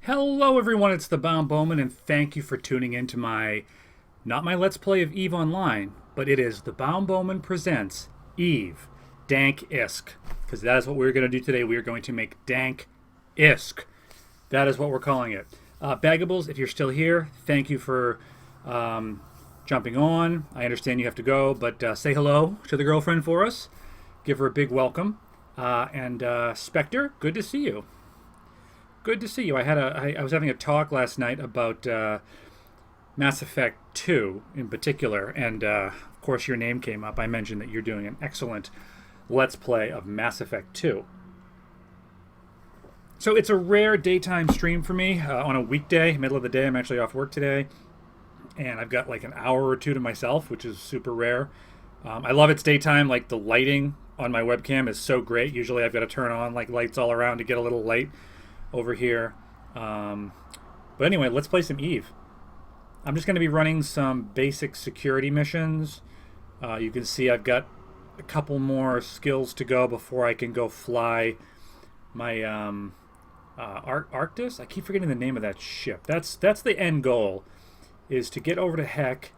Hello everyone, it's the Bowman, and thank you for tuning in to not my Let's Play of EVE Online, but it is the Bowman presents EVE, Dank ISK, because that is what we're going to do today. We are going to make Dank ISK. That is what we're calling it. Bagables, if you're still here, thank you for jumping on. I understand you have to go, but say hello to the girlfriend for us. Give her a big welcome. And Spectre, good to see you. Good to see you. I was having a talk last night about Mass Effect 2 in particular, and of course your name came up. I mentioned that you're doing an excellent Let's Play of Mass Effect 2. So it's a rare daytime stream for me on a weekday, middle of the day. I'm actually off work today, and I've got like an hour or two to myself, which is super rare. I love it's daytime. Like the lighting on my webcam is so great. Usually I've got to turn on like lights all around to get a little light over here. But anyway, let's play some EVE. I'm just going to be running some basic security missions. You can see I've got a couple more skills to go before I can go fly my Arctis. I keep forgetting the name of that ship. That's the end goal, is to get over to Heck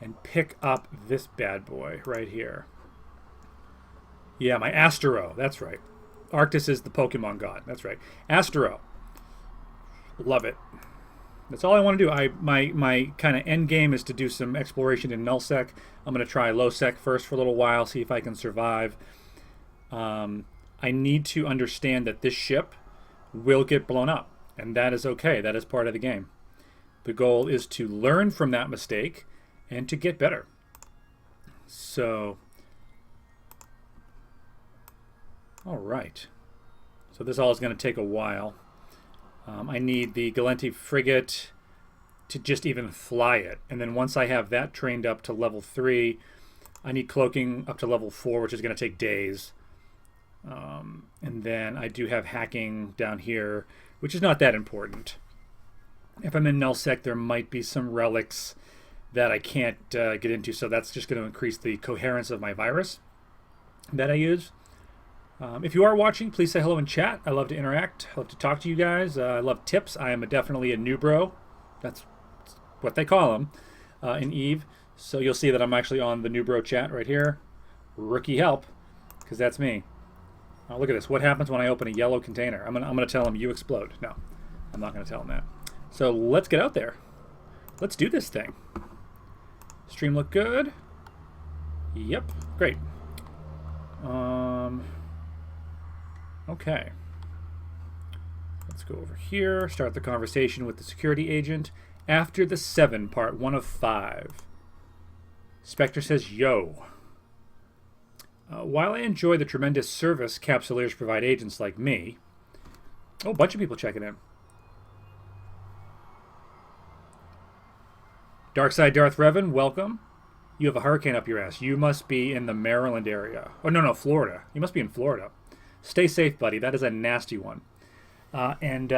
and pick up this bad boy right here. Yeah, my Astero. That's right. Arctis is the Pokemon god. That's right. Astero. Love it. That's all I want to do. My kind of end game is to do some exploration in nullsec. I'm going to try lowsec first for a little while, see if I can survive. I need to understand that this ship will get blown up, and that is okay. That is part of the game. The goal is to learn from that mistake and to get better. So, all right. So this all is going to take a while. I need the Galenti frigate to just even fly it. And then once I have that trained up to level 3, I need cloaking up to level 4, which is going to take days. And then I do have hacking down here, which is not that important. If I'm in nullsec, there might be some relics that I can't get into, so that's just going to increase the coherence of my virus that I use. If you are watching, please say hello in chat. I love to interact. I love to talk to you guys. I love tips. I am definitely a new bro. That's what they call them in EVE. So you'll see that I'm actually on the new bro chat right here. Rookie help, because that's me. Look at this. What happens when I open a yellow container? I'm gonna tell him you explode. No, I'm not gonna tell him that. So let's get out there. Let's do this thing. Stream look good? Yep. Great. Okay. Let's go over here, start the conversation with the security agent after the 7, part 1 of 5. Spectre says, yo. While I enjoy the tremendous service capsuleers provide agents like me... Oh, a bunch of people checking in. Darkside Darth Revan, welcome. You have a hurricane up your ass. You must be in the Maryland area. Oh, no, Florida. You must be in Florida. Stay safe, buddy. That is a nasty one. VOZHS,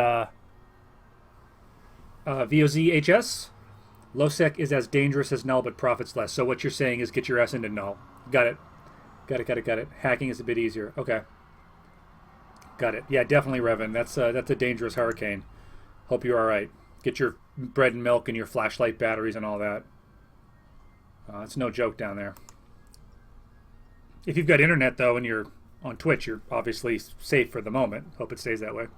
lowsec is as dangerous as null, but profits less. So what you're saying is get your ass into null. Got it. Got it. Hacking is a bit easier. Okay. Got it. Yeah, definitely, Revan. That's a dangerous hurricane. Hope you're all right. Get your bread and milk and your flashlight batteries and all that. It's no joke down there. If you've got internet, though, and you're on Twitch, you're obviously safe for the moment. Hope it stays that way.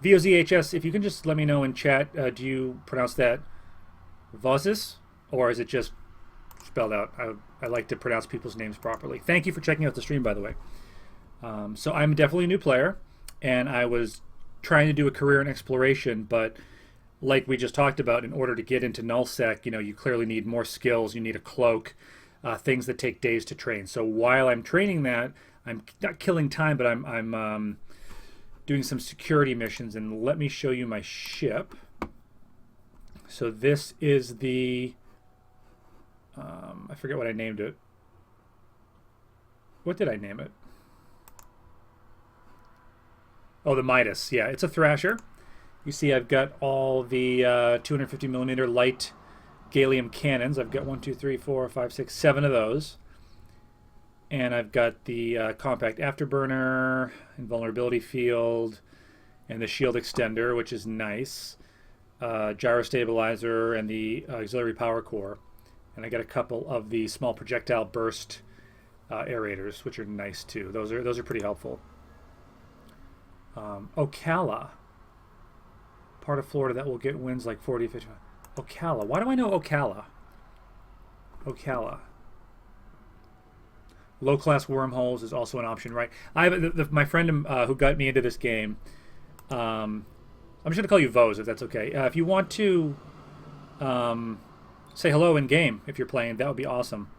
VOZHS, if you can just let me know in chat, do you pronounce that Vozis, or is it just spelled out? I like to pronounce people's names properly. Thank you for checking out the stream, by the way. So I'm definitely a new player, and I was trying to do a career in exploration, but like we just talked about, in order to get into nullsec, you clearly need more skills. You need a cloak. Things that take days to train. So while I'm training that, I'm not killing time, but I'm doing some security missions. And let me show you my ship. So this is the... I forget what I named it. What did I name it? Oh, the Midas. Yeah, it's a Thrasher. You see I've got all the 250mm light gallium cannons. I've got 1, 2, 3, 4, 5, 6, 7 of those. And I've got the compact afterburner, invulnerability field, and the shield extender, which is nice. Gyro stabilizer and the auxiliary power core. And I got a couple of the small projectile burst aerators, which are nice too. Those are pretty helpful. Ocala, part of Florida that will get winds like 40, 50. Ocala. Why do I know Ocala? Ocala. Low-class wormholes is also an option, right? I have my friend who got me into this game. I'm just gonna call you Vose if that's okay. If you want to say hello in game if you're playing, that would be awesome.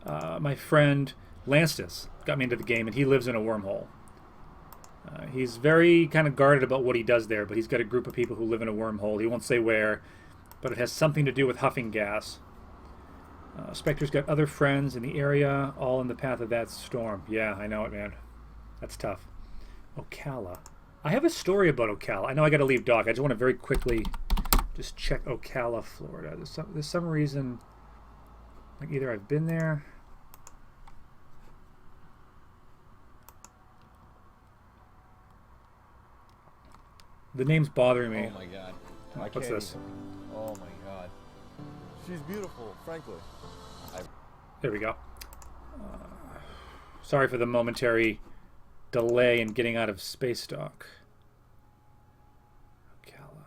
My friend Lanstus got me into the game, and he lives in a wormhole. He's very kind of guarded about what he does there, but he's got a group of people who live in a wormhole. He won't say where, but it has something to do with huffing gas. Spectre's got other friends in the area, all in the path of that storm. Yeah, I know it, man. That's tough. Ocala. I have a story about Ocala. I know I got to leave Doc. I just want to very quickly just check Ocala, Florida. There's some reason, like either I've been there. The name's bothering me. Oh my god. What's this? Oh my god. She's beautiful, frankly. There we go. Sorry for the momentary delay in getting out of space dock. Ocala.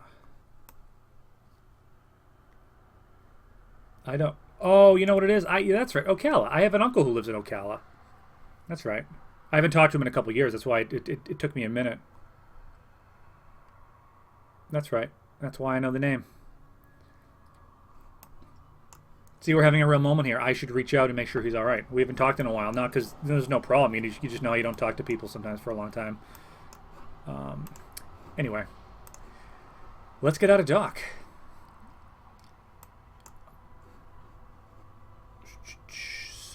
I don't. Oh, you know what it is? Yeah, that's right. Ocala. I have an uncle who lives in Ocala. That's right. I haven't talked to him in a couple of years. That's why it took me a minute. That's right. That's why I know the name. See, we're having a real moment here. I should reach out and make sure he's all right. We haven't talked in a while. Not because there's no problem. You just know you don't talk to people sometimes for a long time. Anyway, let's get out of dock.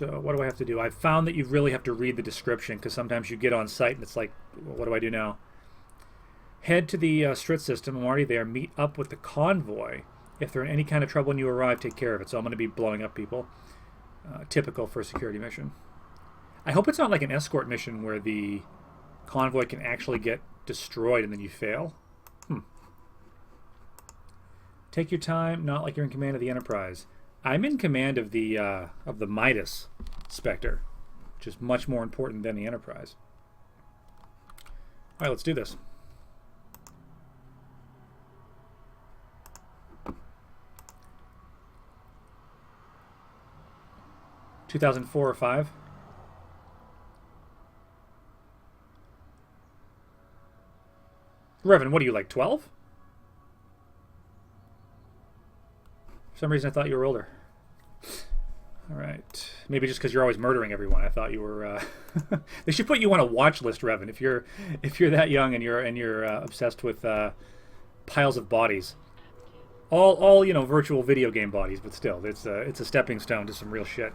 So what do I have to do? I've found that you really have to read the description because sometimes you get on site and it's like, what do I do now? Head to the Strit system. I'm already there. Meet up with the convoy. If they're in any kind of trouble when you arrive, take care of it. So I'm going to be blowing up people. Typical for a security mission. I hope it's not like an escort mission where the convoy can actually get destroyed and then you fail. Take your time, not like you're in command of the Enterprise. I'm in command of the Midas Spectre, which is much more important than the Enterprise. All right, let's do this. (2004 or 5). Revan, what are you, like 12? For some reason I thought you were older. Alright. Maybe just because you're always murdering everyone. I thought you were they should put you on a watch list, Revan, if you're that young and you're obsessed with piles of bodies. All you know, virtual video game bodies, but still, it's a stepping stone to some real shit.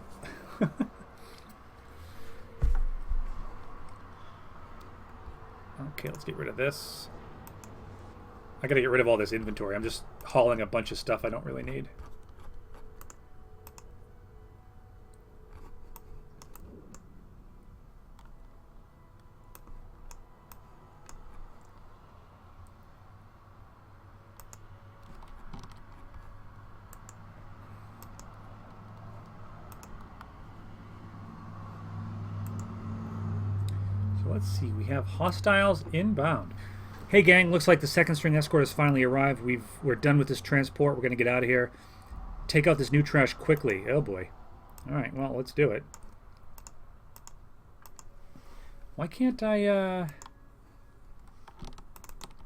Okay, let's get rid of this. I gotta get rid of all this inventory. I'm just hauling a bunch of stuff I don't really need. Let's see, we have hostiles inbound. Hey gang, looks like the second string escort has finally arrived. We're done with this transport. We're going to get out of here. Take out this new trash quickly. Oh boy. Alright, well, let's do it. Why can't I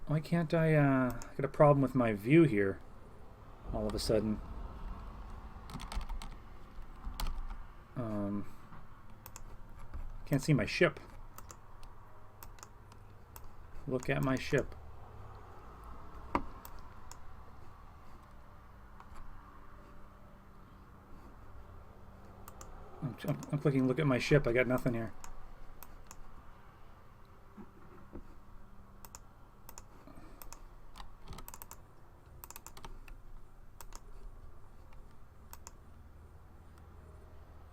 get a problem with my view here all of a sudden? Can't see my ship. Look at my ship. I'm clicking look at my ship. I got nothing here.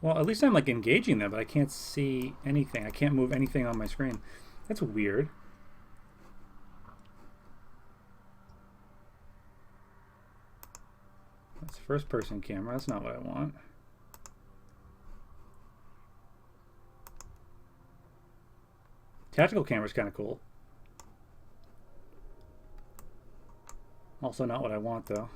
Well, at least I'm like engaging them, but I can't see anything. I can't move anything on my screen. That's weird. That's first person camera. That's not what I want. Tactical camera's kind of cool. Also not what I want though.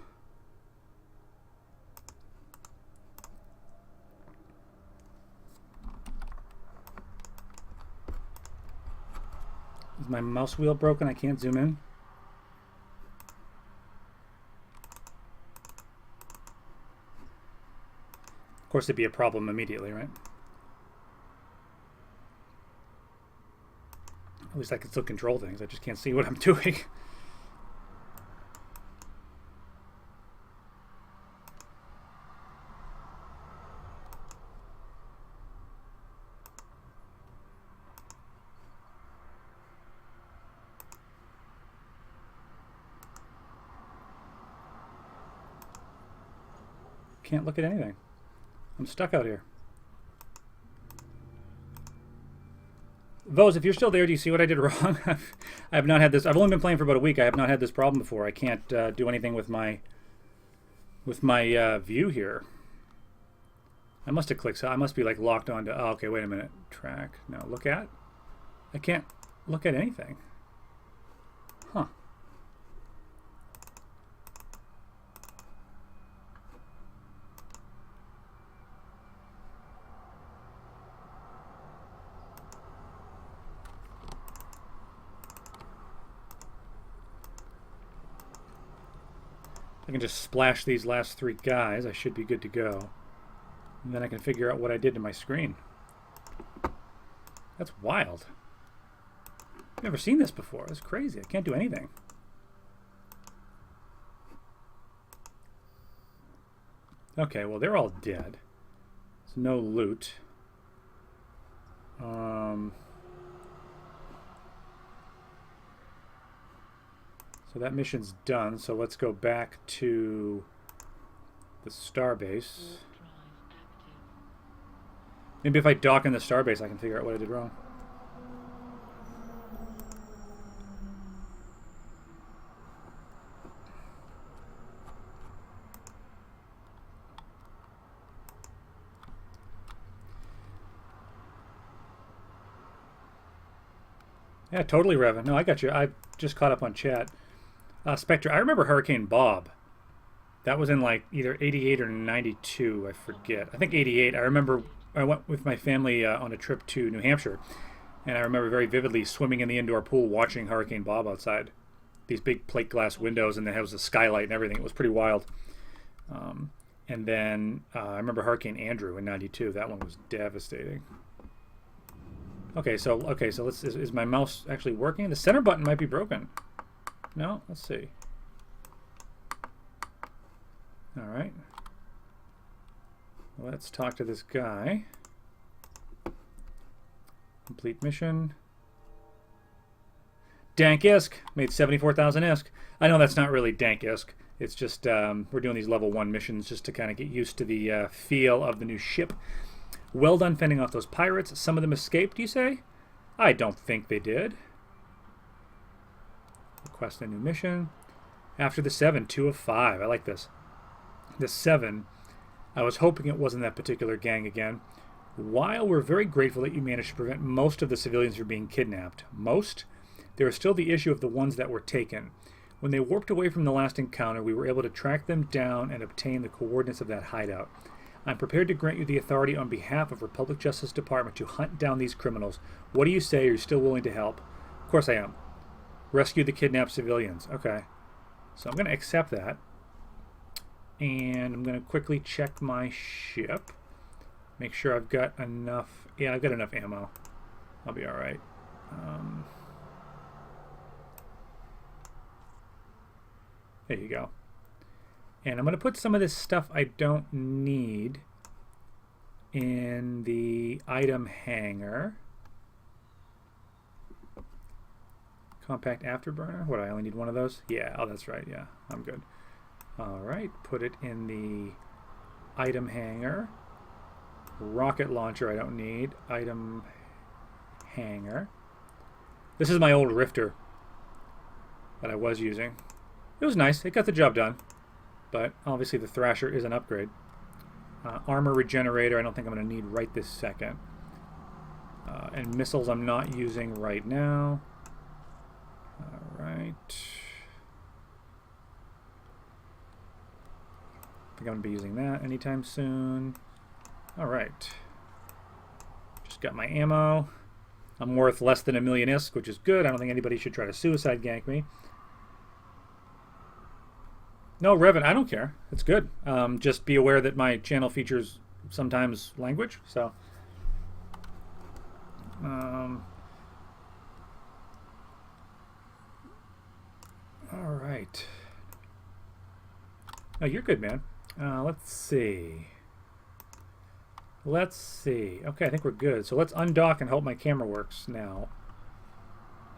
Is my mouse wheel broken? I can't zoom in. Of course, it'd be a problem immediately, right? At least I can still control things. I just can't see what I'm doing. Can't look at anything. I'm stuck out here. Vos, if you're still there, do you see what I did wrong? I have not had this. I've only been playing for about a week. I have not had this problem before. I can't do anything with my view here. I must have clicked. So I must be like locked onto. Oh, okay, wait a minute. Track. No, look at. I can't look at anything. Huh. I can just splash these last 3 guys. I should be good to go. And then I can figure out what I did to my screen. That's wild. I've never seen this before. That's crazy. I can't do anything. Okay, well, they're all dead. There's no loot. So that mission's done, so let's go back to the starbase. Maybe if I dock in the starbase I can figure out what I did wrong. Yeah, totally, Revan. No, I got you. I just caught up on chat. Spectre, I remember Hurricane Bob. That was in like either 88 or 92, I forget. I think 88. I remember I went with my family on a trip to New Hampshire, and I remember very vividly swimming in the indoor pool watching Hurricane Bob outside. These big plate glass windows, and then it was a skylight and everything. It was pretty wild. And then I remember Hurricane Andrew in 92. That one was devastating. Okay, so let's. Is my mouse actually working? The center button might be broken. No, let's see. All right. Let's talk to this guy. Complete mission. Dank ISK made 74,000 ISK. I know that's not really Dank ISK. It's just we're doing these level 1 missions just to kind of get used to the feel of the new ship. Well done fending off those pirates. Some of them escaped, you say? I don't think they did. Request a new mission. After the 7, 2 of 5. I like this. The 7, I was hoping it wasn't that particular gang again. While we're very grateful that you managed to prevent most of the civilians from being kidnapped, there is still the issue of the ones that were taken. When they warped away from the last encounter, we were able to track them down and obtain the coordinates of that hideout. I'm prepared to grant you the authority on behalf of Republic Justice Department to hunt down these criminals. What do you say? Are you still willing to help? Of course I am. Rescue the kidnapped civilians. Okay. So I'm going to accept that. And I'm going to quickly check my ship. Make sure I've got enough. Yeah, I've got enough ammo. I'll be alright. There you go. And I'm going to put some of this stuff I don't need in the item hanger. Compact afterburner. What, I only need one of those? Yeah, oh, that's right. Yeah, I'm good. All right, put it in the item hanger. Rocket launcher I don't need. Item hanger. This is my old Rifter that I was using. It was nice. It got the job done. But obviously the Thrasher is an upgrade. Armor regenerator I don't think I'm going to need right this second. And missiles I'm not using right now. Alright. I think I'm going to be using that anytime soon. Alright. Just got my ammo. I'm worth less than 1,000,000 ISK, which is good. I don't think anybody should try to suicide gank me. No, Revan, I don't care. It's good. Just be aware that my channel features sometimes language, so... Alright. Oh, you're good, man. Let's see. Let's see. Okay, I think we're good. So let's undock and hope my camera works now.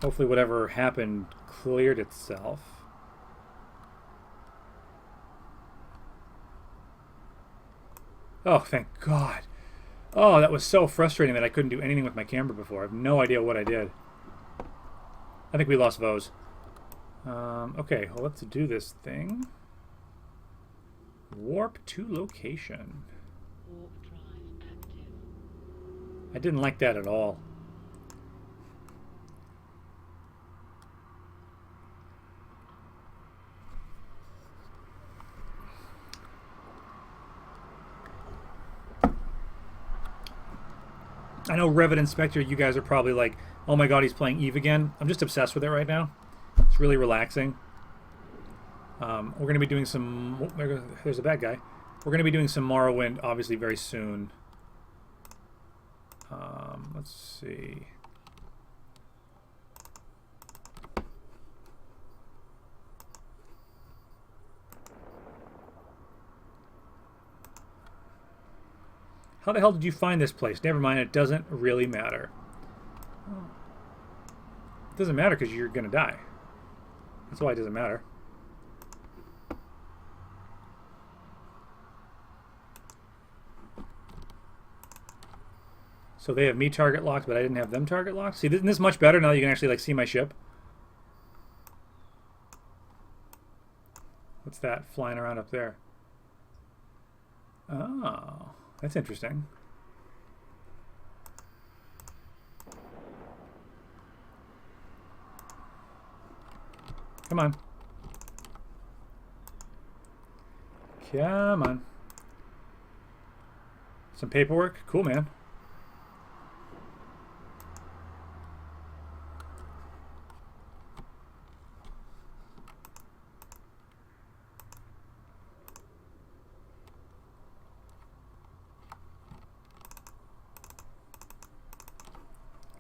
Hopefully whatever happened cleared itself. Oh, thank God. Oh, that was so frustrating that I couldn't do anything with my camera before. I have no idea what I did. I think we lost Vose. Okay, well, let's do this thing. Warp to location. Warp drive active. I didn't like that at all. I know Revit Inspector, you guys are probably like, oh my God, he's playing Eve again. I'm just obsessed with it right now. It's really relaxing. We're going to be doing some... There's a bad guy. We're going to be doing some Morrowind, obviously, very soon. Let's see. How the hell did you find this place? Never mind, it doesn't really matter. It doesn't matter because you're going to die. That's why it doesn't matter. So they have me target locked, but I didn't have them target locked. See, isn't this much better now that you can actually like see my ship? What's that flying around up there? Oh, that's interesting. Come on. Come on. Some paperwork? Cool, man.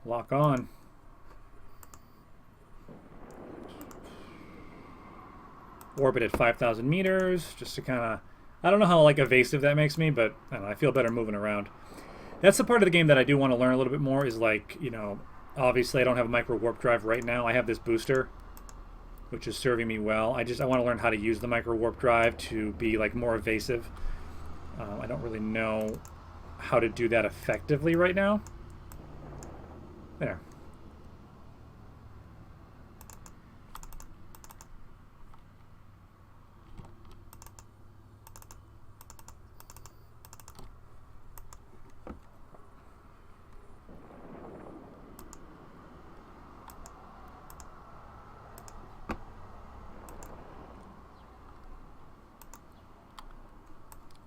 Lock on. Orbit at 5,000 meters, just to kind of... I don't know how like evasive that makes me, but I don't know, I feel better moving around. That's the part of the game that I do want to learn a little bit more is like, you know, obviously I don't have a micro warp drive right now. I have this booster, which is serving me well. I want to learn how to use the micro warp drive to be like more evasive. I don't really know how to do that effectively right now. There.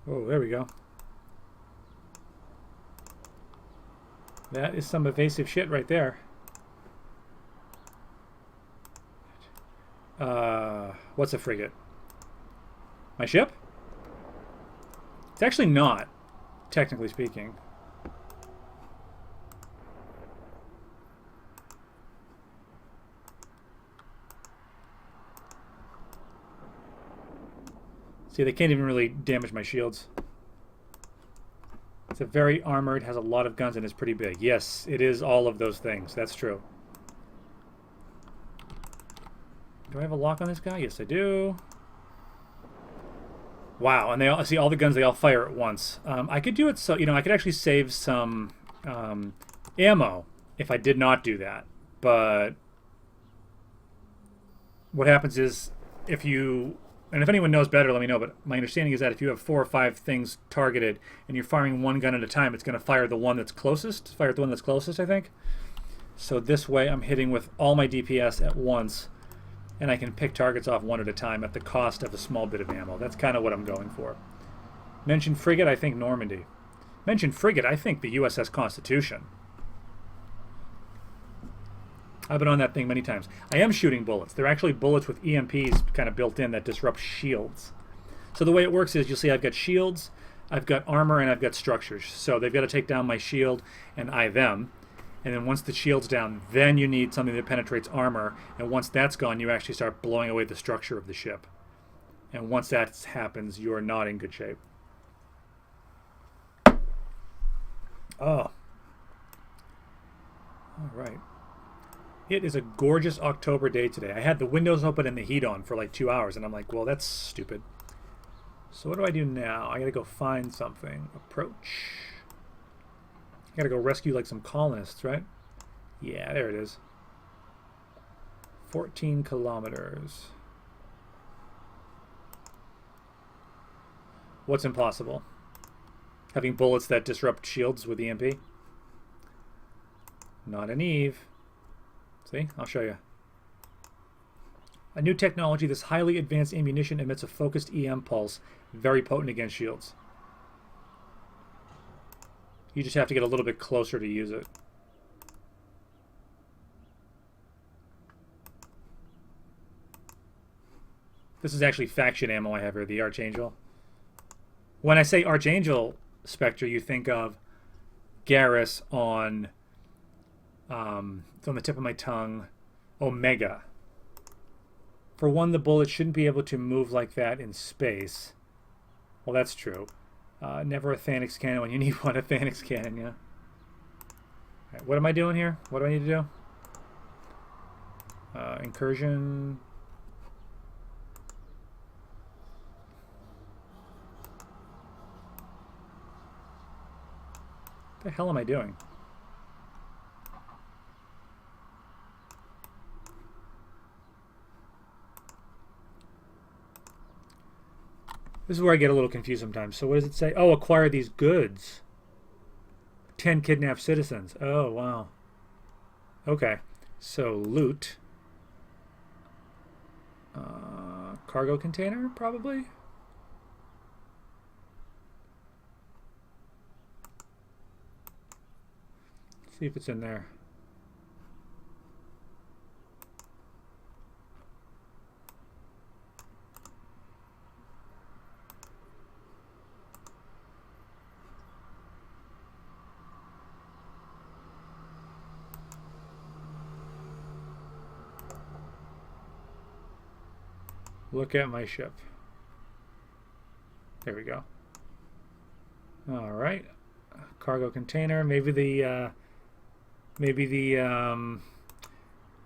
Oh, there we go. That is some evasive shit right there. What's a frigate? My ship? It's actually not, technically speaking. See, they can't even really damage my shields. It's a very armored, has a lot of guns, and is pretty big. Yes, it is all of those things. That's true. Do I have a lock on this guy? Yes, I do. Wow, and they all see all the guns. They all fire at once. I could do it so I could actually save some ammo if I did not do that. But what happens is if you and if anyone knows better, let me know. But my understanding is that if you have 4 or 5 things targeted and you're firing one gun at a time, it's going to fire the one that's closest. Fire at the one that's closest, I think. So this way, I'm hitting with all my DPS at once, and I can pick targets off one at a time at the cost of a small bit of ammo. That's kind of what I'm going for. Mentioned frigate, I think Normandy. Mentioned frigate, I think the USS Constitution. I've been on that thing many times. I am shooting bullets. They're actually bullets with EMPs kind of built in that disrupt shields. So the way it works is you'll see I've got shields, I've got armor, and I've got structures. So they've got to take down my shield and I them. And then once the shield's down, then you need something that penetrates armor. And once that's gone, you actually start blowing away the structure of the ship. And once that happens, you are not in good shape. Oh. All right. It is a gorgeous October day today. I had the windows open and the heat on for like 2 hours, and I'm like, well, that's stupid. So what do I do now? I gotta go find something. Approach. I gotta go rescue like some colonists, right? Yeah, there it is. 14 kilometers. What's impossible? Having bullets that disrupt shields with EMP? Not an Eve. See? I'll show you. A new technology, this highly advanced ammunition emits a focused EM pulse, very potent against shields. You just have to get a little bit closer to use it. This is actually faction ammo I have here, the Archangel. When I say Archangel Spectre, you think of Garrus on... it's on the tip of my tongue. Omega. For one, the bullet shouldn't be able to move like that in space. Well, that's true. Never a Thanix cannon when you need one. A Thanix cannon, yeah. Right, what am I doing here? What do I need to do? Incursion. What the hell am I doing? This is where I get a little confused sometimes. So what does it say? Oh, acquire these goods. 10 kidnapped citizens. Oh, wow. Okay. So loot. Cargo container, probably? See if it's in there. Look at my ship. There we go. All right, cargo container. Maybe the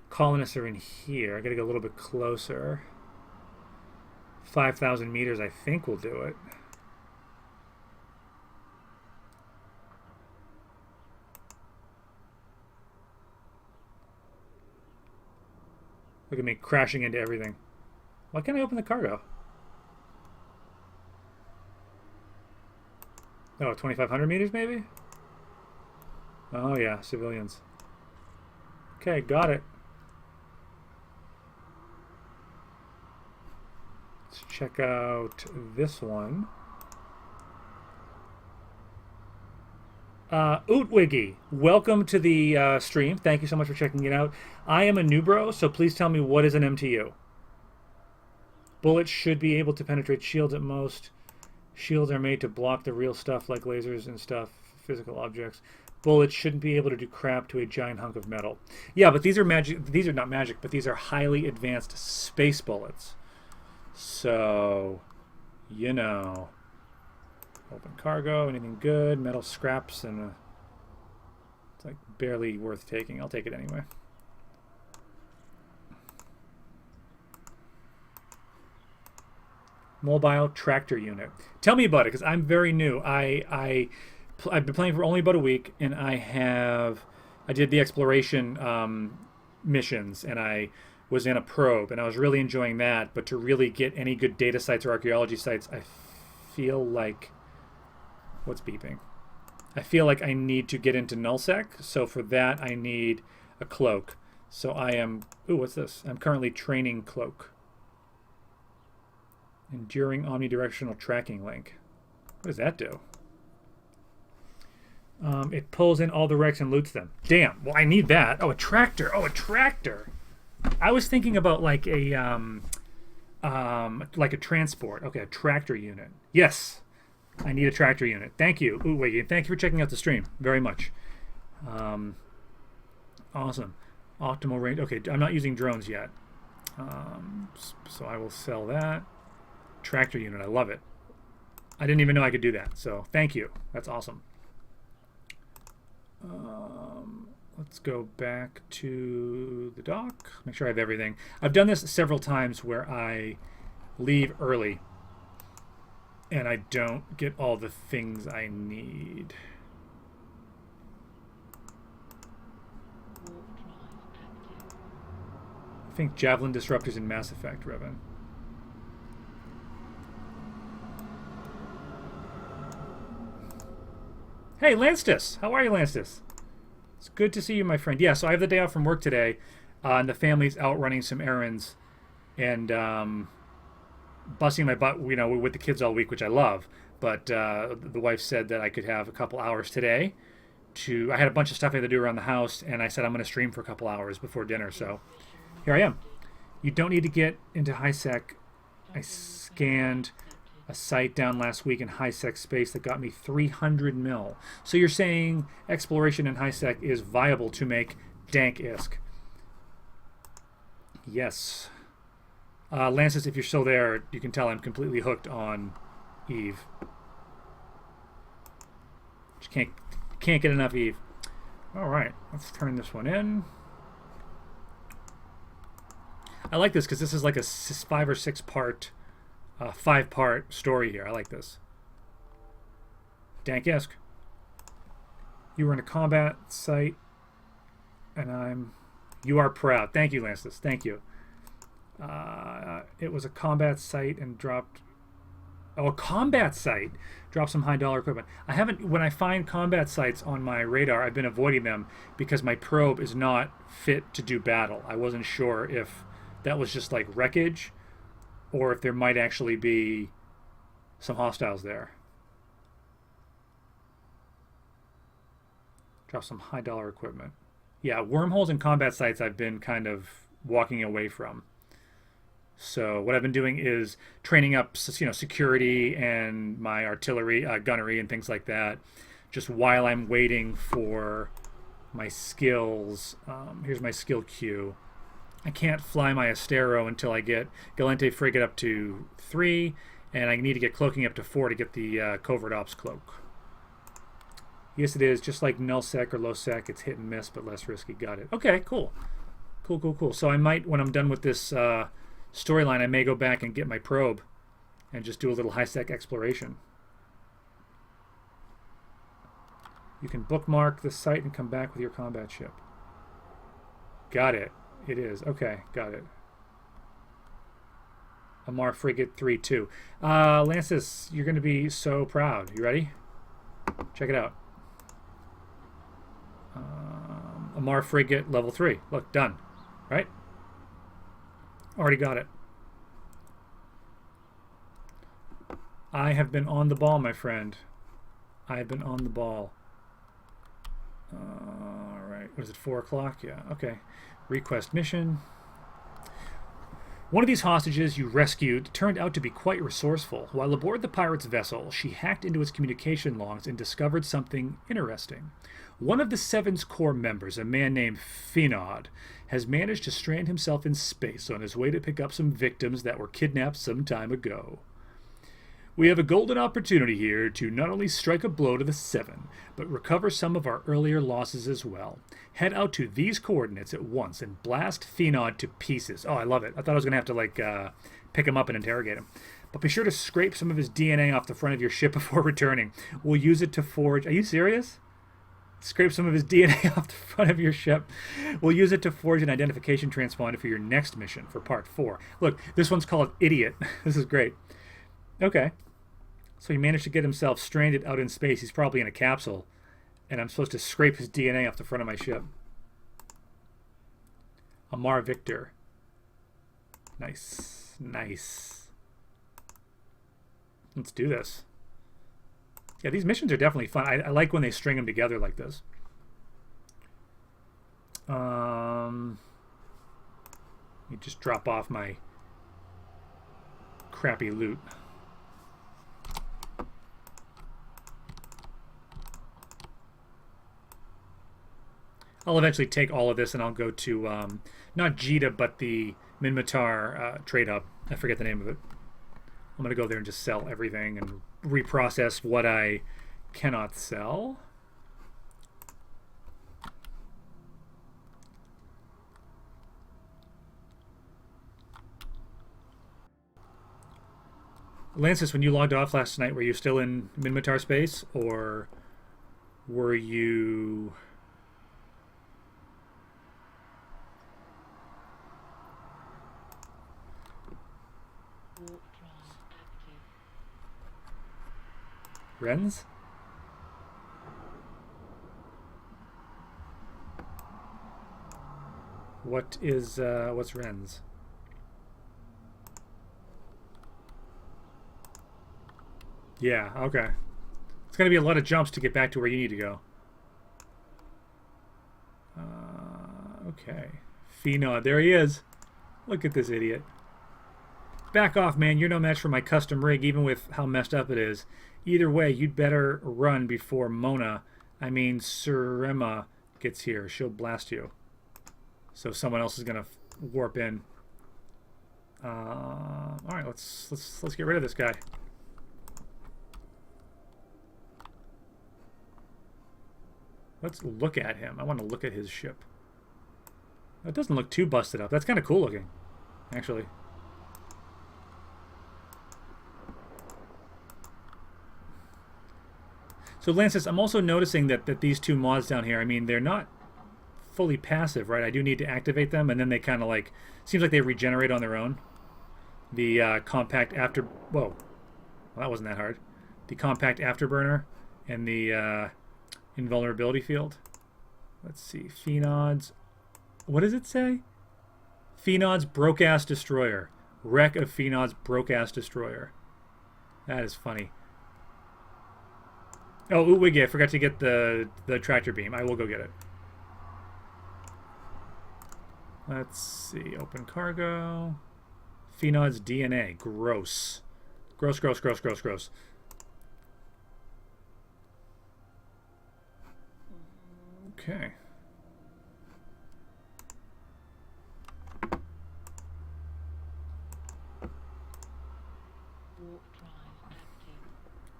colonists are in here. I gotta go a little bit closer. 5,000 meters, I think, will do it. Look at me crashing into everything. Why can't I open the cargo? Oh, 2,500 meters maybe? Oh yeah, civilians. Okay, got it. Let's check out this one. Ootwiggy, welcome to the stream. Thank you so much for checking it out. I am a new bro, so please tell me, what is an MTU? Bullets should be able to penetrate shields at most. Shields are made to block the real stuff like lasers and stuff, physical objects. Bullets shouldn't be able to do crap to a giant hunk of metal. Yeah, but these are magic. These are not magic, but these are highly advanced space bullets. So, you know, open cargo, anything good, metal scraps, and it's like barely worth taking. I'll take it anyway. Mobile tractor unit. Tell me about it, because I'm very new. I've been playing for only about a week, and I did the exploration missions, and I was in a probe, and I was really enjoying that. But to really get any good data sites or archaeology sites, I feel like, what's beeping? I feel like I need to get into nullsec. So for that, I need a cloak. So I am. Ooh, what's this? I'm currently training cloak. Enduring omnidirectional tracking link. What does that do? It pulls in all the wrecks and loots them. Damn. Well, I need that. Oh, a tractor. Oh, a tractor. I was thinking about like a transport. Okay, a tractor unit. Yes, I need a tractor unit. Thank you. Ooh, wait. Thank you for checking out the stream. Very much. Awesome. Optimal range. Okay, I'm not using drones yet. So I will sell that. Tractor unit. I love it. I didn't even know I could do that. So thank you. That's awesome. Let's go back to the dock. Make sure I have everything. I've done this several times where I leave early and I don't get all the things I need. Warp drive active. I think Javelin Disruptors in Mass Effect, Revan. Hey, Lanstus! How are you, Lanstus? It's good to see you, my friend. Yeah, so I have the day off from work today, and the family's out running some errands and busting my butt, with the kids all week, which I love. But the wife said that I could have a couple hours today. I had a bunch of stuff I had to do around the house, and I said I'm going to stream for a couple hours before dinner. So here I am. You don't need to get into high-sec. I scanned a site down last week in high-sec space that got me 300 mil. So you're saying exploration in high-sec is viable to make Dank ISK? Yes. Lances, if you're still there, you can tell I'm completely hooked on Eve. Just can't get enough Eve. All right, let's turn this one in. I like this because this is like a 5 or 6 part, 5-part story here. I like this. Dank ISK. You were in a combat site, and you are proud. Thank you, Lancelot. Thank you. It was a combat site and dropped. Oh, a combat site. Dropped some high-dollar equipment. I haven't. When I find combat sites on my radar, I've been avoiding them because my probe is not fit to do battle. I wasn't sure if that was just like wreckage, or if there might actually be some hostiles there. Drop some high-dollar equipment. Yeah, wormholes and combat sites I've been kind of walking away from. So what I've been doing is training up, security and my artillery, gunnery, and things like that, just while I'm waiting for my skills. Here's my skill queue. I can't fly my Astero until I get Galente Frigate up to 3, and I need to get cloaking up to 4 to get the Covert Ops cloak. Yes, it is. Just like null-sec or low-sec, it's hit and miss, but less risky. Got it. Okay, cool. Cool. So I might, when I'm done with this storyline, I may go back and get my probe and just do a little high-sec exploration. You can bookmark the site and come back with your combat ship. Got it. It is. Okay, got it. Amar Frigate 3-2. Lances, you're going to be so proud. You ready? Check it out. Amar Frigate level 3. Look, done. Right? Already got it. I have been on the ball, my friend. I have been on the ball. All right. Was it 4 o'clock? Yeah. Okay. Request mission. One of these hostages you rescued turned out to be quite resourceful. While aboard the pirate's vessel, she hacked into its communication logs and discovered something interesting. One of the Seven's core members, a man named Phenod, has managed to strand himself in space on his way to pick up some victims that were kidnapped some time ago. We have a golden opportunity here to not only strike a blow to the Seven, but recover some of our earlier losses as well. Head out to these coordinates at once and blast Phenod to pieces. Oh, I love it. I thought I was going to have to, pick him up and interrogate him. But be sure to scrape some of his DNA off the front of your ship before returning. We'll use it to forge... Are you serious? Scrape some of his DNA off the front of your ship. We'll use it to forge an identification transponder for your next mission for part 4. Look, this one's called Idiot. This is great. Okay. So he managed to get himself stranded out in space. He's probably in a capsule. And I'm supposed to scrape his DNA off the front of my ship. Amar Victor. Nice. Nice. Let's do this. Yeah, these missions are definitely fun. I like when they string them together like this. Let me just drop off my crappy loot. I'll eventually take all of this and I'll go to, not Jita, but the Minmatar trade hub. I forget the name of it. I'm going to go there and just sell everything and reprocess what I cannot sell. Lancis, when you logged off last night, were you still in Minmatar space, or were you... Warp drive active. Rens? What's Rens? Yeah, okay. It's going to be a lot of jumps to get back to where you need to go. Okay. Phenod, there he is. Look at this idiot. Back off, man. You're no match for my custom rig, even with how messed up it is. Either way, you'd better run before Surima gets here. She'll blast you. So someone else is going to warp in. All right, let's get rid of this guy. Let's look at him. I want to look at his ship. That doesn't look too busted up. That's kind of cool looking, actually. So Lancis, I'm also noticing that these two mods down here, I mean, they're not fully passive, right? I do need to activate them, and then they kind of like, seems like they regenerate on their own. The compact after, whoa, well, that wasn't that hard. The compact afterburner and the invulnerability field. Let's see, Phenod's, what does it say? Phenod's broke-ass destroyer. Wreck of Phenod's broke-ass destroyer. That is funny. Oh, Wiggy, I forgot to get the tractor beam. I will go get it. Let's see. Open cargo. Phenod's DNA. Gross. Gross, gross, gross, gross, gross. Okay. Warp drive active.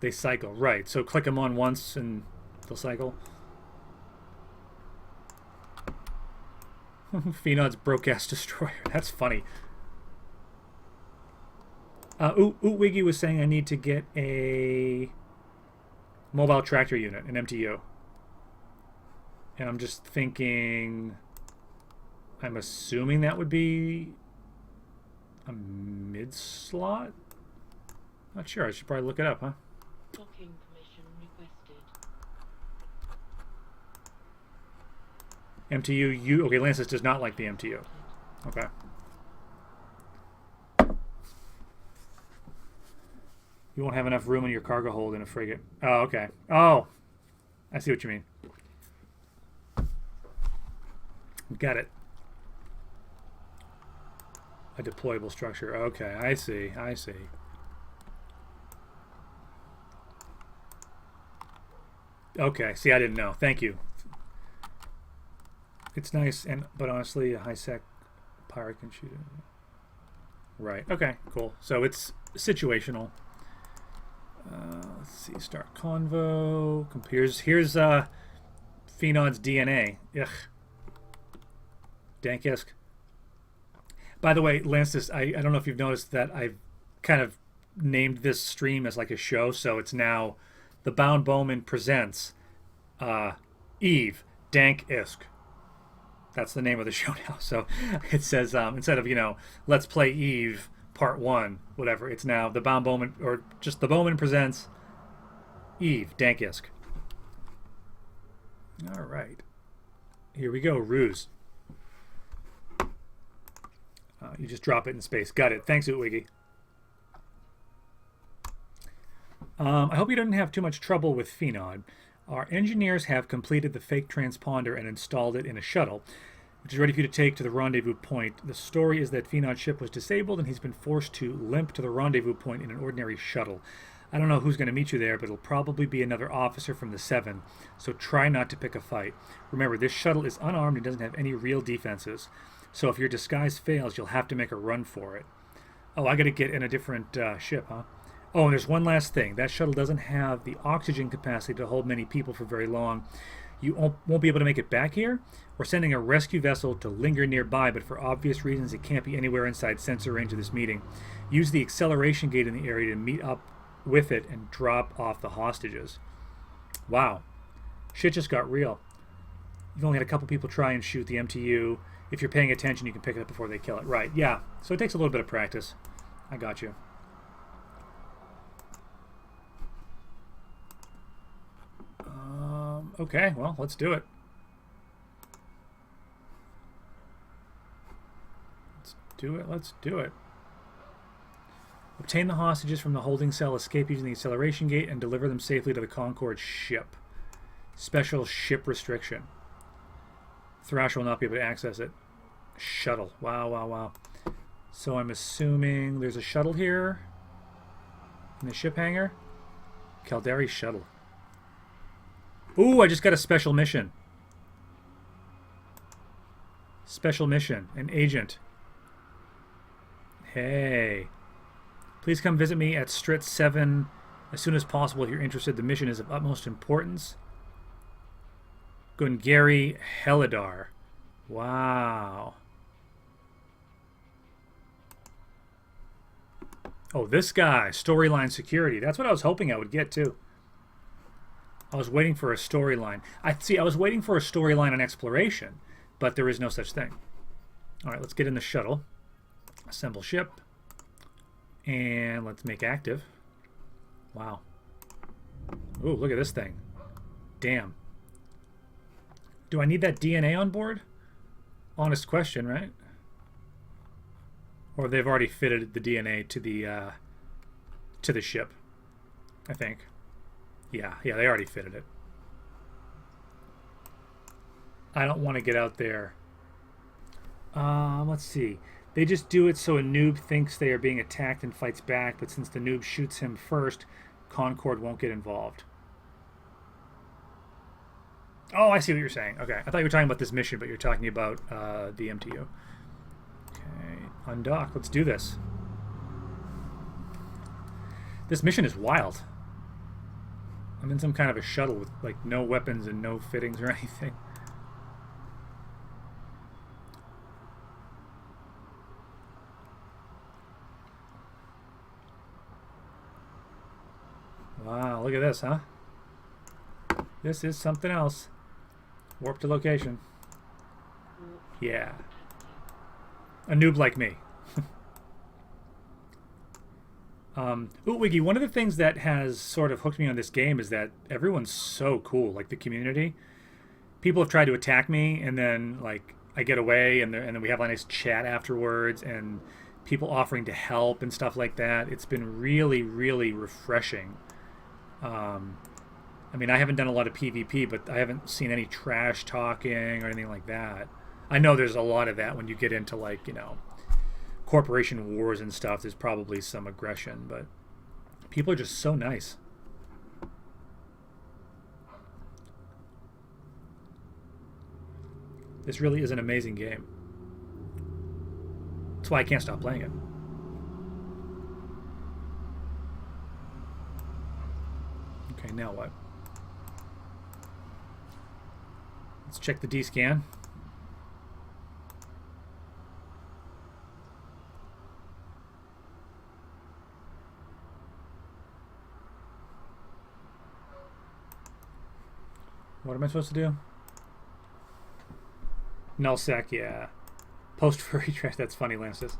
They cycle, right. So click them on once and they'll cycle. Phenod's broke-ass destroyer. That's funny. Wiggy was saying I need to get a mobile tractor unit, an MTU. And I'm just thinking, I'm assuming that would be a mid-slot? Not sure. I should probably look it up, huh? Docking permission requested. MTU, okay, Lancis does not like the MTU. Okay. You won't have enough room in your cargo hold in a frigate. Oh, okay. Oh, I see what you mean. Got it. A deployable structure. Okay, I see. I see. Okay, see, I didn't know. Thank you. It's nice, but honestly, a high-sec pirate can shoot it. Right. Okay, cool. So it's situational. Let's see. Start convo. Here's Phenod's DNA. Ugh. Dank, ISK. By the way, Lancis, I don't know if you've noticed that I've kind of named this stream as like a show, so it's now the Bound Bowman presents Eve, Dank, ISK. That's the name of the show now. So it says instead of Let's Play Eve Part 1, whatever, it's now the Bound Bowman, or just the Bowman presents Eve, Dank, ISK. All right, here we go. Ruse. You just drop it in space. Got it. Thanks, Ootwiggy. I hope you didn't have too much trouble with Phenod. Our engineers have completed the fake transponder and installed it in a shuttle, which is ready for you to take to the rendezvous point. The story is that Phenod's ship was disabled and he's been forced to limp to the rendezvous point in an ordinary shuttle. I don't know who's going to meet you there, but it'll probably be another officer from the 7, so try not to pick a fight. Remember, this shuttle is unarmed and doesn't have any real defenses, so if your disguise fails, you'll have to make a run for it. Oh, I got to get in a different ship, huh? Oh, and there's one last thing. That shuttle doesn't have the oxygen capacity to hold many people for very long. You won't be able to make it back here. We're sending a rescue vessel to linger nearby, but for obvious reasons, it can't be anywhere inside sensor range of this meeting. Use the acceleration gate in the area to meet up with it and drop off the hostages. Wow. Shit just got real. You've only had a couple people try and shoot the MTU. If you're paying attention, you can pick it up before they kill it. Right, yeah. So it takes a little bit of practice. I got you. Okay, well, let's do it. Let's do it. Obtain the hostages from the holding cell, escape using the acceleration gate, and deliver them safely to the Concorde ship. Special ship restriction. Thrasher will not be able to access it. Shuttle. Wow. So I'm assuming there's a shuttle here in the ship hangar. Caldari shuttle. Ooh, I just got a special mission. Special mission. An agent. Hey. Please come visit me at Strit 7 as soon as possible if you're interested. The mission is of utmost importance. Gungari Helidar. Wow. Oh, this guy. Storyline security. That's what I was hoping I would get, too. I was waiting for a storyline. I was waiting for a storyline on exploration, but there is no such thing. All right, let's get in the shuttle. Assemble ship. And let's make active. Wow. Ooh, look at this thing. Damn. Do I need that DNA on board? Honest question, right? Or they've already fitted the DNA to the ship, I think. Yeah, they already fitted it. I don't want to get out there. Let's see. They just do it so a noob thinks they are being attacked and fights back, but since the noob shoots him first, Concorde won't get involved. Oh, I see what you're saying. Okay, I thought you were talking about this mission, but you're talking about the MTU. Okay, undock. Let's do this. This mission is wild. I'm in some kind of a shuttle with like no weapons and no fittings or anything. Wow, look at this, huh? This is something else. Warp to location. Yeah. A noob like me. Wiggy, one of the things that has sort of hooked me on this game is that everyone's so cool. Like the community. People have tried to attack me, and then like I get away, and then we have a nice chat afterwards, and people offering to help and stuff like that. It's been really, really refreshing. I mean, I haven't done a lot of PvP, but I haven't seen any trash talking or anything like that. I know there's a lot of that when you get into like, corporation wars and stuff. There's probably some aggression, but people are just so nice. This really is an amazing game. That's why I can't stop playing it. Okay, now what? Let's check the D-scan. What am I supposed to do? Nullsec, yeah. Post furry trash. That's funny, Lances.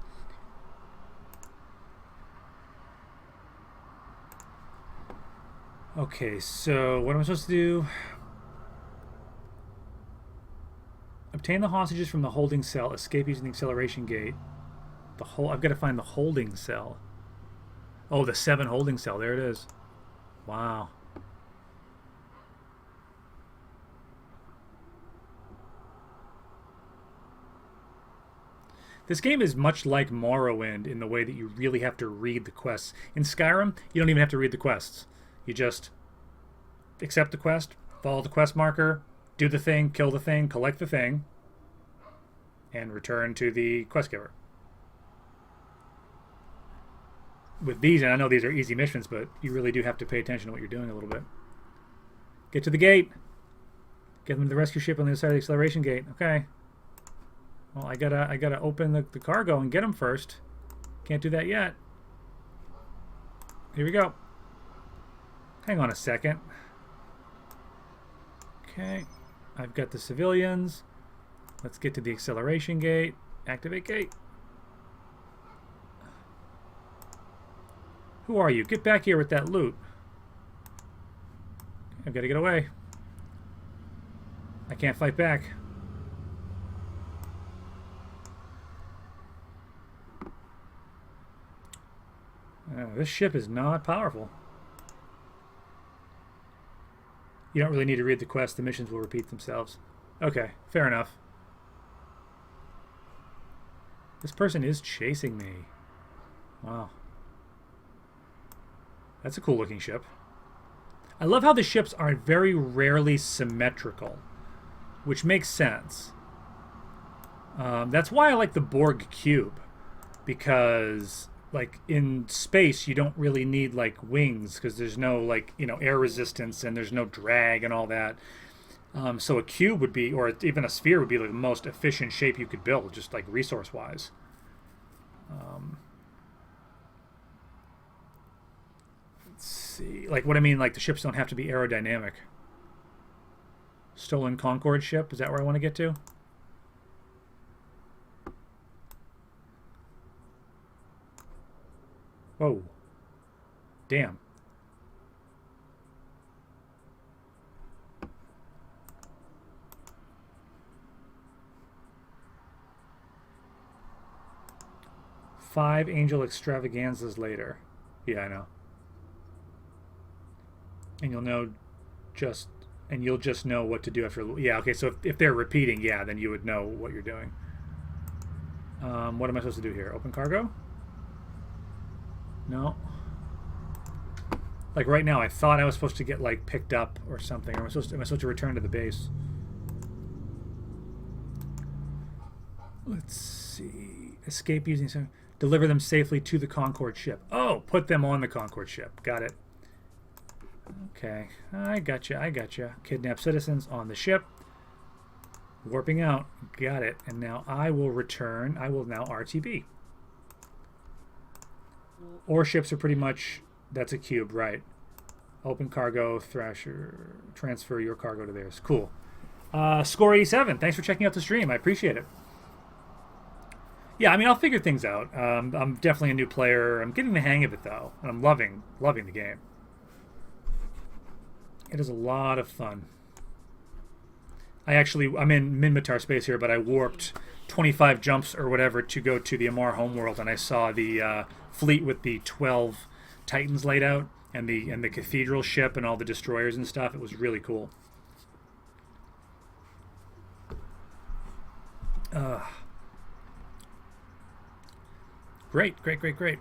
Okay, so what am I supposed to do? Obtain the hostages from the holding cell. Escape using the acceleration gate. I've got to find the holding cell. Oh, the 7 holding cell. There it is. Wow. This game is much like Morrowind in the way that you really have to read the quests. In Skyrim, you don't even have to read the quests. You just accept the quest, follow the quest marker, do the thing, kill the thing, collect the thing, and return to the quest giver. With these, and I know these are easy missions, but you really do have to pay attention to what you're doing a little bit. Get to the gate. Get them to the rescue ship on the other side of the acceleration gate. Okay. Well, I gotta open the cargo and get them first. Can't do that yet. Here we go. Hang on a second. Okay. I've got the civilians. Let's get to the acceleration gate. Activate gate. Who are you? Get back here with that loot. I've got to get away. I can't fight back. This ship is not powerful. You don't really need to read the quest. The missions will repeat themselves. Okay, fair enough. This person is chasing me. Wow. That's a cool looking ship. I love how the ships are very rarely symmetrical, which makes sense. That's why I like the Borg cube, because like in space you don't really need like wings because there's no like air resistance and there's no drag and all that. So a cube would be, or even a sphere would be like the most efficient shape you could build, just like resource wise. Let's see, like what I mean, like the ships don't have to be aerodynamic. Stolen Concorde ship, is that where I want to get to? Whoa. Damn. Five Angel Extravaganzas later. Yeah, I know. And you'll just know what to do after. Yeah, okay, so if they're repeating, yeah, then you would know what you're doing. What am I supposed to do here? Open cargo? No. Like right now, I thought I was supposed to get like picked up or something. Am I supposed to return to the base? Let's see. Escape using some. Deliver them safely to the Concorde ship. Oh, put them on the Concorde ship. Got it. Okay, I gotcha. Kidnap citizens on the ship. Warping out. Got it. And now I will return. I will now RTB. Ore ships are pretty much, that's a cube, right. Open cargo, Thrasher, transfer your cargo to theirs. Cool. Score 87. Thanks for checking out the stream. I appreciate it. Yeah, I mean, I'll figure things out. I'm definitely a new player. I'm getting the hang of it, though. And I'm loving the game. It is a lot of fun. I'm in Minmatar space here, but I warped 25 jumps or whatever to go to the Amar homeworld, and I saw the fleet with the 12 Titans laid out, and the cathedral ship and all the destroyers and stuff. It was really cool. Great.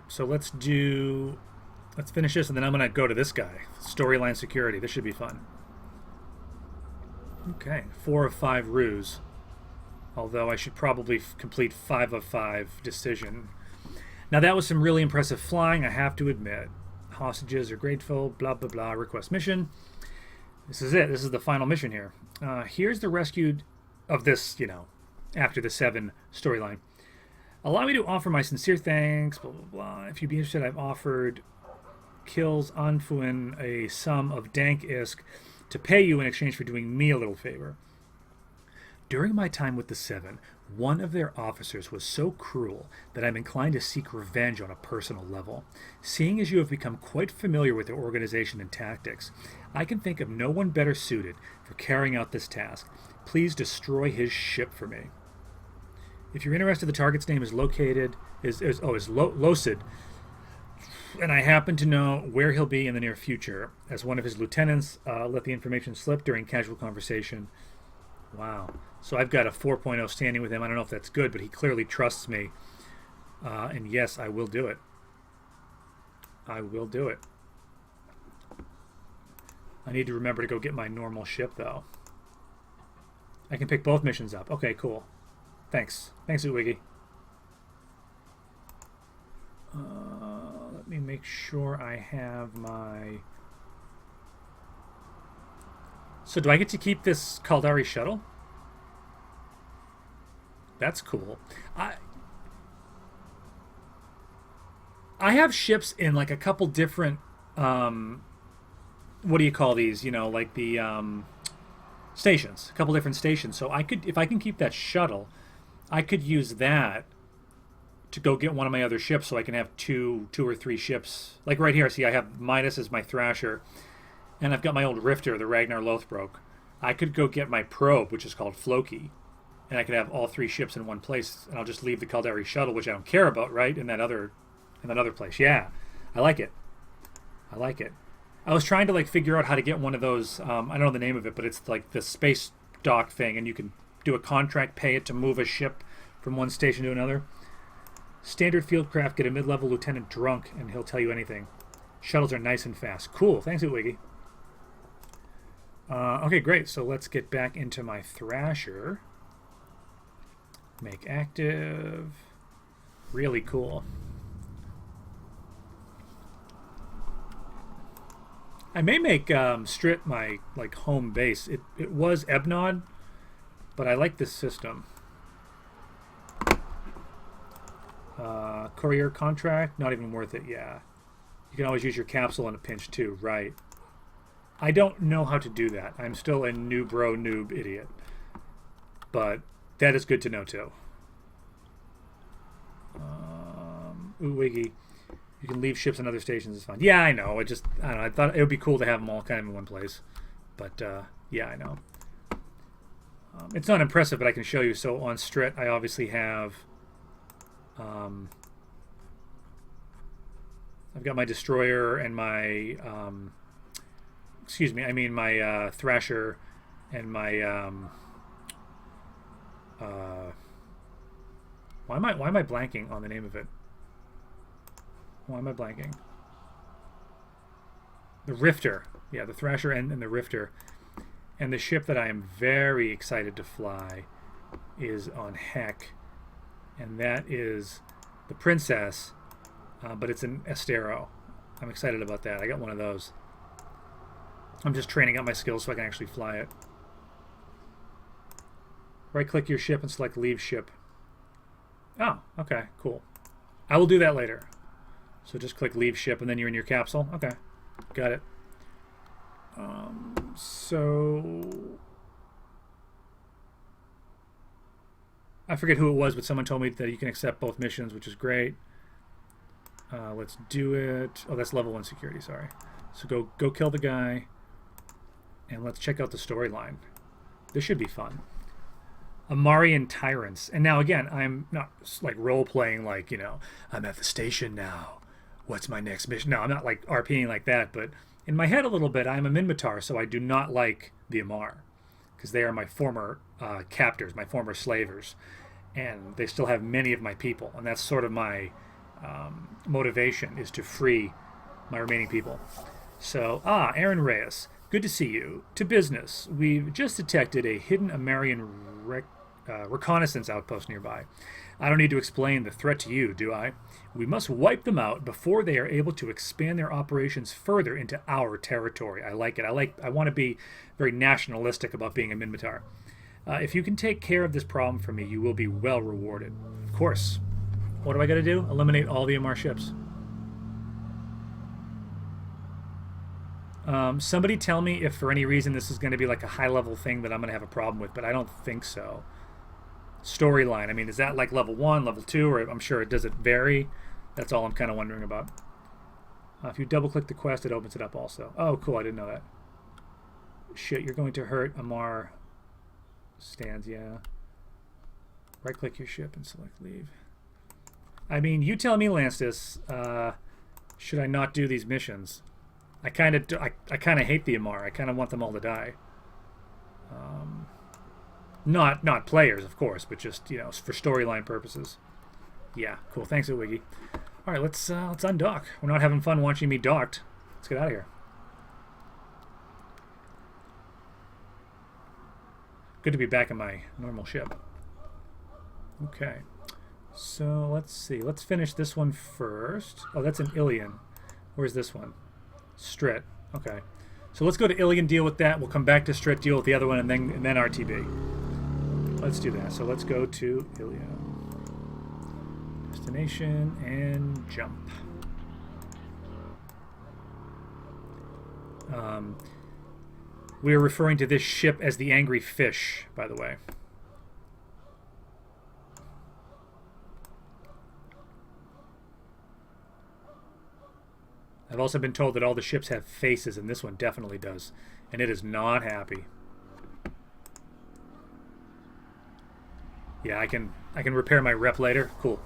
So let's finish this, and then I'm going to go to this guy. Storyline security. This should be fun. Okay, 4 of 5 ruse. Although I should probably complete 5 of 5 decision. Now that was some really impressive flying, I have to admit. Hostages are grateful, blah, blah, blah, request mission. This is it. This is the final mission here. Here's the rescued of this, after the 7 storyline. Allow me to offer my sincere thanks, blah, blah, blah. If you'd be interested, I've offered kills Anfuin a sum of Dank ISK to pay you in exchange for doing me a little favor. During my time with the Seven, one of their officers was so cruel that I'm inclined to seek revenge on a personal level. Seeing as you have become quite familiar with their organization and tactics, I can think of no one better suited for carrying out this task. Please destroy his ship for me. If you're interested, the target's name is Losid, and I happen to know where he'll be in the near future. As one of his lieutenants, let the information slip during casual conversation. Wow. So I've got a 4.0 standing with him. I don't know if that's good, but he clearly trusts me. And yes, I will do it. I will do it. I need to remember to go get my normal ship, though. I can pick both missions up. Okay, cool. Thanks. Thanks, Uwiggy. Let me make sure I have my... So do I get to keep this Caldari shuttle? That's cool. I have ships in like a couple different what do you call these? You know, like the stations. A couple different stations. So I could, if I can keep that shuttle, I could use that to go get one of my other ships, so I can have two or three ships. Like right here, see, I have Midas as my Thrasher, and I've got my old Rifter, the Ragnar Lothbrok. I could go get my probe, which is called Floki, and I could have all three ships in one place, and I'll just leave the Caldari shuttle, which I don't care about, right, in that other place. Yeah, I like it. I like it. I was trying to like figure out how to get one of those. I don't know the name of it, but it's like the space dock thing, and you can do a contract, pay it to move a ship from one station to another. Standard field craft, get a mid-level lieutenant drunk, and he'll tell you anything. Shuttles are nice and fast. Cool. Thanks, Wiggy. Okay, great. So let's get back into my Thrasher. Make active. Really cool. I may make Strit my like home base. It was Ebnod, but I like this system. Courier contract, not even worth it. Yeah, you can always use your capsule in a pinch too, right? I don't know how to do that. I'm still a noob idiot, but that is good to know too. Ooh, Wiggy. You can leave ships and other stations. It's fine. Yeah, I know. I don't know. I thought it would be cool to have them all kind of in one place. But, yeah, I know. It's not impressive, but I can show you. So on Strit, I obviously have... I've got my Destroyer and my... excuse me, I mean my Thrasher and my... why am I blanking on the name of it? Why am I blanking? The Rifter. Yeah, the Thrasher and the Rifter. And the ship that I am very excited to fly is on Heck. And that is the Princess, but it's an Estero. I'm excited about that. I got one of those. I'm just training out my skills so I can actually fly it. Right-click your ship and select Leave Ship. Oh, okay, cool. I will do that later. So just click Leave Ship, and then you're in your capsule. Okay, got it. So... I forget who it was, but someone told me that you can accept both missions, which is great. Let's do it. Oh, that's level 1 security, sorry. So go kill the guy, and let's check out the storyline. This should be fun. Amarian Tyrants. And now, again, I'm not like role-playing like, you know, I'm at the station now. What's my next mission? No, I'm not like RPing like that, but in my head a little bit, I'm a Minmatar, so I do not like the Amar, because they are my former captors, my former slavers, and they still have many of my people, and that's sort of my motivation, is to free my remaining people. So, Aaron Reyes, good to see you. To business. We've just detected a hidden Amarian reconnaissance outpost nearby. I don't need to explain the threat to you, do I? We must wipe them out before they are able to expand their operations further into our territory. I like it. I want to be very nationalistic about being a Minmatar. If you can take care of this problem for me, you will be well rewarded. Of course. What do I got to do? Eliminate all the Amar ships. Somebody tell me if for any reason this is going to be like a high-level thing that I'm going to have a problem with, but I don't think so. Storyline, I mean, is that like level 1, level 2, or I'm sure does it vary? That's all I'm kind of wondering about. If you double-click the quest, it opens it up also. Oh, cool, I didn't know that. Shit, you're going to hurt Amar stands, yeah. Right-click your ship and select leave. I mean, you tell me, Lancis, should I not do these missions? I kind of hate the Amar. I kind of want them all to die. Not players, of course, but just, you know, for storyline purposes. Yeah, cool. Thanks, Wiggy. All right, let's undock. We're not having fun watching me docked. Let's get out of here. Good to be back in my normal ship. Okay. So let's see. Let's finish this one first. Oh, that's an Ilion. Where's this one? Strit. Okay. So let's go to Ilion, deal with that. We'll come back to Strit, deal with the other one, and then RTB. Let's do that. So let's go to Ilion. Destination and jump. We are referring to this ship as the Angry Fish, by the way. I've also been told that all the ships have faces, and this one definitely does. And it is not happy. Yeah, I can repair my rep later. Cool.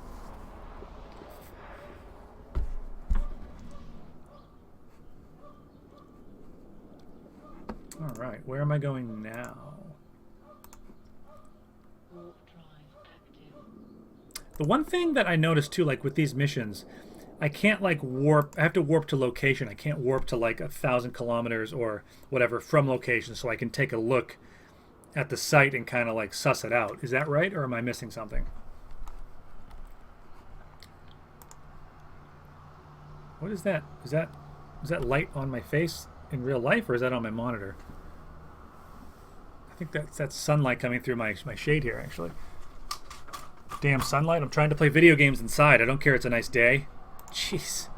All right, where am I going now? Warp drive active. The one thing that I noticed too, like with these missions, I can't like warp. I have to warp to location. I can't warp to like 1,000 kilometers or whatever from location, so I can take a look at the site and kind of like suss it out. Is that right, or am I missing something? What is that? Is that light on my face in real life, or is that on my monitor? I think that's sunlight coming through my shade here, actually. Damn sunlight. I'm trying to play video games inside. I don't care. It's a nice day. Jeez.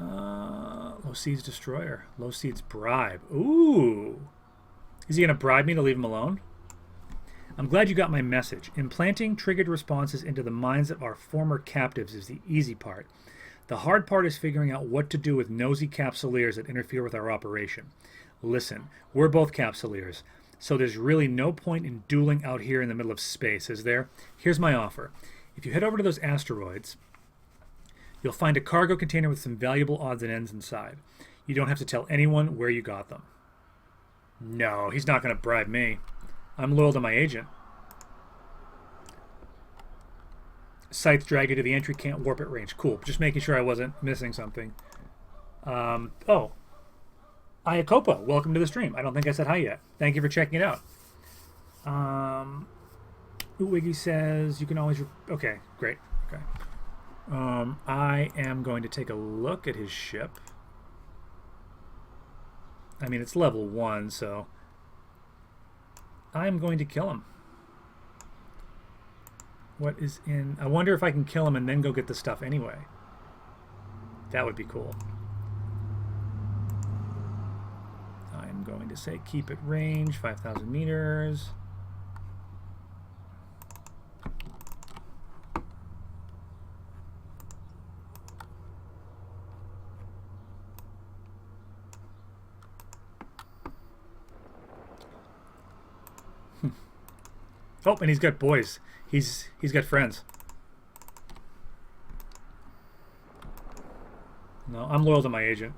Low Seeds Destroyer. Low Seeds Bribe. Ooh. Is he going to bribe me to leave him alone? I'm glad you got my message. Implanting triggered responses into the minds of our former captives is the easy part. The hard part is figuring out what to do with nosy capsuleers that interfere with our operation. Listen, we're both capsuleers, so there's really no point in dueling out here in the middle of space, is there? Here's my offer. If you head over to those asteroids, you'll find a cargo container with some valuable odds and ends inside. You don't have to tell anyone where you got them. No, he's not going to bribe me. I'm loyal to my agent. Sights drag you to the entry, can't warp at range. Cool. Just making sure I wasn't missing something. Oh. Iacopa, welcome to the stream. I don't think I said hi yet. Thank you for checking it out. Wiggy says you can always... Okay, great. Okay. I am going to take a look at his ship. I mean, it's level 1, so... I'm going to kill him. What is in... I wonder if I can kill him and then go get the stuff anyway. That would be cool. I'm going to say keep at range, 5,000 meters. Oh, and he's got boys. He's got friends. No, I'm loyal to my agent.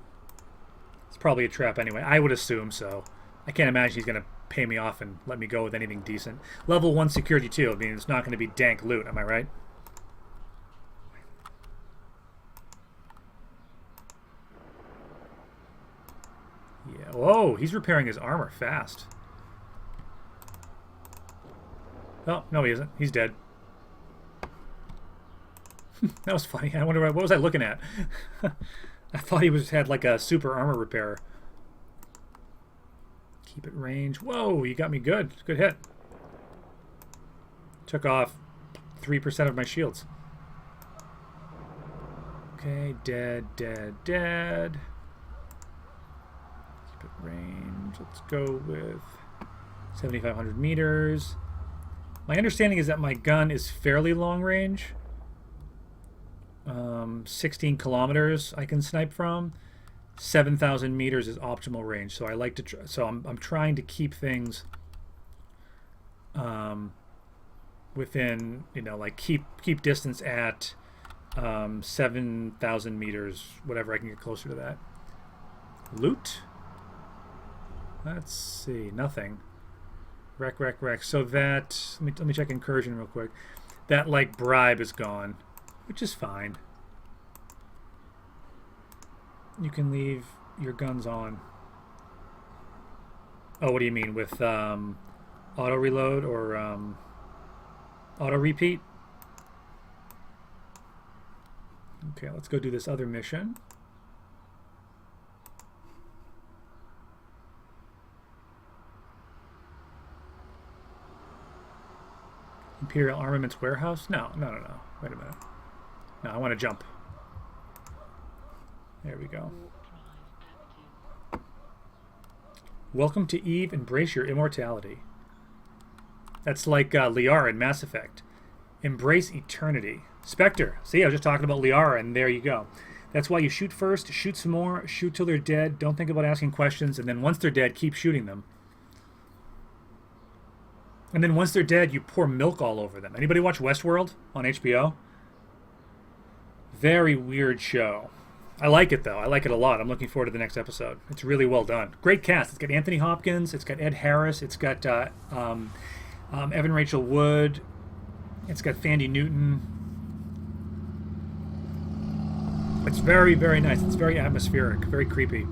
It's probably a trap anyway. I would assume so. I can't imagine he's going to pay me off and let me go with anything decent. Level 1 security too. I mean, it's not going to be dank loot. Am I right? Yeah. Whoa, he's repairing his armor fast. Oh, no he isn't. He's dead. That was funny. I wonder what was I looking at? I thought he had like a super armor repairer. Keep it range. Whoa, you got me good. Good hit. Took off 3% of my shields. Okay, dead, dead, dead. Range, let's go with 7,500 meters. My understanding is that my gun is fairly long range. 16 kilometers I can snipe from. 7,000 meters is optimal range. So I like to. So I'm trying to keep things within, you know, like keep distance at 7,000 meters, whatever I can get closer to that. Loot. Let's see, nothing. Wreck. So that, let me check incursion real quick. That like bribe is gone, which is fine. You can leave your guns on. Oh, what do you mean with auto reload or auto repeat? Okay, let's go do this other mission. Imperial Armaments Warehouse? No. Wait a minute. No, I want to jump. There we go. Welcome to Eve. Embrace your immortality. That's like Liara in Mass Effect. Embrace eternity. Spectre. See, I was just talking about Liara, and there you go. That's why you shoot first, shoot some more, shoot till they're dead. Don't think about asking questions, and then once they're dead, keep shooting them. And then once they're dead, you pour milk all over them. Anybody watch Westworld on HBO? Very weird show. I like it, though. I like it a lot. I'm looking forward to the next episode. It's really well done. Great cast. It's got Anthony Hopkins. It's got Ed Harris. It's got Evan Rachel Wood. It's got Thandie Newton. It's very, very nice. It's very atmospheric, very creepy.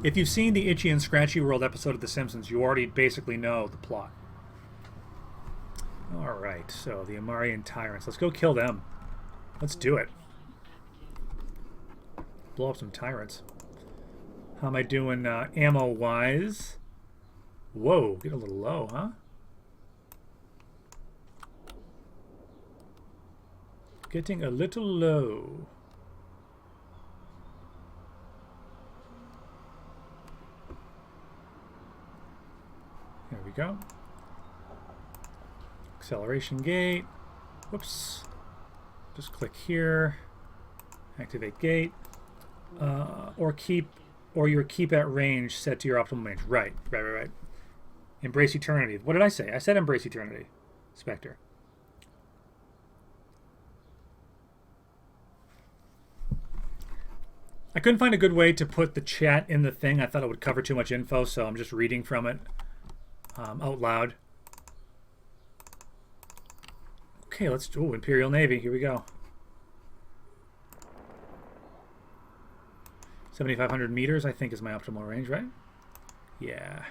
If you've seen the Itchy and Scratchy World episode of The Simpsons, you already basically know the plot. Alright, so the Amarian Tyrants. Let's go kill them. Let's do it. Blow up some tyrants. How am I doing ammo-wise? Whoa, get a little low, huh? Getting a little low. There we go. Acceleration gate. Whoops. Just click here. Activate gate. Or your keep at range set to your optimal range. Right. Embrace eternity. What did I say? I said embrace eternity. Spectre. I couldn't find a good way to put the chat in the thing. I thought it would cover too much info, so I'm just reading from it out loud. Okay, let's do Imperial Navy. Here we go. 7,500 meters, I think, is my optimal range, right? Yeah.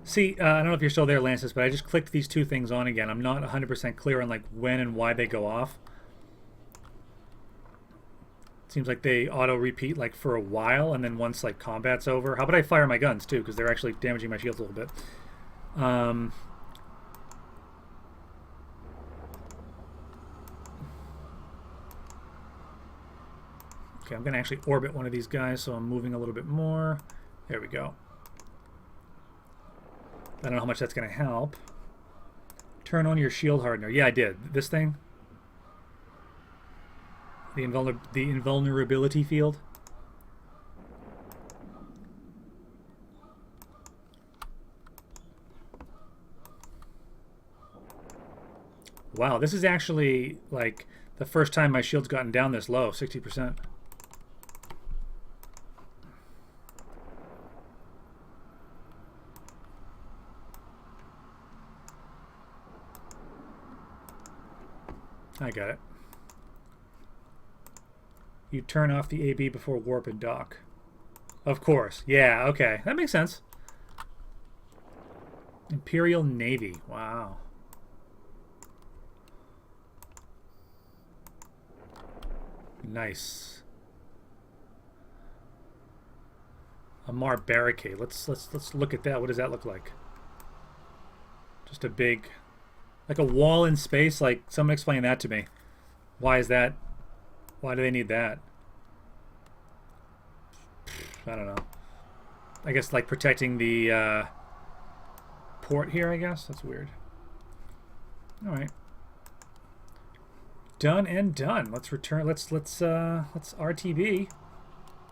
See, I don't know if you're still there, Lances, but I just clicked these two things on again. I'm not 100% clear on like when and why they go off. Seems like they auto-repeat like for a while, and then once like combat's over. How about I fire my guns too, because they're actually damaging my shields a little bit. Okay, I'm going to actually orbit one of these guys, so I'm moving a little bit more. There we go. I don't know how much that's going to help. Turn on your shield hardener. Yeah, I did. This thing? The invulnerability field. Wow, this is actually like the first time my shield's gotten down this low, 60%. I got it. You turn off the AB before warp and dock. Of course. Yeah, okay. That makes sense. Imperial Navy. Wow. Nice. Amar Barricade. Let's look at that. What does that look like? Just a big, like a wall in space. Like, someone explain that to me. Why is that? Why do they need that? I don't know. I guess like protecting the port here, I guess. That's weird. All right. Done and done. Let's return. Let's RTB,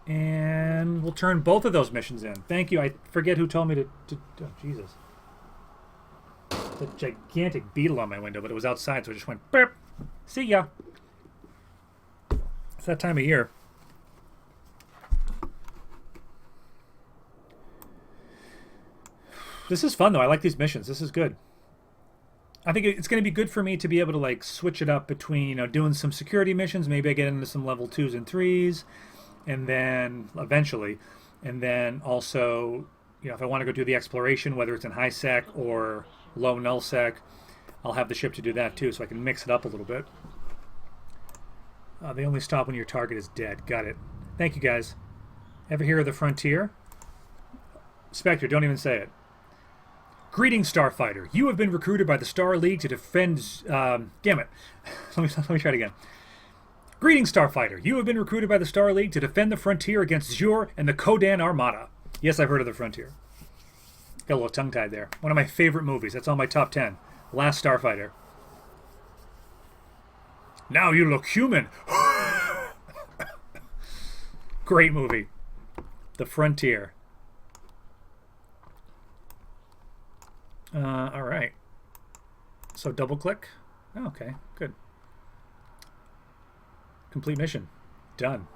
and we'll turn both of those missions in. Thank you. I forget who told me to oh, Jesus. The gigantic beetle on my window, but it was outside, so I just went burp. See ya. It's that time of year. This is fun though. I like these missions. This is good. I think it's going to be good for me to be able to like switch it up between, you know, doing some security missions. Maybe I get into some level 2s and 3s, and then eventually, and then also, you know, if I want to go do the exploration, whether it's in high sec or low null sec, I'll have the ship to do that too, so I can mix it up a little bit. They only stop when your target is dead. Got it. Thank you guys. Ever hear of the Frontier? Spectre, don't even say it. Greetings, Starfighter. You have been recruited by the Star League to defend... damn it. let me try it again. Greetings, Starfighter. You have been recruited by the Star League to defend the Frontier against Zure and the Kodan Armada. Yes, I've heard of the Frontier. Got a little tongue-tied there. One of my favorite movies. That's on my top 10. Last Starfighter. Now you look human. Great movie. The Frontier. All right. So double click. Oh, okay, good. Complete mission. Done.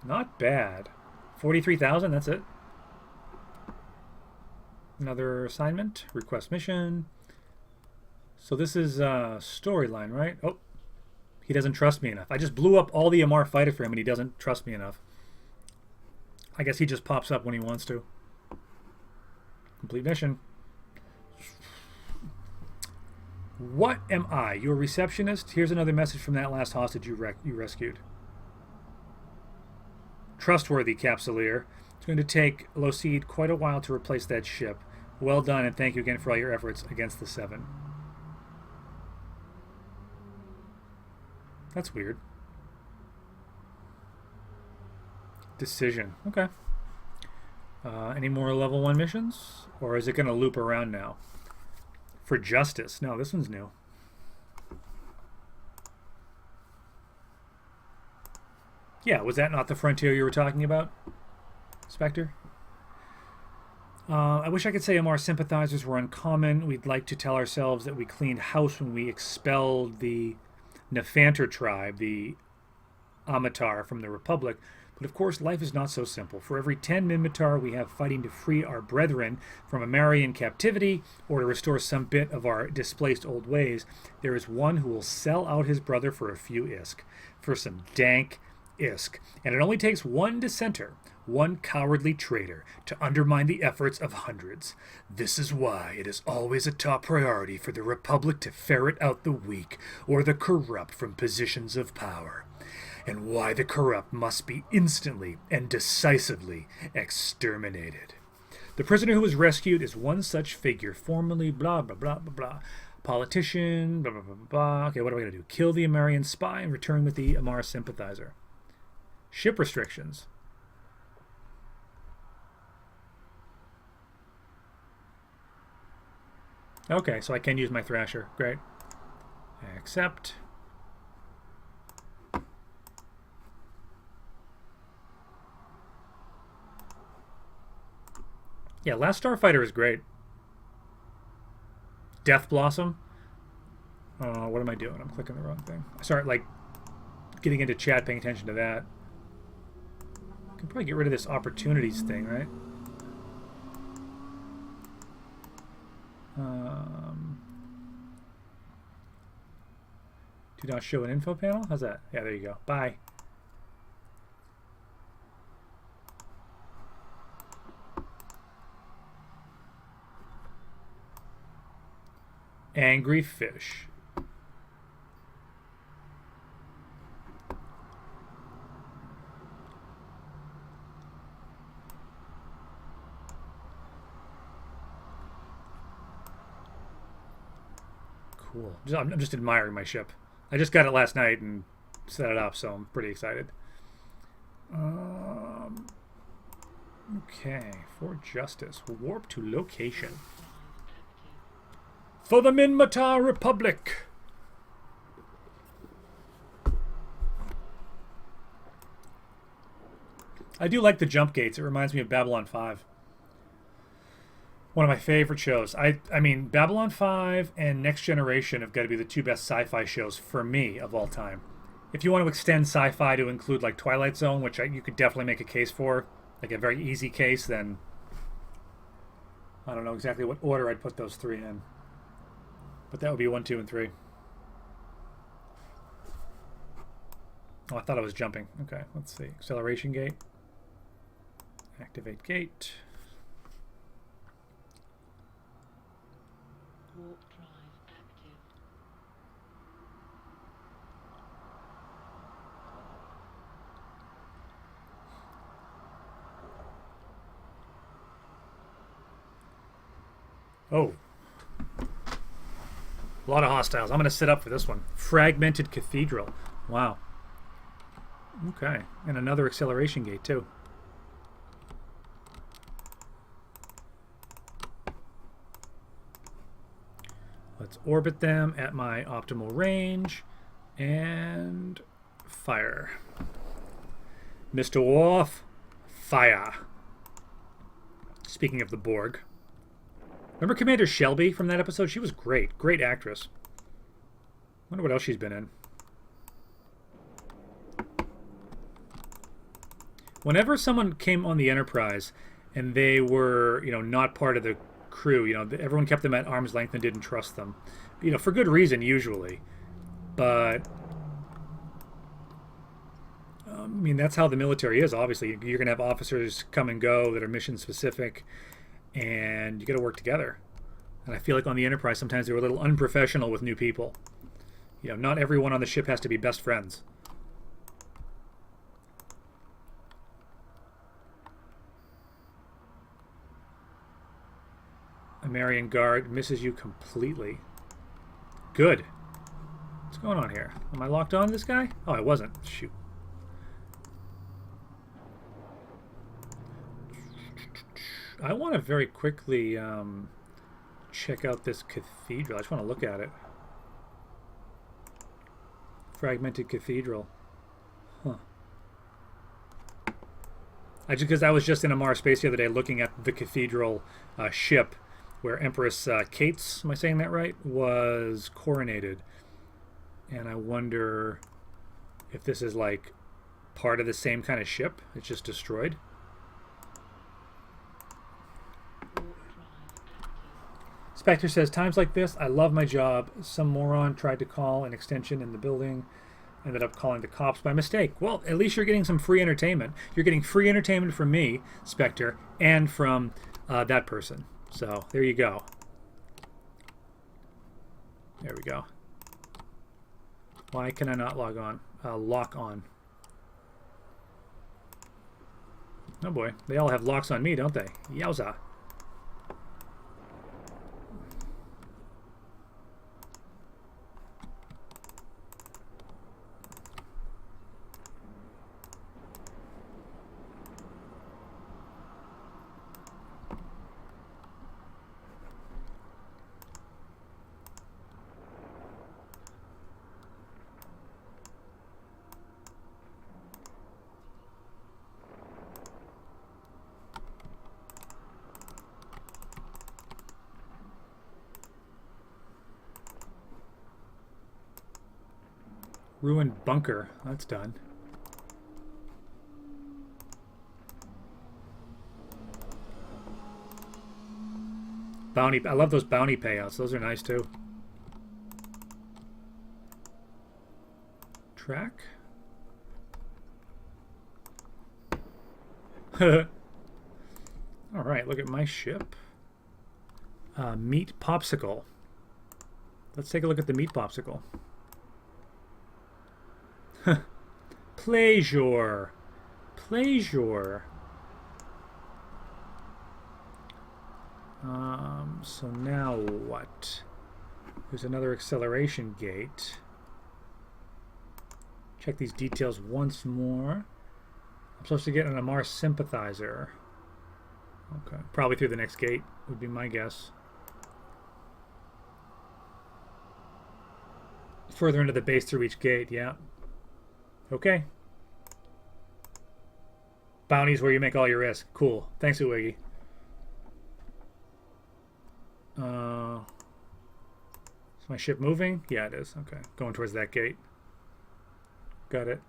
Not bad. 43,000, that's it. Another assignment. Request mission. So this is storyline, right? Oh, he doesn't trust me enough. I just blew up all the MR fighter for him and he doesn't trust me enough. I guess he just pops up when he wants to. Complete mission. What am I? Your receptionist? Here's another message from that last hostage you rescued. Trustworthy, Capsuleer. It's going to take Loseed quite a while to replace that ship. Well done, and thank you again for all your efforts against the Seven. That's weird. Decision. Okay. Any more level 1 missions? Or is it going to loop around now? For justice. No, this one's new. Yeah, was that not the Frontier you were talking about, Spectre? I wish I could say MR sympathizers were uncommon. We'd like to tell ourselves that we cleaned house when we expelled the Nephanter tribe, the Amatar, from the Republic. But of course, life is not so simple. For every 10 Minmatar we have fighting to free our brethren from Amarian captivity or to restore some bit of our displaced old ways, there is one who will sell out his brother for a few ISK, for some dank ISK. And it only takes one dissenter, one cowardly traitor, to undermine the efforts of hundreds. This is why it is always a top priority for the Republic to ferret out the weak or the corrupt from positions of power, and why the corrupt must be instantly and decisively exterminated. The prisoner who was rescued is one such figure, formerly blah, blah, blah, blah, blah. Politician, blah, blah, blah, blah. Okay, what are we going to do? Kill the Amarian spy and return with the Amar sympathizer. Ship restrictions. Okay, so I can use my Thrasher. Great. Accept. Yeah, Last Starfighter is great. Death Blossom. What am I doing? I'm clicking the wrong thing. I start, like, getting into chat, paying attention to that. I can probably get rid of this opportunities thing, right? Do not show an info panel? How's that? Yeah, there you go. Bye. Angry fish. cool. I'm just admiring my ship. I just got it last night and set it up, so I'm pretty excited. Okay, for justice. Warp to location. For the Minmatar Republic! I do like the jump gates. It reminds me of Babylon 5. One of my favorite shows. I mean, Babylon 5 and Next Generation have got to be the two best sci-fi shows for me of all time. If you want to extend sci-fi to include like Twilight Zone, which you could definitely make a case for, like a very easy case, then I don't know exactly what order I'd put those three in. But that would be 1, 2, and 3. Oh, I thought I was jumping. Okay, let's see. Acceleration gate. Activate gate. Warp drive active. Oh. A lot of hostiles. I'm going to sit up for this one. Fragmented Cathedral. Wow. Okay. And another acceleration gate, too. Let's orbit them at my optimal range. And fire. Mr. Worf, fire. Speaking of the Borg. Remember Commander Shelby from that episode? She was great. Great actress. Wonder what else she's been in. Whenever someone came on the Enterprise and they were, not part of the crew, everyone kept them at arm's length and didn't trust them. For good reason, usually. But, that's how the military is, obviously. You're going to have officers come and go that are mission specific, and you got to work together. And I feel like on the Enterprise, sometimes they were a little unprofessional with new people. Not everyone on the ship has to be best friends. A Marian guard misses you completely. Good. What's going on here? Am I locked on to this guy? Oh, I wasn't. Shoot. I want to very quickly check out this cathedral. I just want to look at it. Fragmented Cathedral. Huh. Because I was just in a Mars space the other day looking at the cathedral ship where Empress Cates, am I saying that right, was coronated. And I wonder if this is like part of the same kind of ship. It's just destroyed. Spectre says, times like this, I love my job. Some moron tried to call an extension in the building. Ended up calling the cops by mistake. Well, at least you're getting some free entertainment. You're getting free entertainment from me, Spectre, and from that person. So, there you go. There we go. Why can I not log on? Lock on. Oh boy, they all have locks on me, don't they? Yowza. Ruined bunker. That's done. Bounty. I love those bounty payouts. Those are nice too. Track. All right. Look at my ship. Meat popsicle. Let's take a look at the meat popsicle. Pleasure. Pleasure. So now what? There's another acceleration gate. Check these details once more. I'm supposed to get an Amar sympathizer. Okay, probably through the next gate would be my guess. Further into the base through each gate, yeah. Okay. Bounty's where you make all your risk. Cool. Thanks, Uwigi. Is my ship moving? Yeah, it is. Okay. Going towards that gate. Got it.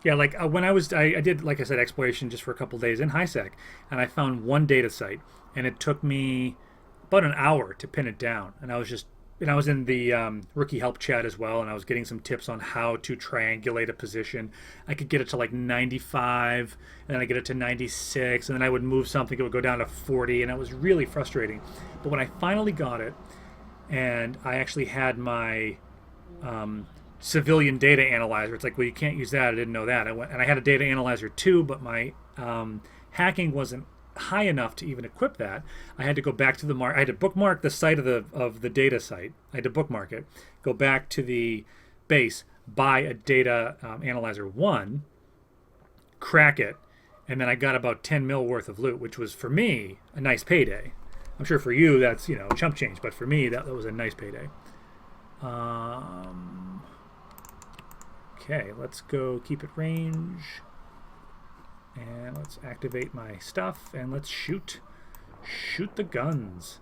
Yeah, like when I did, like I said, exploration just for a couple days in HiSec, and I found one data site, and it took me about an hour to pin it down. And I was in the rookie help chat as well, and I was getting some tips on how to triangulate a position. I could get it to like 95, and then I get it to 96, and then I would move something, it would go down to 40, and it was really frustrating. But when I finally got it, and I actually had my civilian data analyzer. It's like, well, you can't use that. I didn't know that. I had a data analyzer too, but my hacking wasn't high enough to even equip that. I had to go back to I had to bookmark the site of the data site. I had to bookmark it, go back to the base, buy a data analyzer 1, crack it, and then I got about 10 mil worth of loot, which was for me a nice payday. I'm sure for you that's chump change, but for me that was a nice payday. Okay, let's go keep it range. And let's activate my stuff and let's shoot. Shoot the guns.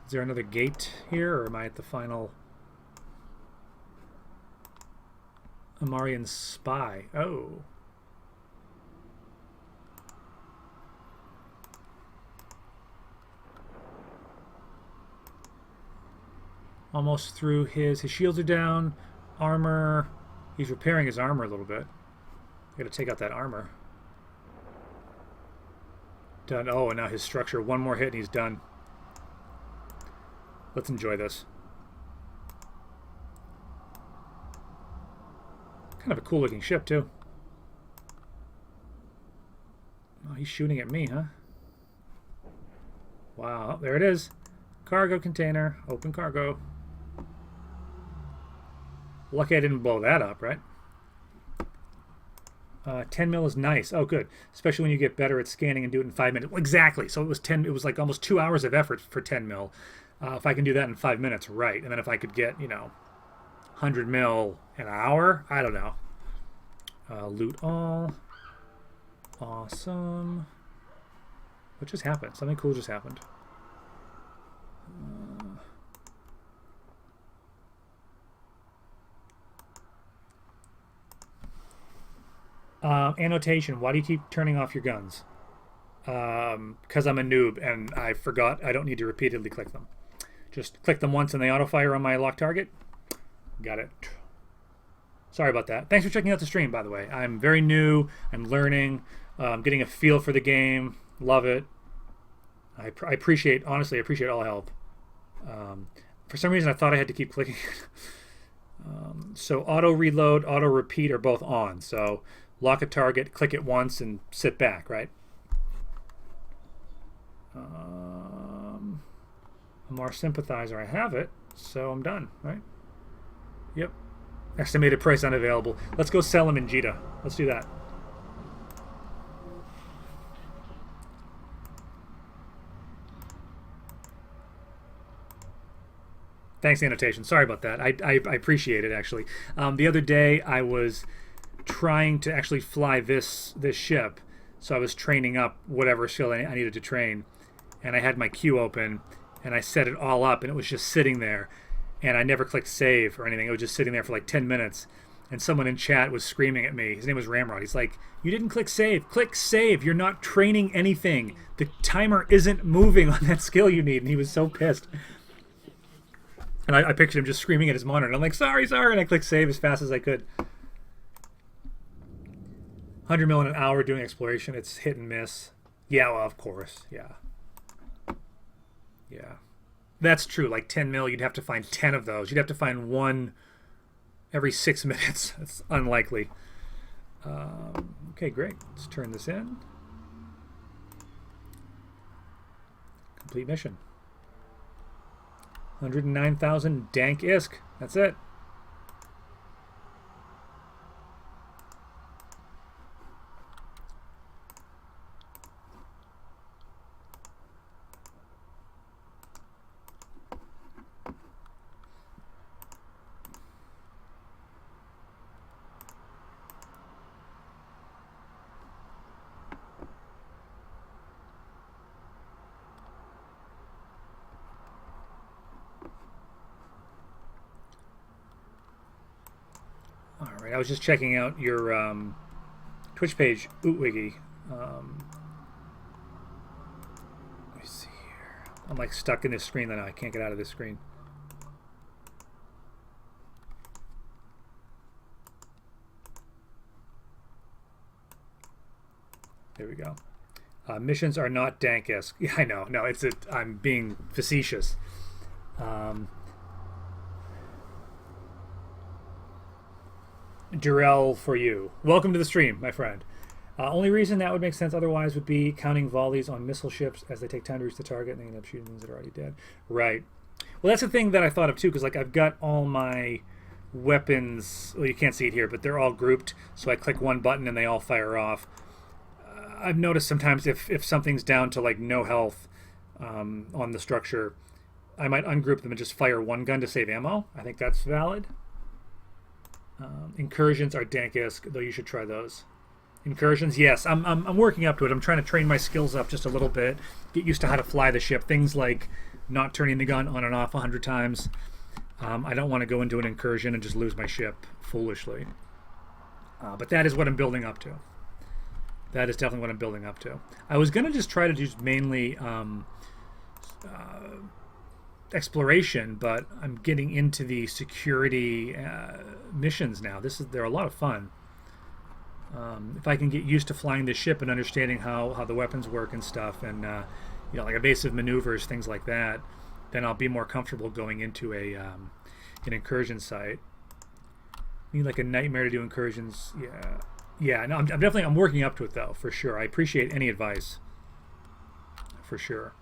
Is there another gate here, or am I at the final Amarian spy? Oh. Almost through his shields are down. Armor. He's repairing his armor a little bit. I gotta take out that armor. Done. Oh, and now his structure. One more hit and he's done. Let's enjoy this. Kind of a cool looking ship too. Oh, he's shooting at me, huh? Wow, there it is. Cargo container. Open cargo. Lucky I didn't blow that up, right? 10 mil is nice. Oh, good. Especially when you get better at scanning and do it in 5 minutes. Exactly. So it was 10. It was like almost 2 hours of effort for 10 mil. If I can do that in 5 minutes, right? And then if I could get 100 mil an hour, I don't know. Loot all. Awesome. What just happened? Something cool just happened. Annotation. Why do you keep turning off your guns? Because I'm a noob and I forgot I don't need to repeatedly click them. Just click them once and they auto-fire on my locked target. Got it. Sorry about that. Thanks for checking out the stream, by the way. I'm very new. I'm learning. Getting a feel for the game. Love it. I appreciate, honestly, I appreciate all help. For some reason, I thought I had to keep clicking. So auto reload, auto repeat are both on. So lock a target, click it once, and sit back, right? Amar sympathizer, I have it, so I'm done, right? Yep. Estimated price unavailable. Let's go sell him in Jita. Let's do that. Thanks, annotation. Sorry about that. I appreciate it, actually. The other day, I was trying to actually fly this ship, so I was training up whatever skill I needed to train, and I had my queue open, and I set it all up, and it was just sitting there, and I never clicked save or anything. It was just sitting there for like 10 minutes, and someone in chat was screaming at me. His name was Ramrod. He's like, "You didn't click save. Click save. You're not training anything. The timer isn't moving on that skill you need." And he was so pissed. And I pictured him just screaming at his monitor. And I'm like, sorry. And I clicked save as fast as I could. 100 mil an hour doing exploration. It's hit and miss. Yeah, well, of course. Yeah. That's true. Like 10 mil, you'd have to find 10 of those. You'd have to find one every 6 minutes. That's unlikely. Okay, great. Let's turn this in. Complete mission. 109,000 Dank ISK. That's it. I was just checking out your Twitch page, Ootwiggy. Let me see here. I'm like stuck in this screen now. I can't get out of this screen. There we go. Missions are not Dank-esque. Yeah, I know. No, I'm being facetious. Durrell for you. Welcome to the stream, my friend. Only reason that would make sense otherwise would be counting volleys on missile ships as they take time to reach the target and they end up shooting things that are already dead. Right. Well, that's the thing that I thought of too, because like I've got all my weapons. Well, you can't see it here, but they're all grouped. So I click one button and they all fire off. I've noticed sometimes if something's down to like no health on the structure, I might ungroup them and just fire one gun to save ammo. I think that's valid. Incursions are Dank-esque, though you should try those. Incursions, yes, I'm working up to it. I'm trying to train my skills up just a little bit, get used to how to fly the ship. Things like not turning the gun on and off 100 times. I don't want to go into an incursion and just lose my ship foolishly. But that is what I'm building up to. That is definitely what I'm building up to. I was going to just try to do mainly exploration, but I'm getting into the security missions now. They're a lot of fun. If I can get used to flying the ship and understanding how the weapons work and stuff, and like evasive maneuvers, things like that, then I'll be more comfortable going into an incursion site. Need like a nightmare to do incursions. Yeah. No, I'm working up to it though, for sure. I appreciate any advice, for sure.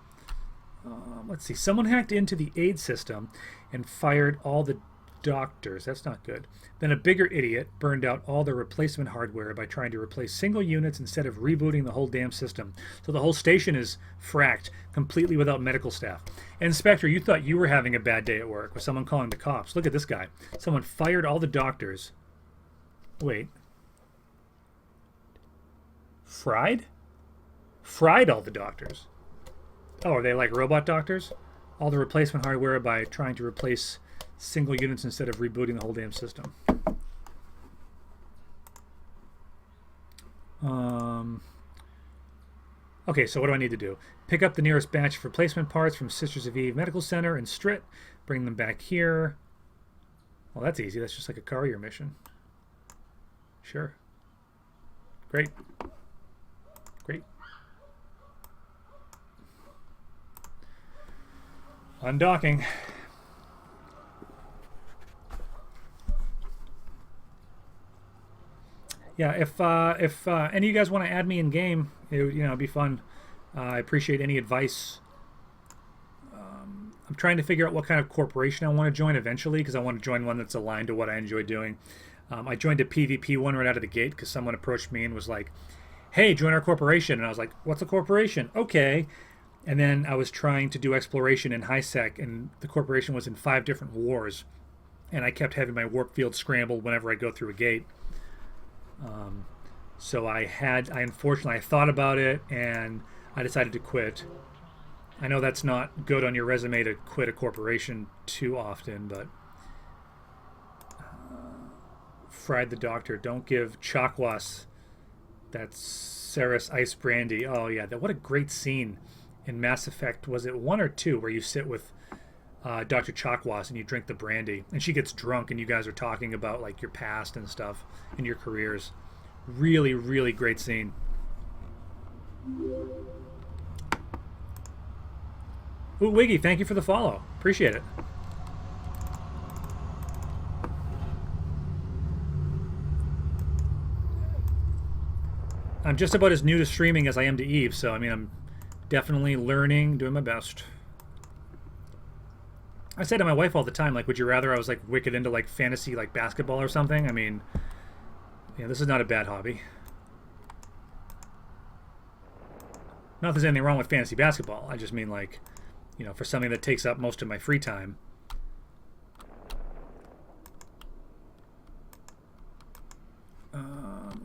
Let's see. Someone hacked into the aid system and fired all the doctors. That's not good. Then a bigger idiot burned out all the replacement hardware by trying to replace single units instead of rebooting the whole damn system. So the whole station is fracked completely without medical staff. Inspector, you thought you were having a bad day at work with someone calling the cops. Look at this guy. Someone fired all the doctors. Wait. Fried all the doctors. Oh, are they like robot doctors? All the replacement hardware by trying to replace single units instead of rebooting the whole damn system. Okay, so what do I need to do? Pick up the nearest batch of replacement parts from Sisters of Eve Medical Center and Strit. Bring them back here. Well, that's easy. That's just like a courier mission. Sure. Great. Undocking. Yeah, if any of you guys want to add me in game, it'd be fun. I appreciate any advice. I'm trying to figure out what kind of corporation I want to join eventually, because I want to join one that's aligned to what I enjoy doing. I joined a PvP one right out of the gate because someone approached me and was like, "Hey, join our corporation," and I was like, "What's a corporation?" Okay. And then I was trying to do exploration in HiSec, and the corporation was in 5 different wars, and I kept having my warp field scrambled whenever I go through a gate. So I unfortunately thought about it, and I decided to quit. I know that's not good on your resume to quit a corporation too often, but fried the doctor. Don't give Chakwas that Ceres ice brandy. Oh yeah, what a great scene in Mass Effect. Was it 1 or 2 where you sit with Dr. Chakwas and you drink the brandy, and she gets drunk and you guys are talking about like your past and stuff and your careers. Really, really great scene. Ooh, Wiggy, thank you for the follow. Appreciate it. I'm just about as new to streaming as I am to Eve, so I mean, I'm definitely learning, doing my best. I say to my wife all the time, like, would you rather I was like wicked into like fantasy, like basketball or something? I mean, yeah, this is not a bad hobby. Not that there's anything wrong with fantasy basketball. I just mean like, you know, for something that takes up most of my free time.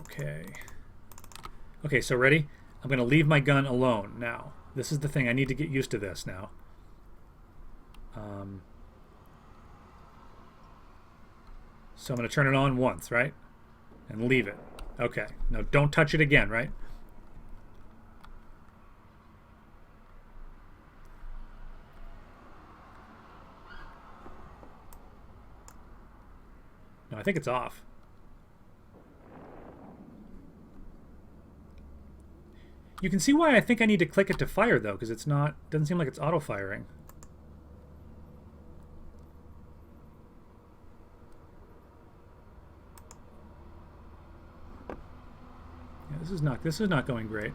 Okay. Okay, so ready? I'm going to leave my gun alone now. This is the thing. I need to get used to this now. So I'm going to turn it on once, right? And leave it. Okay. Now don't touch it again, right? No, I think it's off. You can see why I think I need to click it to fire, though, because it's not, doesn't seem like it's auto-firing. Yeah, this is not going great.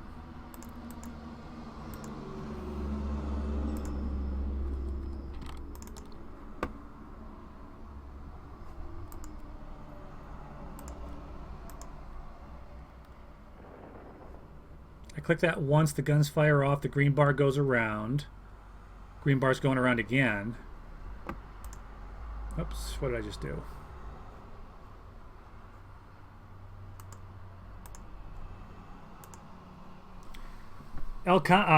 I click that once, the guns fire off, the green bar goes around. Green bar's going around again. Oops, what did I just do? Il Khan,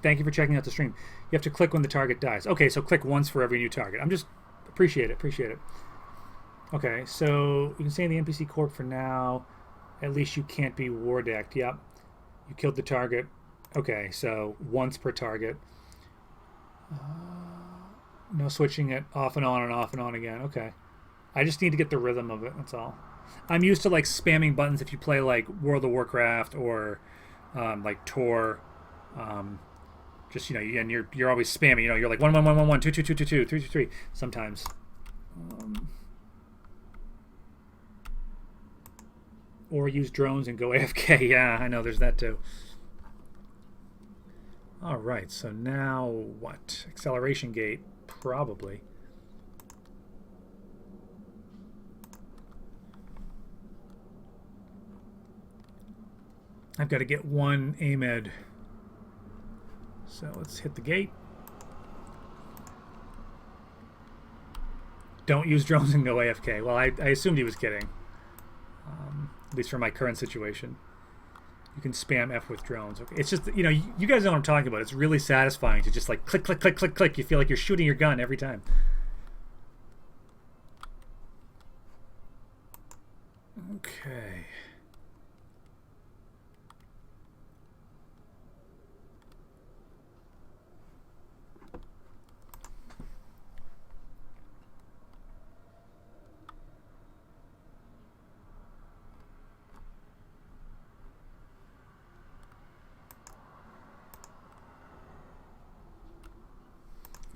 thank you for checking out the stream. You have to click when the target dies. Okay, so click once for every new target. I'm just, appreciate it. Okay, so you can stay in the NPC Corp for now. At least you can't be war decked. Yep. You killed the target. Okay, so once per target. No switching it off and on and off and on again. Okay. I just need to get the rhythm of it, that's all. I'm used to like spamming buttons if you play like World of Warcraft or like Tor. Just, you know, and you're always spamming, you know, you're like 11111 22222 323 sometimes. Or use drones and go AFK. Yeah, I know there's that too. All right, so now what? Acceleration gate, probably. I've got to get one AMED. So let's hit the gate. Don't use drones and go AFK. Well, I assumed he was kidding. At least for my current situation. You can spam F with drones. Okay, it's just, you know, you guys know what I'm talking about. It's really satisfying to just like click, click, click, click, click. You feel like you're shooting your gun every time. Okay.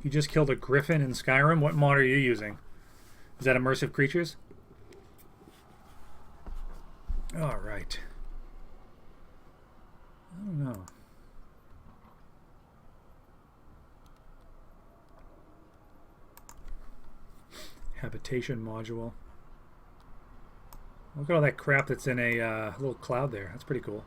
You just killed a griffin in Skyrim. What mod are you using? Is that immersive creatures? All right. I don't know. Habitation module. Look at all that crap that's in a little cloud there. That's pretty cool.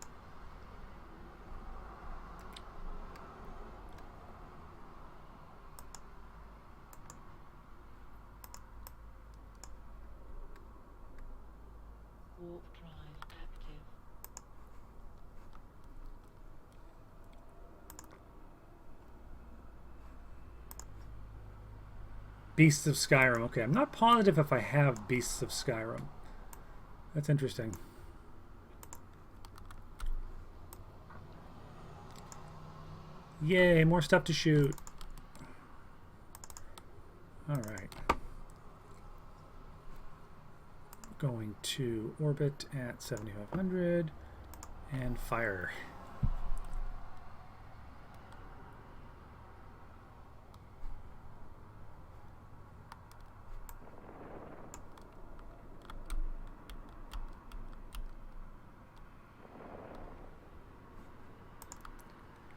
Warp drive active. Beasts of Skyrim. Okay, I'm not positive if I have Beasts of Skyrim. That's interesting. Yay, more stuff to shoot. All right. Going to orbit at 7,500 and fire.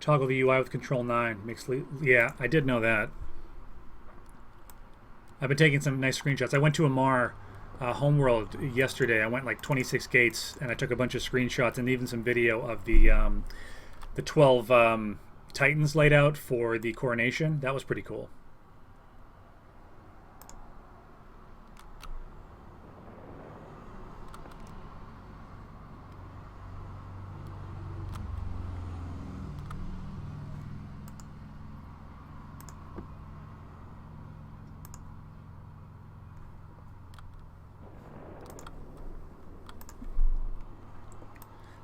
Toggle the UI with Control 9. Yeah, I did know that. I've been taking some nice screenshots. I went to Amar Homeworld yesterday. I went like 26 gates, and I took a bunch of screenshots and even some video of the 12 Titans laid out for the coronation. That was pretty cool.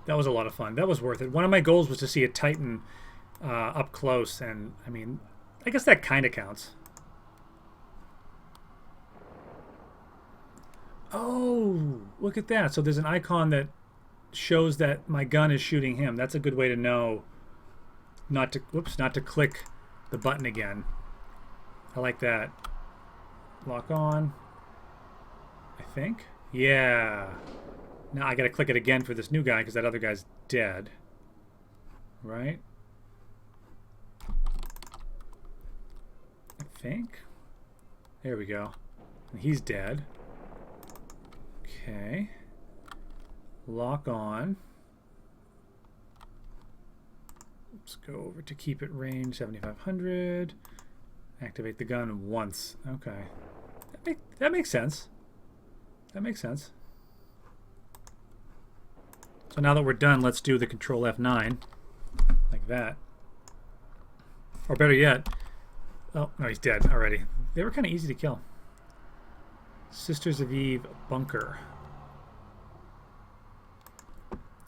That was a lot of fun. That was worth it. One of my goals was to see a Titan up close, and I mean, I guess that kind of counts. Oh, look at that. So there's an icon that shows that my gun is shooting him. That's a good way to know not to click the button again. I like that. Lock on, I think. Yeah. Now I gotta click it again for this new guy because that other guy's dead. Right? I think. There we go. And he's dead. Okay. Lock on. Let's go over to keep it range 7500. Activate the gun once. Okay. That makes sense. That makes sense. So now that we're done, let's do the Control F9. Like that. Or better yet... Oh, no, he's dead already. They were kind of easy to kill. Sisters of Eve bunker.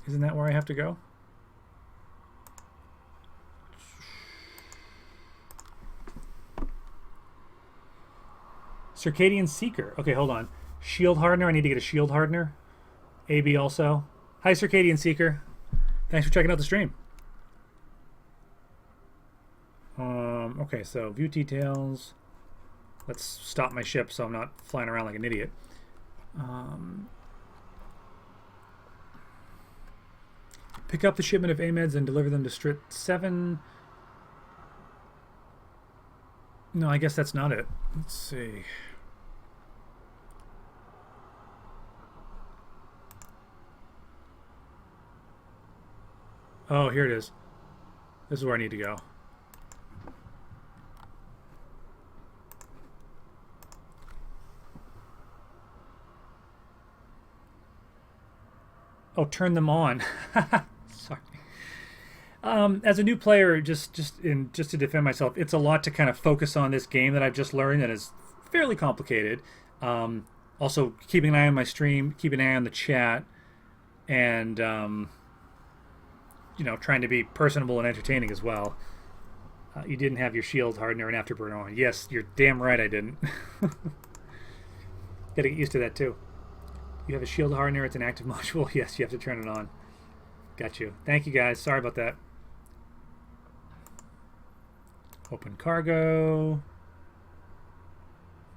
Isn't that where I have to go? Circadian Seeker. Okay, hold on. Shield Hardener. I need to get a Shield Hardener. AB also. Hi, Circadian Seeker. Thanks for checking out the stream. Okay, so view details. Let's stop my ship so I'm not flying around like an idiot. Pick up the shipment of AMEDs and deliver them to Strit 7. No, I guess that's not it. Let's see. Oh, here it is. This is where I need to go. Oh, turn them on. Sorry. As a new player, just to defend myself, it's a lot to kind of focus on this game that I've just learned that is fairly complicated. Also, keeping an eye on my stream, keeping an eye on the chat, and you know, trying to be personable and entertaining as well. You didn't have your shield hardener and afterburner on. Yes, you're damn right I didn't. Gotta get used to that too. You have a shield hardener, it's an active module. Yes, you have to turn it on. Got you. Thank you guys. Sorry about that. Open cargo.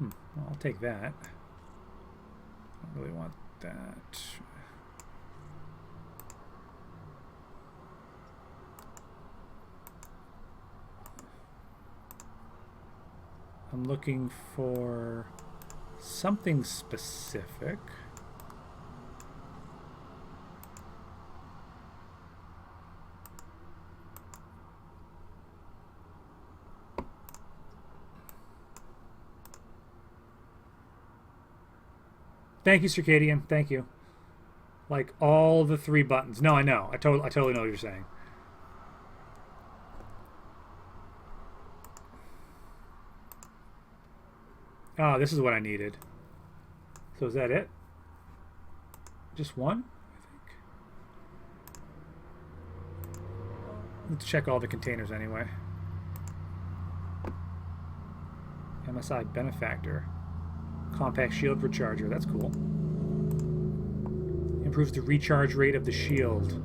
Well, I'll take that. I don't really want that. I'm looking for something specific. Thank you, Circadian. Thank you. Like all the 3 buttons. No, I know. I totally know what you're saying. Ah, this is what I needed. So is that it? Just one, I think. Let's check all the containers anyway. MSI Benefactor. Compact shield recharger. That's cool. Improves the recharge rate of the shield.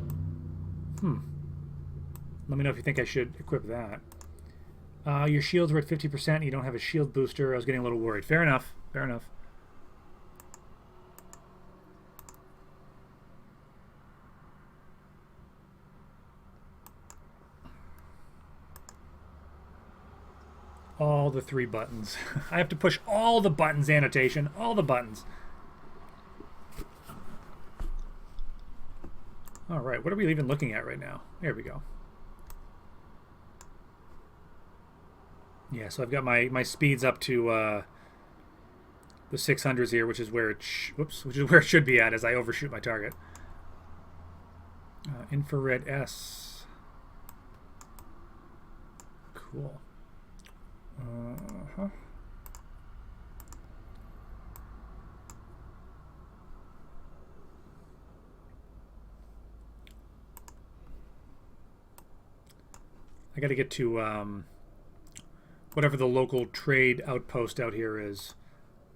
Let me know if you think I should equip that. Your shields were at 50%. You don't have a shield booster. I was getting a little worried. Fair enough. Fair enough. All the 3 buttons. I have to push all the buttons, annotation. All the buttons. All right, what are we even looking at right now? There we go. Yeah, so I've got my speeds up to the 600s here, which is where it which is where it should be at as I overshoot my target. Infrared S. Cool. Uh-huh. I got to get to whatever the local trade outpost out here is.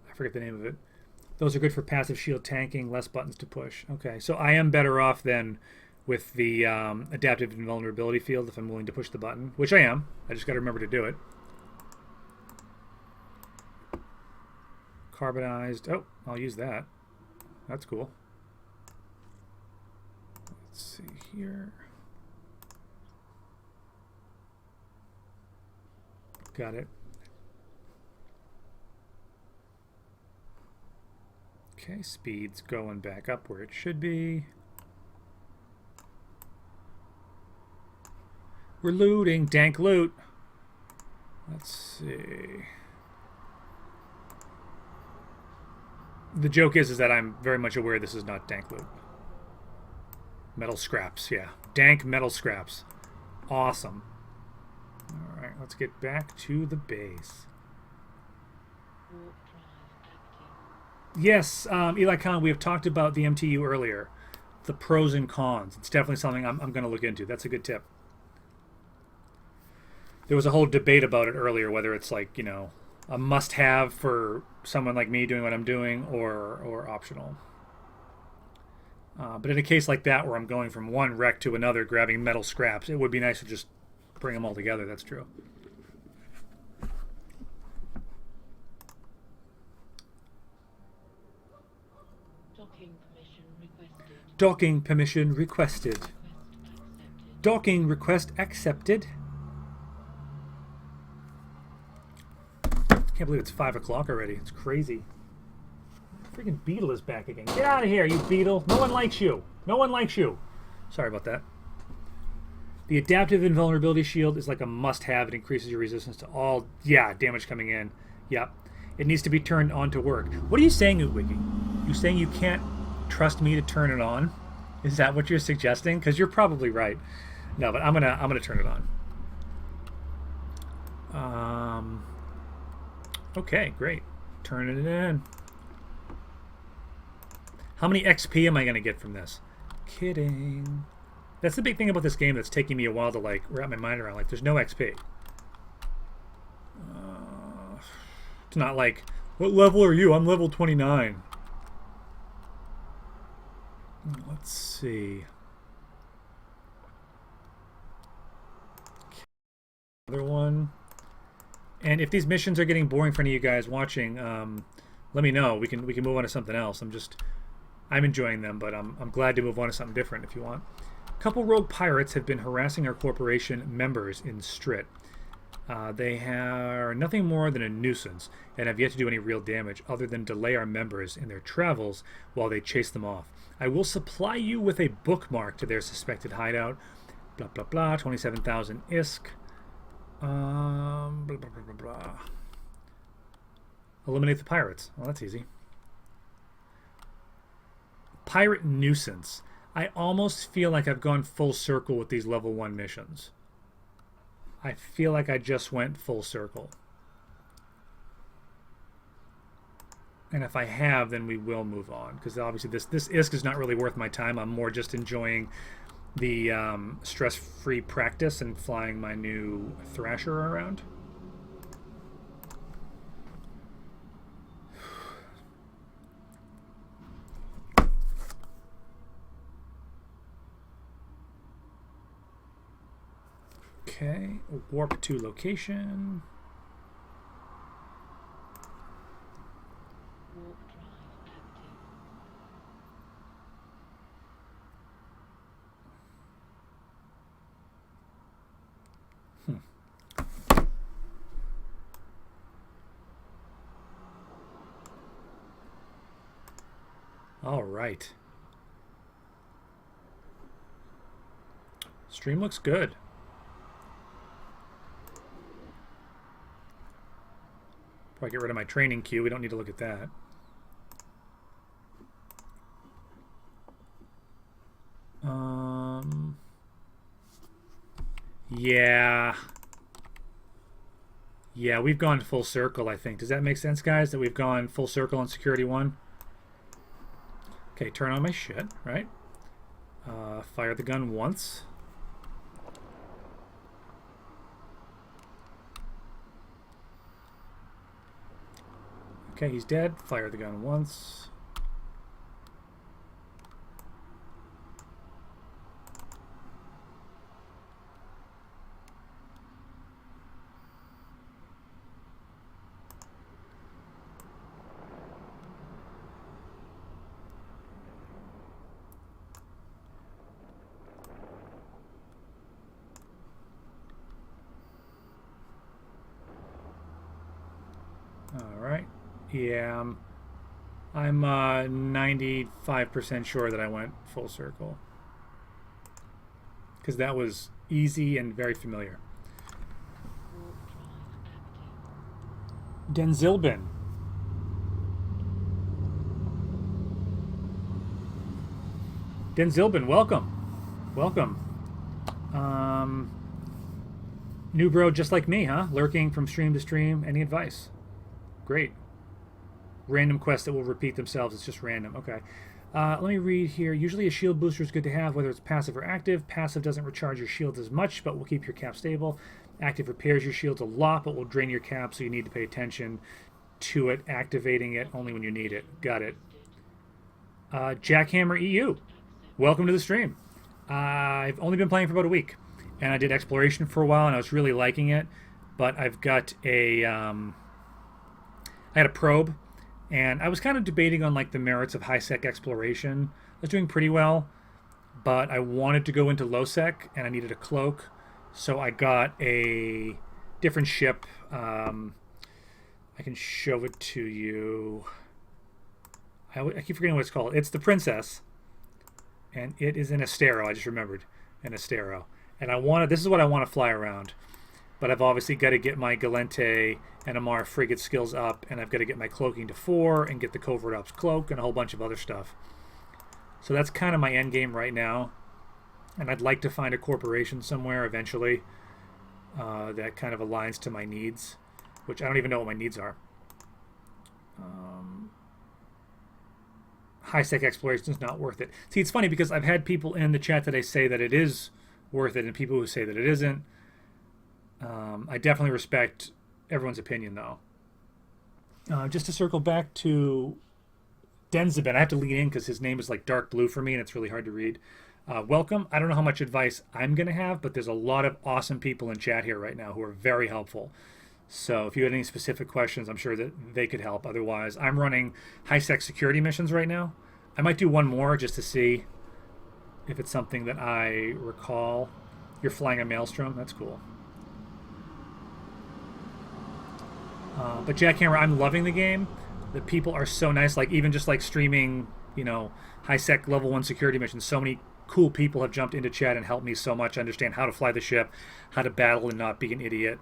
I forget the name of it. Those are good for passive shield tanking, less buttons to push. Okay, so I am better off then with the adaptive invulnerability field if I'm willing to push the button, which I am. I just got to remember to do it. Carbonized. Oh, I'll use that. That's cool. Let's see here. Got it. Okay, speed's going back up where it should be. We're looting. Dank loot. Let's see. The joke is that I'm very much aware this is not dank loot. Metal scraps, yeah. Dank metal scraps. Awesome. Alright, let's get back to the base. Warp drive active. Yes, Eli Khan, we have talked about the MTU earlier. The pros and cons. It's definitely something I'm going to look into. That's a good tip. There was a whole debate about it earlier, whether it's like, you know, a must-have for someone like me doing what I'm doing or optional. But in a case like that where I'm going from one wreck to another grabbing metal scraps, it would be nice to just bring them all together. That's true. Docking permission requested. Docking permission requested. Request accepted. Docking request accepted. Can't believe it's 5 o'clock already. It's crazy. Freaking beetle is back again. Get out of here, you beetle. No one likes you. No one likes you. Sorry about that. The adaptive invulnerability shield is like a must-have. It increases your resistance to all, damage coming in. Yep. It needs to be turned on to work. What are you saying, Ootwiki? You saying you can't trust me to turn it on? Is that what you're suggesting? Because you're probably right. No, but I'm gonna turn it on. Okay, great. Turning it in. How many XP am I gonna get from this? Kidding. That's the big thing about this game that's taking me a while to like wrap my mind around. Like, there's no XP. It's not like, what level are you? I'm level 29. Let's see. Another one. And if these missions are getting boring for any of you guys watching, let me know. We can move on to something else. I'm enjoying them, but I'm glad to move on to something different if you want. A couple rogue pirates have been harassing our corporation members in Strit. They are nothing more than a nuisance and have yet to do any real damage other than delay our members in their travels while they chase them off. I will supply you with a bookmark to their suspected hideout. Blah, blah, blah. 27,000 ISK. Blah, blah, blah, blah, blah. Eliminate the pirates. Well, that's easy. Pirate nuisance. I almost feel like I've gone full circle with these level 1 missions. I feel like I just went full circle. And if I have, then we will move on. Because obviously this ISK is not really worth my time. I'm more just enjoying the stress-free practice and flying my new Thrasher around. Okay, warp to location. Warp drive active. All right. Stream looks good. Probably get rid of my training queue. We don't need to look at that. Yeah. Yeah, we've gone full circle, I think. Does that make sense, guys? That we've gone full circle on Security 1? Okay, turn on my shit, right? Fire the gun once. Okay, he's dead. Fire the gun once. Yeah, I'm 95% sure that I went full circle. Because that was easy and very familiar. Warp drive active. Denzilbin. Denzilbin, welcome. Welcome. New bro just like me, huh? Lurking from stream to stream. Any advice? Great. Random quests that will repeat themselves. It's just random. Okay. Let me read here. Usually a shield booster is good to have, whether it's passive or active. Passive doesn't recharge your shield as much, but will keep your cap stable. Active repairs your shields a lot, but will drain your cap, so you need to pay attention to it, activating it only when you need it. Got it. Jackhammer EU. Welcome to the stream. I've only been playing for about a week, and I did exploration for a while, and I was really liking it, but I've got a... I had a probe, and I was kind of debating on like the merits of high-sec exploration. I was doing pretty well, but I wanted to go into low-sec, and I needed a cloak, so I got a different ship. I can show it to you. I keep forgetting what it's called. It's the Princess, and it is an Astero. I just remembered an Astero, and this is what I want to fly around. But I've obviously got to get my Galente and Amar frigate skills up, and I've got to get my cloaking to 4 and get the Covert Ops cloak and a whole bunch of other stuff. So that's kind of my end game right now. And I'd like to find a corporation somewhere eventually that kind of aligns to my needs, which I don't even know what my needs are. High-sec exploration is not worth it. See, it's funny because I've had people in the chat today say that it is worth it and people who say that it isn't. I definitely respect everyone's opinion, though. Just to circle back to Denzibin, I have to lean in because his name is like dark blue for me, and it's really hard to read. Welcome. I don't know how much advice I'm going to have, but there's a lot of awesome people in chat here right now who are very helpful. So if you had any specific questions, I'm sure that they could help. Otherwise, I'm running high-sec security missions right now. I might do one more just to see if it's something that I recall. You're flying a Maelstrom? That's cool. But Jackhammer, I'm loving the game. The people are so nice. Like even just like streaming, high-sec level 1 security missions. So many cool people have jumped into chat and helped me so much understand how to fly the ship, how to battle and not be an idiot.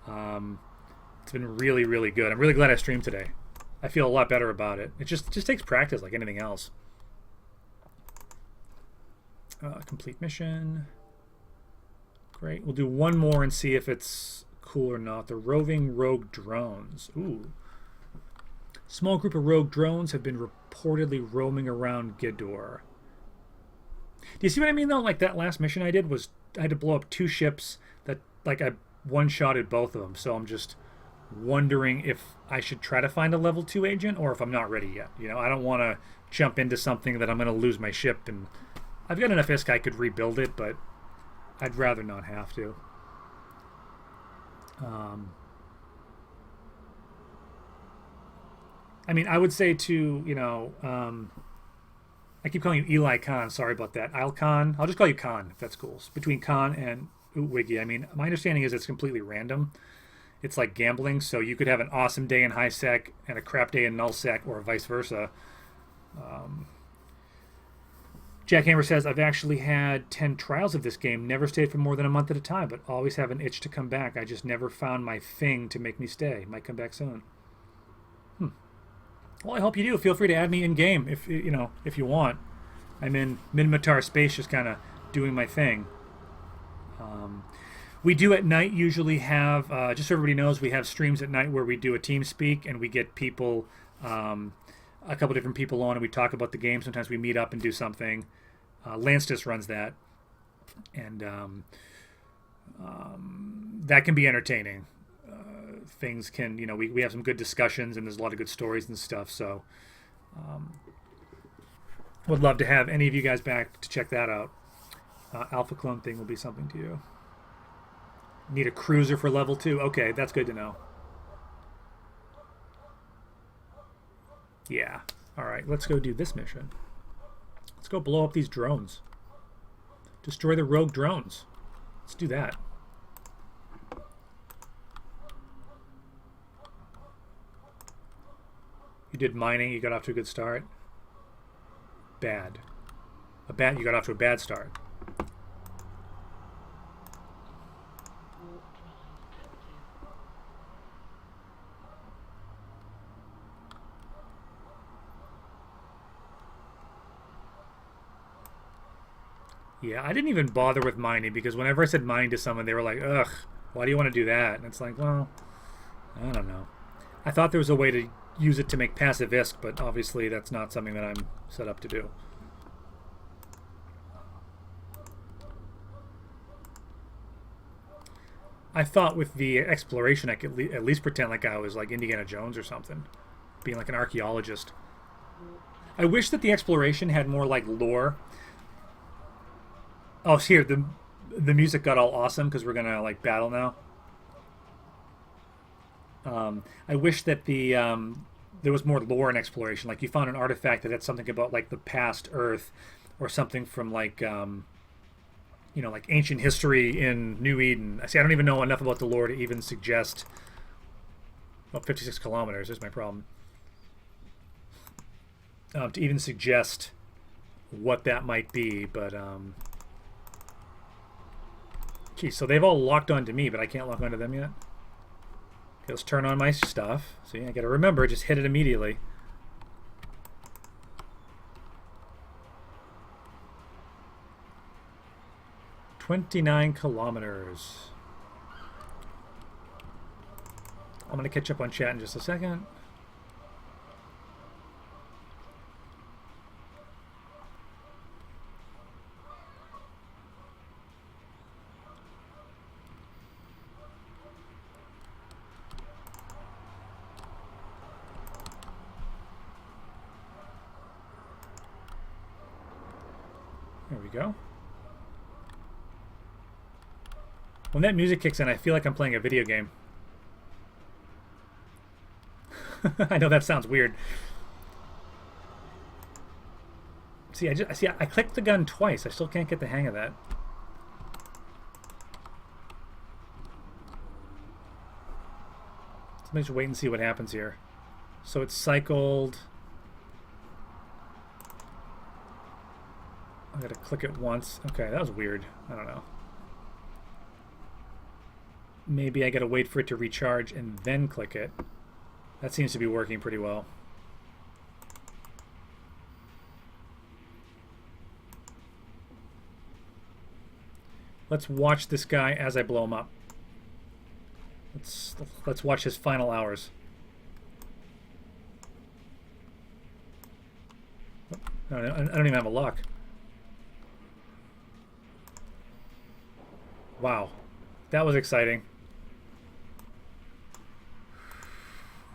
It's been really, really good. I'm really glad I streamed today. I feel a lot better about it. It just takes practice like anything else. Complete mission. Great. We'll do one more and see if it's cool or not. The roving rogue drones. Ooh. Small group of rogue drones have been reportedly roaming around Gidor. Do you see what I mean though? Like that last mission I did was I had to blow up 2 ships that like I one-shotted both of them. So I'm just wondering if I should try to find a level 2 agent or if I'm not ready yet. I don't want to jump into something that I'm going to lose my ship, and I've got enough ISK I could rebuild it, but I'd rather not have to. I mean, I would say to, I keep calling you Eli Khan. Sorry about that. Khan. I'll just call you Khan, if that's cool. It's between Khan and Wiggy. I mean, my understanding is it's completely random. It's like gambling, so you could have an awesome day in high sec and a crap day in null sec, or vice versa. Jackhammer says, I've actually had 10 trials of this game, never stayed for more than a month at a time, but always have an itch to come back. I just never found my thing to make me stay. Might come back soon. Well, I hope you do. Feel free to add me in game if if you want. I'm in Minmatar space, just kind of doing my thing. We do at night usually have, just so everybody knows, we have streams at night where we do a team speak and we get people, a couple different people on, and we talk about the game. Sometimes we meet up and do something. Lance just runs that, and that can be entertaining. Things can, we have some good discussions and there's a lot of good stories and stuff. So, would love to have any of you guys back to check that out. Alpha clone thing will be something to you. Need a cruiser for level 2. Okay, that's good to know. Yeah. All right, let's go do this mission. Let's go blow up these drones. Destroy the rogue drones. Let's do that. You did mining, you got off to a good start. Bad. You got off to a bad start. Yeah, I didn't even bother with mining because whenever I said mine to someone, they were like, ugh, why do you want to do that? And it's like, well, I don't know. I thought there was a way to use it to make passive ISK, but obviously that's not something that I'm set up to do. I thought with the exploration I could at least pretend like I was like Indiana Jones or something, being like an archaeologist. I wish that the exploration had more like lore. Oh, here, the music got all awesome because we're gonna like battle now. I wish that there was more lore and exploration. Like you found an artifact that had something about like the past Earth, or something from like like ancient history in New Eden. I don't even know enough about the lore to even suggest. Well, 56 kilometers is my problem. To even suggest what that might be, but geez, so they've all locked onto me, but I can't lock onto them yet. Okay, let's turn on my stuff. See, I gotta remember, just hit it immediately. "29 kilometers. I'm gonna catch up on chat in just a second. There we go. When that music kicks in, I feel like I'm playing a video game. I know that sounds weird. See, I clicked the gun twice. I still can't get the hang of that. Let me just wait and see what happens here. So it's cycled. I gotta click it once. Okay, that was weird. I don't know. Maybe I gotta wait for it to recharge and then click it. That seems to be working pretty well. Let's watch this guy as I blow him up. Let's watch his final hours. I don't even have a lock. Wow, that was exciting.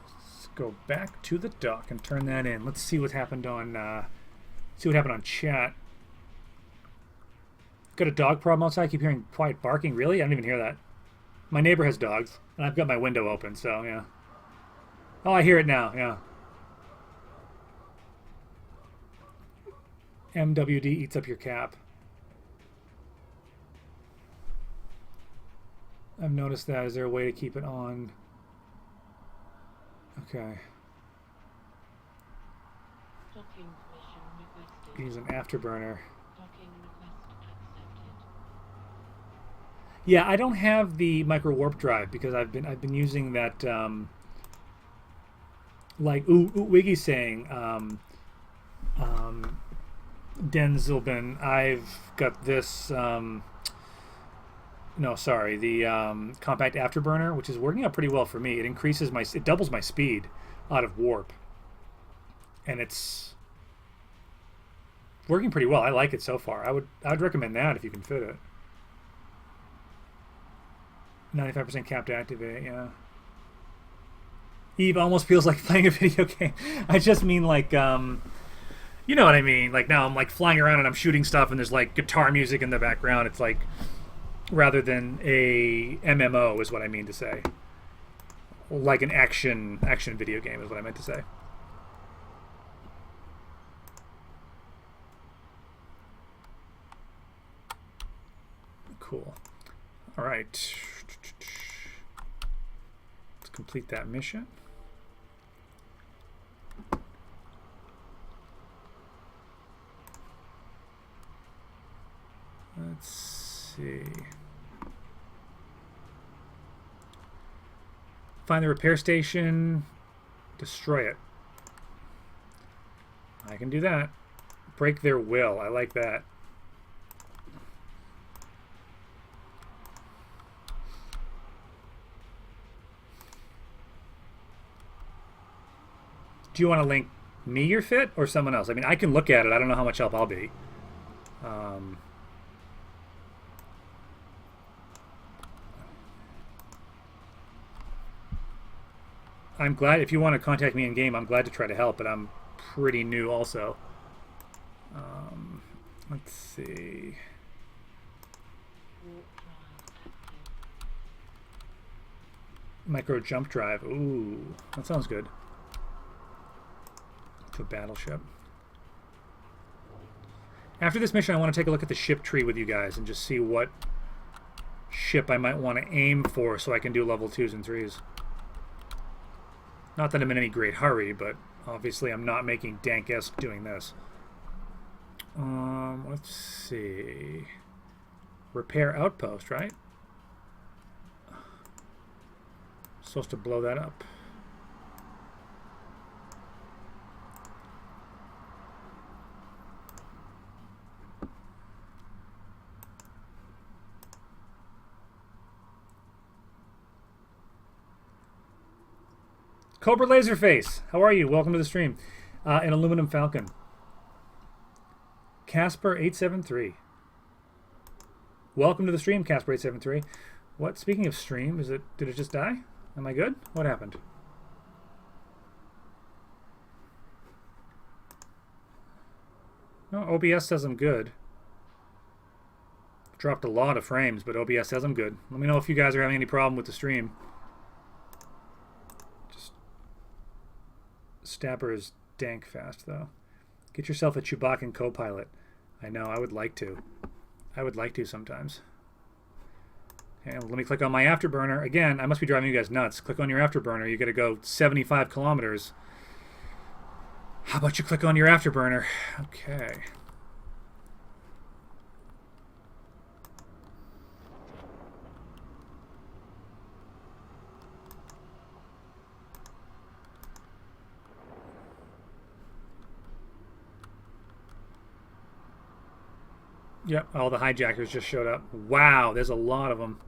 Let's go back to the dock and turn that in. Let's see what happened on chat. Got a dog problem outside. I keep hearing quiet barking. Really? I don't even hear that. My neighbor has dogs, and I've got my window open, so yeah. Oh, I hear it now. Yeah. MWD eats up your cap. I've noticed that. Is there a way to keep it on? Okay. Use an afterburner. Yeah, I don't have the micro warp drive because I've been using that like Wiggy's saying um, Denzilbin. I've got this. No, sorry, the compact afterburner, which is working out pretty well for me. It doubles my speed out of warp, and it's working pretty well. I like it so far. I would recommend that if you can fit it. 95% cap to activate. Yeah. Eve almost feels like playing a video game. I just mean like you know what I mean. Like now I'm like flying around and I'm shooting stuff and there's like guitar music in the background. It's like rather than a MMO is what I mean to say. Like an action video game is what I meant to say. Cool. All right. Let's complete that mission. Let's see. Find the repair station. Destroy it. I can do that. Break their will. I like that. Do you want to link me your fit or someone else? I mean, I can look at it. I don't know how much help I'll be. I'm glad if you want to contact me in game. I'm glad to try to help, but I'm pretty new also. Let's see. Micro jump drive. Ooh, that sounds good. To a battleship. After this mission, I want to take a look at the ship tree with you guys and just see what ship I might want to aim for so I can do level 2s and 3s. Not that I'm in any great hurry, but obviously I'm not making Dank-esque doing this. Let's see. Repair outpost, right? Supposed to blow that up. Cobra Laserface, how are you? Welcome to the stream. An Aluminum Falcon. Casper873. Welcome to the stream, Casper873. What? Speaking of stream, did it just die? Am I good? What happened? No, OBS says I'm good. Dropped a lot of frames, but OBS says I'm good. Let me know if you guys are having any problem with the stream. Stabber is dank fast, though. Get yourself a Chewbacca co-pilot. I know, I would like to. I would like to sometimes. Okay, let me click on my afterburner. Again, I must be driving you guys nuts. Click on your afterburner. You got to go 75 kilometers. How about you click on your afterburner? Okay. Yep, all the hijackers just showed up. Wow, there's a lot of them.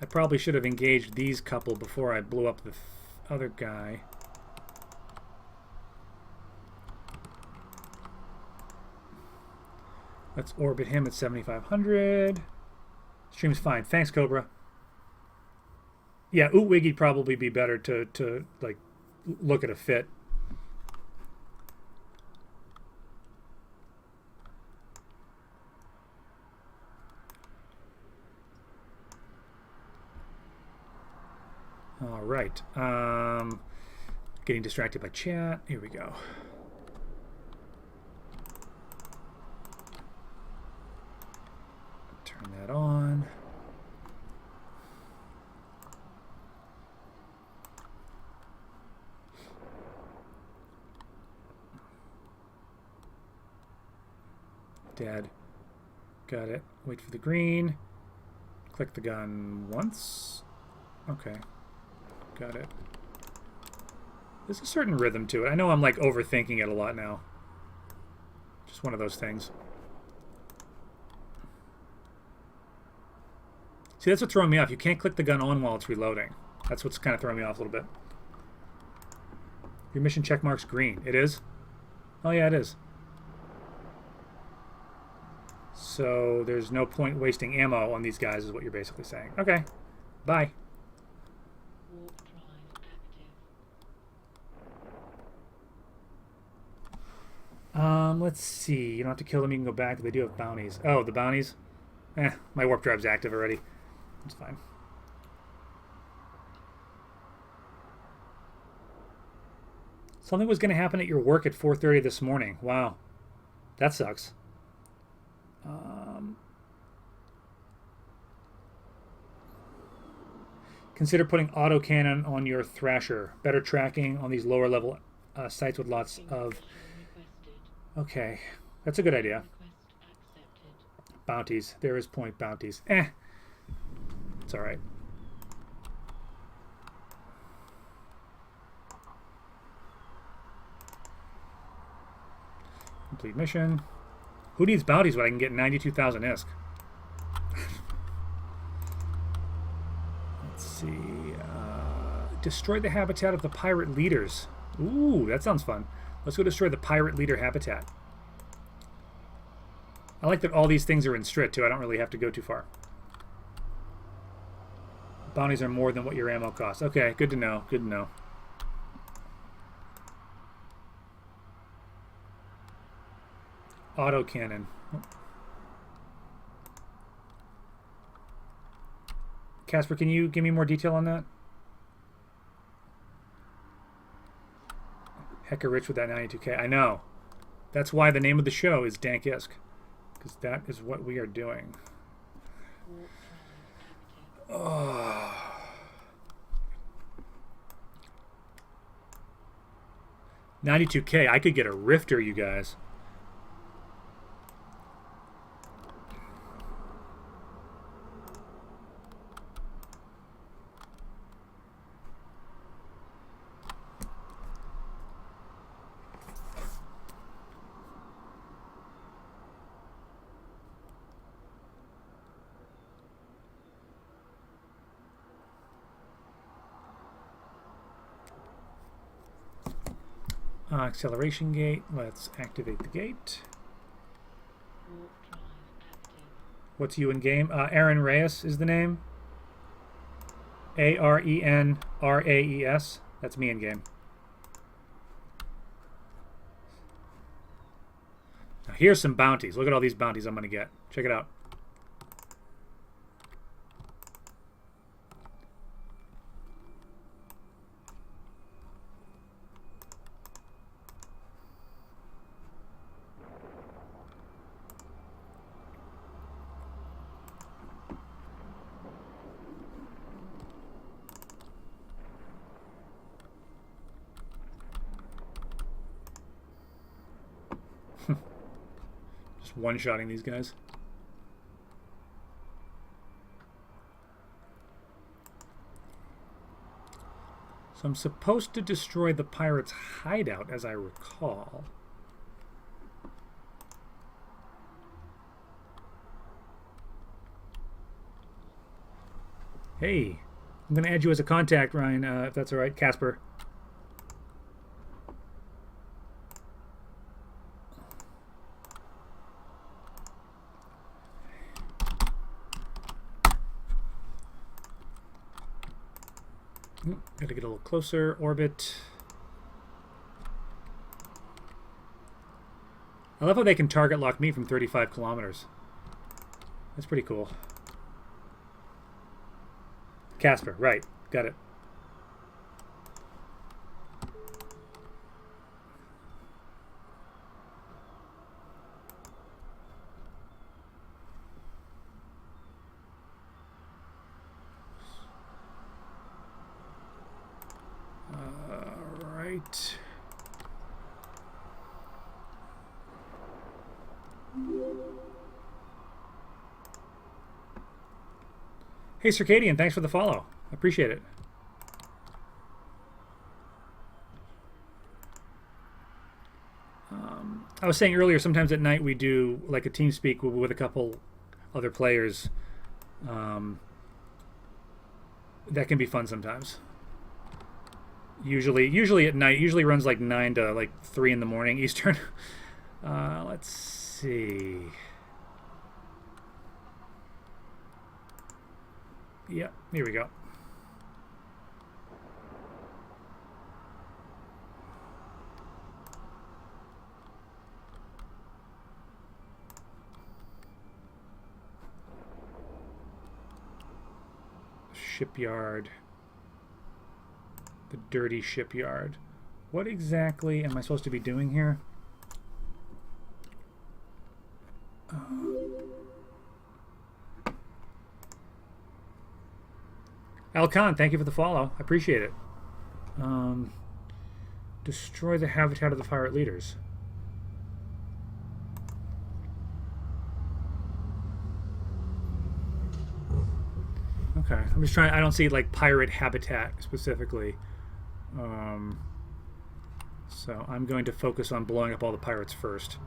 I probably should have engaged these couple before I blew up the other guy. Let's orbit him at 7,500. Stream's fine. Thanks, Cobra. Yeah, Wiggy'd probably be better to like look at a fit. All right. Getting distracted by chat. Here we go. Turn that on. Dad. Got it. Wait for the green. Click the gun once. Okay. Got it. There's a certain rhythm to it. I know I'm like overthinking it a lot now. Just one of those things. See, that's what's throwing me off. You can't click the gun on while it's reloading. That's what's kind of throwing me off a little bit. Your mission check mark's green. It is? Oh yeah, it is. So there's no point wasting ammo on these guys is what you're basically saying. Okay. Bye. Warp drive active. Let's see. You don't have to kill them. You can go back. They do have bounties. Oh, the bounties? My warp drive's active already. It's fine. Something was going to happen at your work at 4:30 this morning. Wow. That sucks. Consider putting autocannon on your Thrasher. Better tracking on these lower level sites with lots of... Okay. That's a good idea. Bounties. There is point bounties. It's alright. Complete mission. Who needs bounties when I can get 92,000 ISK? Let's see. Destroy the habitat of the pirate leaders. Ooh, that sounds fun. Let's go destroy the pirate leader habitat. I like that all these things are in Strit, too. I don't really have to go too far. Bounties are more than what your ammo costs. Okay, good to know. Good to know. Autocannon. Casper, can you give me more detail on that? Hecka rich with that 92K. I know. That's why the name of the show is Dank ISK. Because that is what we are doing. Oh. 92K. I could get a Rifter, you guys. Acceleration gate. Let's activate the gate. Warp drive active. What's you in game? Aaron Reyes is the name. ARENRAES. That's me in game. Now here's some bounties. Look at all these bounties I'm going to get. Check it out. Just one-shotting these guys. So I'm supposed to destroy the pirates' hideout, as I recall. Hey, I'm going to add you as a contact, Ryan, if that's all right. Casper. Got to get a little closer. Orbit. I love how they can target lock me from 35 kilometers. That's pretty cool. Casper, right. Got it. Right. Hey, Circadian, thanks for the follow. Appreciate it. I was saying earlier, sometimes at night we do like a team speak with a couple other players. That can be fun sometimes. Usually at night. Usually runs like 9 to like 3 in the morning Eastern. Let's see. Yep, here we go. Shipyard. The dirty shipyard. What exactly am I supposed to be doing here? Al Khan, thank you for the follow. I appreciate it. Destroy the habitat of the pirate leaders. Okay, I'm just trying. I don't see like pirate habitat specifically. So I'm going to focus on blowing up all the pirates first.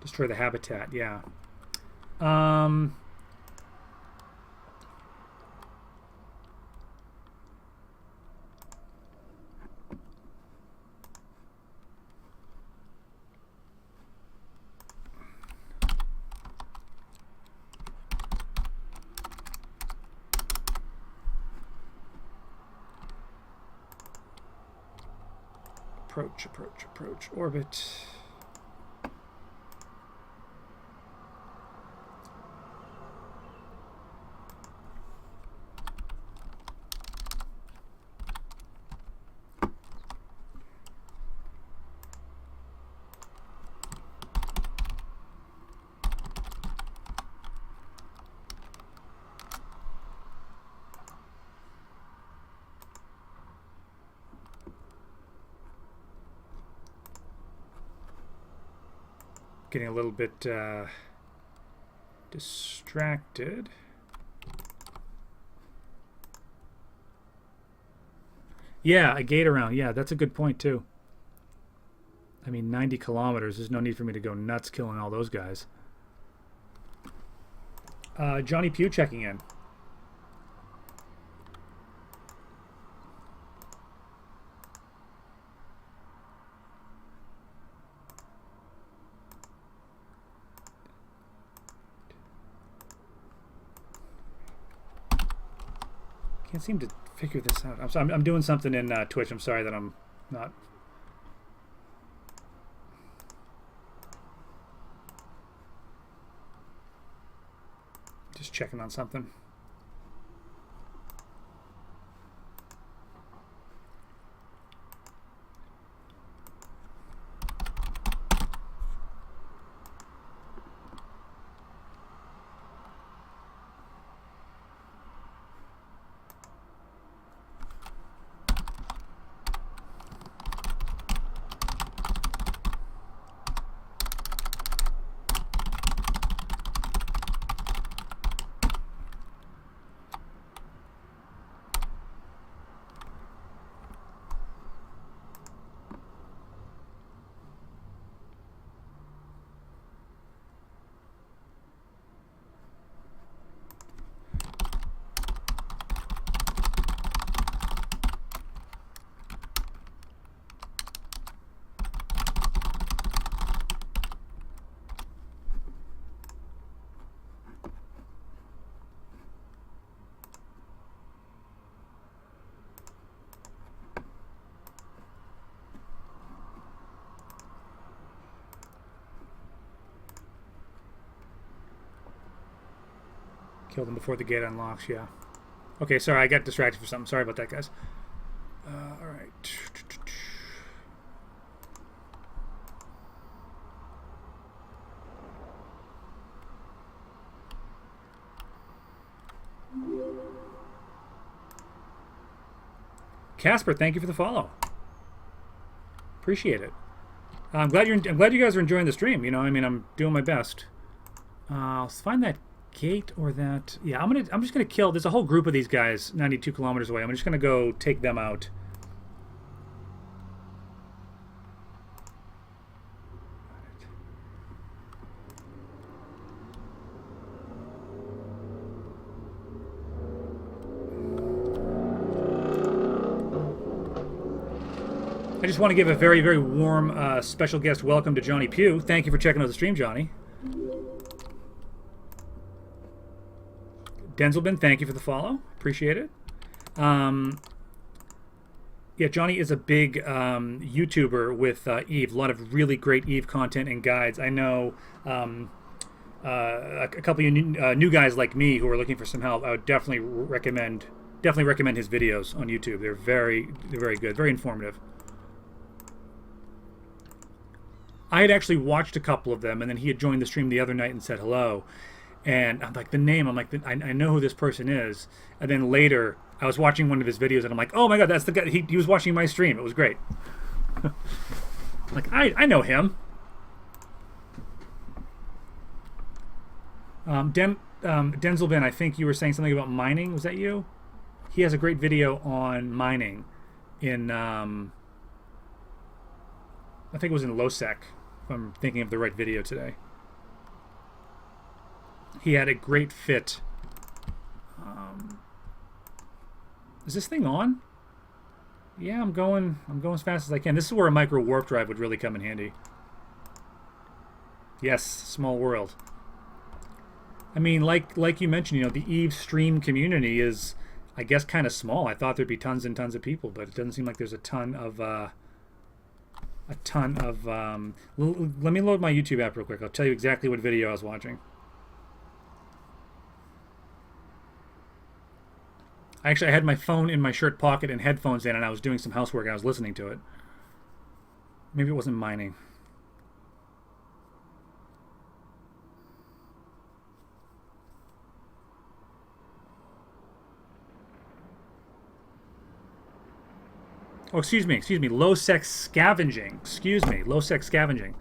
Destroy the habitat, yeah. Approach, orbit. Getting a little bit distracted. Yeah, a gate around. Yeah, that's a good point too. I mean, 90 kilometers. There's no need for me to go nuts killing all those guys. Johnny Pugh checking in. Can't seem to figure this out. I'm doing something in Twitch. I'm sorry that I'm not. Just checking on something. Kill them before the gate unlocks, yeah. Okay, sorry, I got distracted for something. Sorry about that, guys. All right. Casper, thank you for the follow. Appreciate it. I'm glad you guys are enjoying the stream. You know, I mean, I'm doing my best. I'll find that gate or that. Yeah, I'm just gonna kill. There's a whole group of these guys 92 kilometers away. I'm just gonna go take them out. I just want to give a very, very warm special guest welcome to Johnny Pugh. Thank you for checking out the stream, Johnny. Denzelbin, thank you for the follow. Appreciate it. Yeah, Johnny is a big YouTuber with Eve. A lot of really great Eve content and guides. I know a couple of new guys like me who are looking for some help. I would definitely recommend his videos on YouTube. They're very good, very informative. I had actually watched a couple of them, and then he had joined the stream the other night and said hello. And I'm like, the name, I'm like, I know who this person is. And then later, I was watching one of his videos, and I'm like, oh my god, that's the guy. He was watching my stream. It was great. Like, I know him. Denzelbin, I think you were saying something about mining. Was that you? He has a great video on mining in, I think it was in Losec, if I'm thinking of the right video today. He had a great fit. Is this thing on? Yeah, I'm going as fast as I can. This is where a micro warp drive would really come in handy. Yes, small world. I mean, like you mentioned, you know, the Eve stream community is, I guess, kind of small. I thought there'd be tons and tons of people, but it doesn't seem like there's a ton of. Let me load my YouTube app real quick. I'll tell you exactly what video I was watching. Actually, I had my phone in my shirt pocket and headphones in, and I was doing some housework and I was listening to it. Maybe it wasn't mining. Oh, excuse me. Low sex scavenging. Excuse me. Low sex scavenging.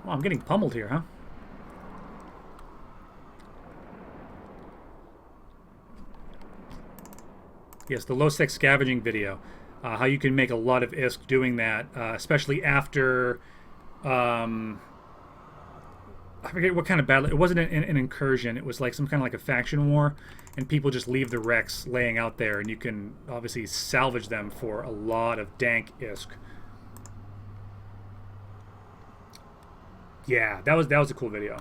Oh, I'm getting pummeled here, huh? Yes, the low sex scavenging video. How you can make a lot of ISK doing that, especially after... I forget what kind of battle. It wasn't an incursion. It was like some kind of like a faction war, and people just leave the wrecks laying out there, and you can obviously salvage them for a lot of dank ISK. Yeah, that was a cool video.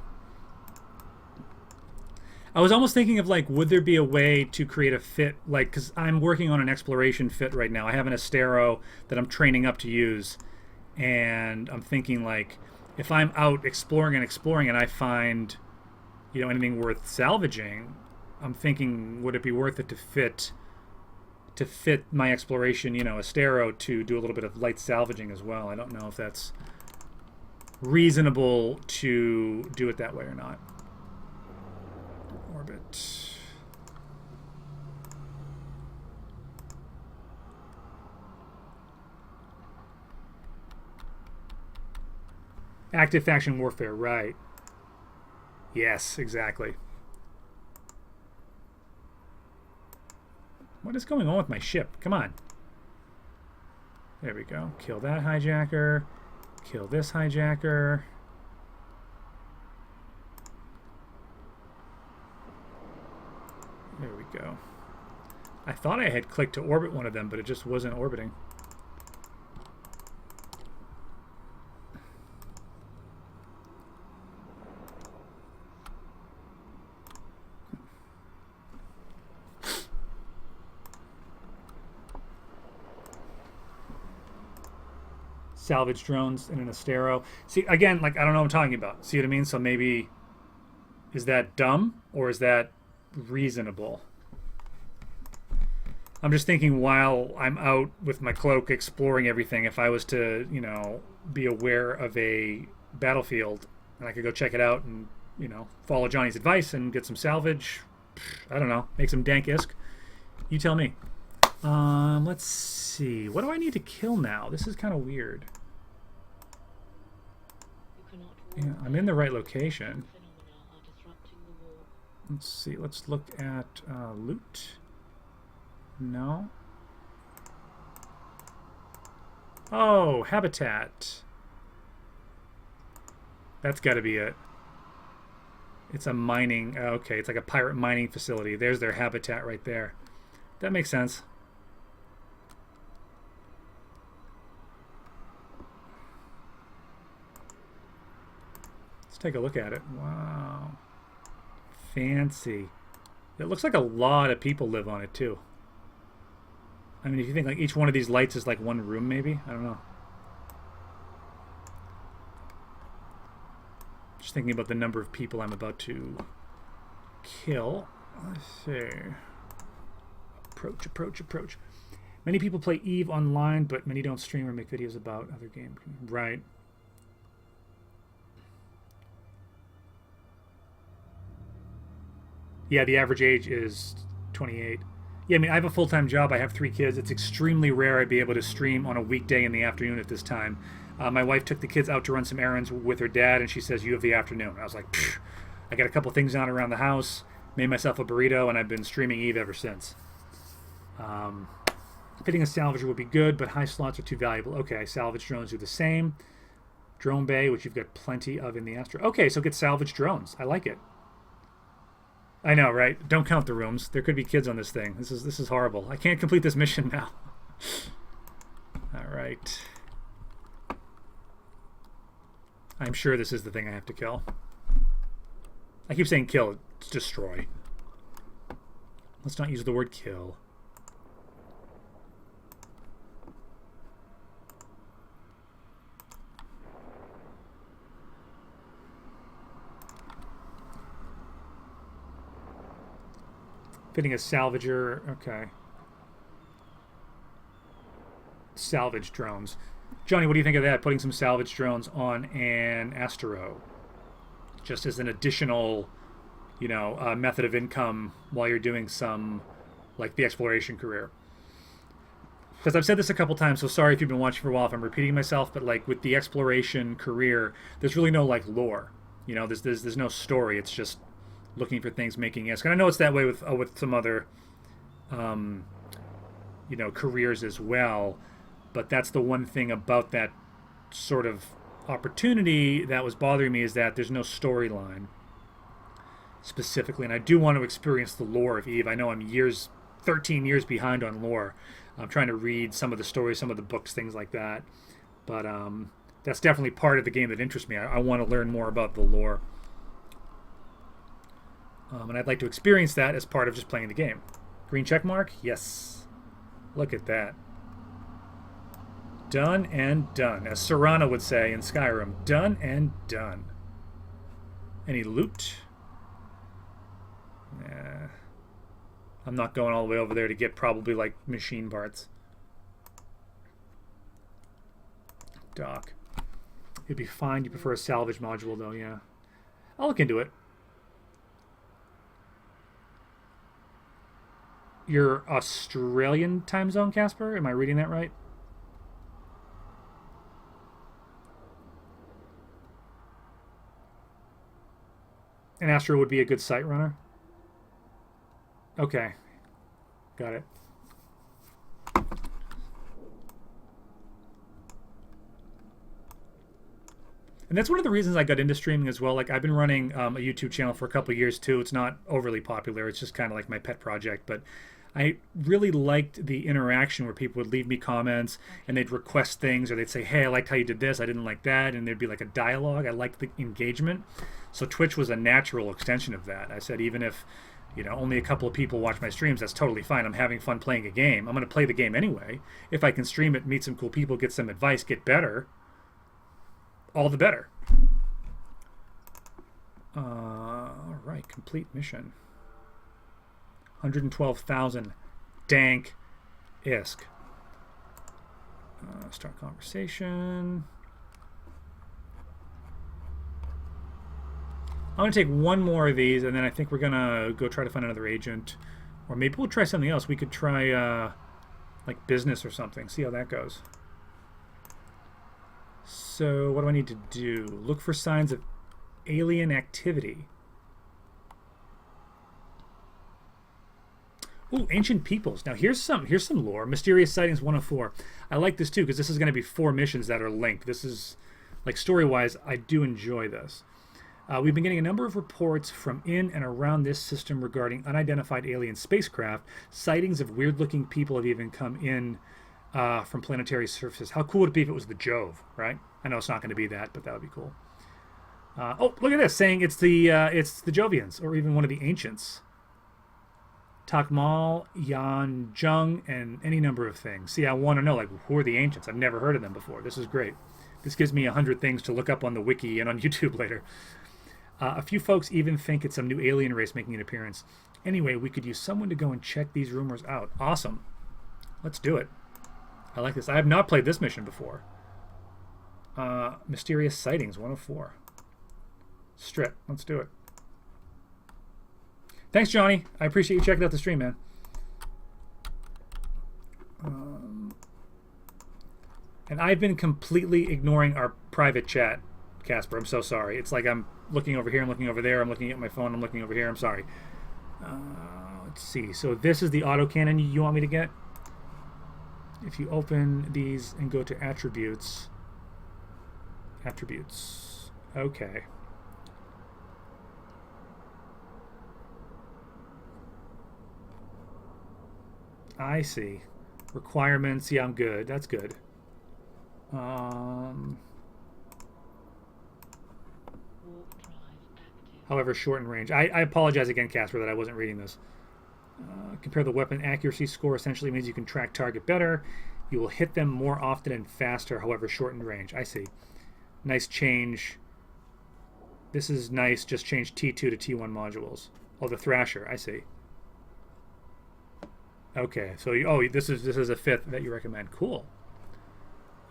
I was almost thinking of like, would there be a way to create a fit, like, because I'm working on an exploration fit right now. I have an Astero that I'm training up to use. And I'm thinking, like, if I'm out exploring and I find, you know, anything worth salvaging, I'm thinking, would it be worth it to fit my exploration, you know, Astero to do a little bit of light salvaging as well. I don't know if that's reasonable to do it that way or not. Orbit. Active faction warfare, right. Yes, exactly. What is going on with my ship? Come on. There we go. Kill that hijacker. Kill this hijacker. There we go. I thought I had clicked to orbit one of them, but it just wasn't orbiting. Salvage drones in an Astero. See, again, like, I don't know what I'm talking about. See what I mean? So maybe, is that dumb or is that reasonable? I'm just thinking while I'm out with my cloak exploring everything, if I was to, be aware of a battlefield and I could go check it out and, follow Johnny's advice and get some salvage, I don't know, make some dank ISK. You tell me. Let's see. What do I need to kill now? This is kind of weird. You cannot Yeah, I'm in the right location. phenomena are disrupting the war. Let's see. Let's look at loot. No. Oh, habitat. That's got to be it. It's a mining. Okay, it's like a pirate mining facility. There's their habitat right there. That makes sense. Let's take a look at it. Wow. Fancy. It looks like a lot of people live on it too. I mean, if you think like each one of these lights is like one room maybe, I don't know. Just thinking about the number of people I'm about to kill. Let's see. Approach. Many people play Eve online, but many don't stream or make videos about other games. Right. Yeah, the average age is 28. Yeah, I mean, I have a full-time job. I have 3 kids. It's extremely rare I'd be able to stream on a weekday in the afternoon at this time. My wife took the kids out to run some errands with her dad, and she says, you have the afternoon. I was like, pfft. I got a couple things on around the house, made myself a burrito, and I've been streaming Eve ever since. Fitting a salvager would be good, but high slots are too valuable. Okay, salvage drones do the same. Drone bay, which you've got plenty of in the Astro. Okay, so get salvage drones. I like it. I know, right? Don't count the rooms. There could be kids on this thing. This is horrible. I can't complete this mission now. All right. I'm sure this is the thing I have to kill. I keep saying kill. It's destroy. Let's not use the word kill. Fitting a salvager. Okay. Salvage drones. Johnny, what do you think of that? Putting some salvage drones on an Astro. Just as an additional, method of income while you're doing some, like, the exploration career. Because I've said this a couple times, so sorry if you've been watching for a while if I'm repeating myself, but, like, with the exploration career, there's really no, like, lore. There's no story. It's just looking for things, making ISK. And I know it's that way with some other, careers as well. But that's the one thing about that sort of opportunity that was bothering me, is that there's no storyline specifically. And I do want to experience the lore of Eve. I know I'm 13 years behind on lore. I'm trying to read some of the stories, some of the books, things like that. But that's definitely part of the game that interests me. I want to learn more about the lore. And I'd like to experience that as part of just playing the game. Green check mark? Yes. Look at that. Done and done. As Serrano would say in Skyrim, done and done. Any loot? Nah. I'm not going all the way over there to get probably like machine parts. Dock. It'd be fine. You prefer a salvage module though, yeah. I'll look into it. Your Australian time zone, Casper? Am I reading that right? An Astro would be a good sight runner? Okay. Got it. And that's one of the reasons I got into streaming as well. Like, I've been running a YouTube channel for a couple of years too. It's not overly popular. It's just kind of like my pet project. But I really liked the interaction where people would leave me comments and they'd request things, or they'd say, hey, I liked how you did this, I didn't like that, and there'd be like a dialogue. I liked the engagement. So Twitch was a natural extension of that. I said, even if only a couple of people watch my streams, that's totally fine. I'm having fun playing a game. I'm going to play the game anyway. If I can stream it, meet some cool people, get some advice, get better, all the better. All right, complete mission. 112,000 dank ISK. Start conversation. I'm going to take one more of these, and then I think we're going to go try to find another agent. Or maybe we'll try something else. We could try, like, business or something. See how that goes. So, what do I need to do? Look for signs of alien activity. Ooh, ancient peoples. Now, here's some lore. Mysterious sightings 104. I like this, too, because this is going to be 4 missions that are linked. This is, like, story-wise, I do enjoy this. We've been getting a number of reports from in and around this system regarding unidentified alien spacecraft. Sightings of weird-looking people have even come in from planetary surfaces. How cool would it be if it was the Jove, right? I know it's not going to be that, but that would be cool. Oh, look at this, saying it's the Jovians, or even one of the ancients. Takmal, Yan Zheng, and any number of things. See, I want to know, like, who are the ancients? I've never heard of them before. This is great. This gives me 100 things to look up on the wiki and on YouTube later. A few folks even think it's some new alien race making an appearance. Anyway, we could use someone to go and check these rumors out. Awesome. Let's do it. I like this. I have not played this mission before. Mysterious Sightings 104. Strip. Let's do it. Thanks, Johnny. I appreciate you checking out the stream, man. And I've been completely ignoring our private chat, Casper. I'm so sorry. It's like I'm looking over here, I'm looking over there, I'm looking at my phone, I'm looking over here. I'm sorry. Let's see. So this is the autocannon you want me to get? If you open these and go to attributes. Attributes. Okay. I see. Requirements. Yeah, I'm good. That's good. However, short in range. I apologize again, Casper, that I wasn't reading this. Compare the weapon accuracy score essentially means you can track target better. You will hit them more often and faster, however, short in range. I see. Nice change. This is nice. Just change T2 to T1 modules. Oh, the Thrasher. I see. Okay, so this is a fit that you recommend. Cool.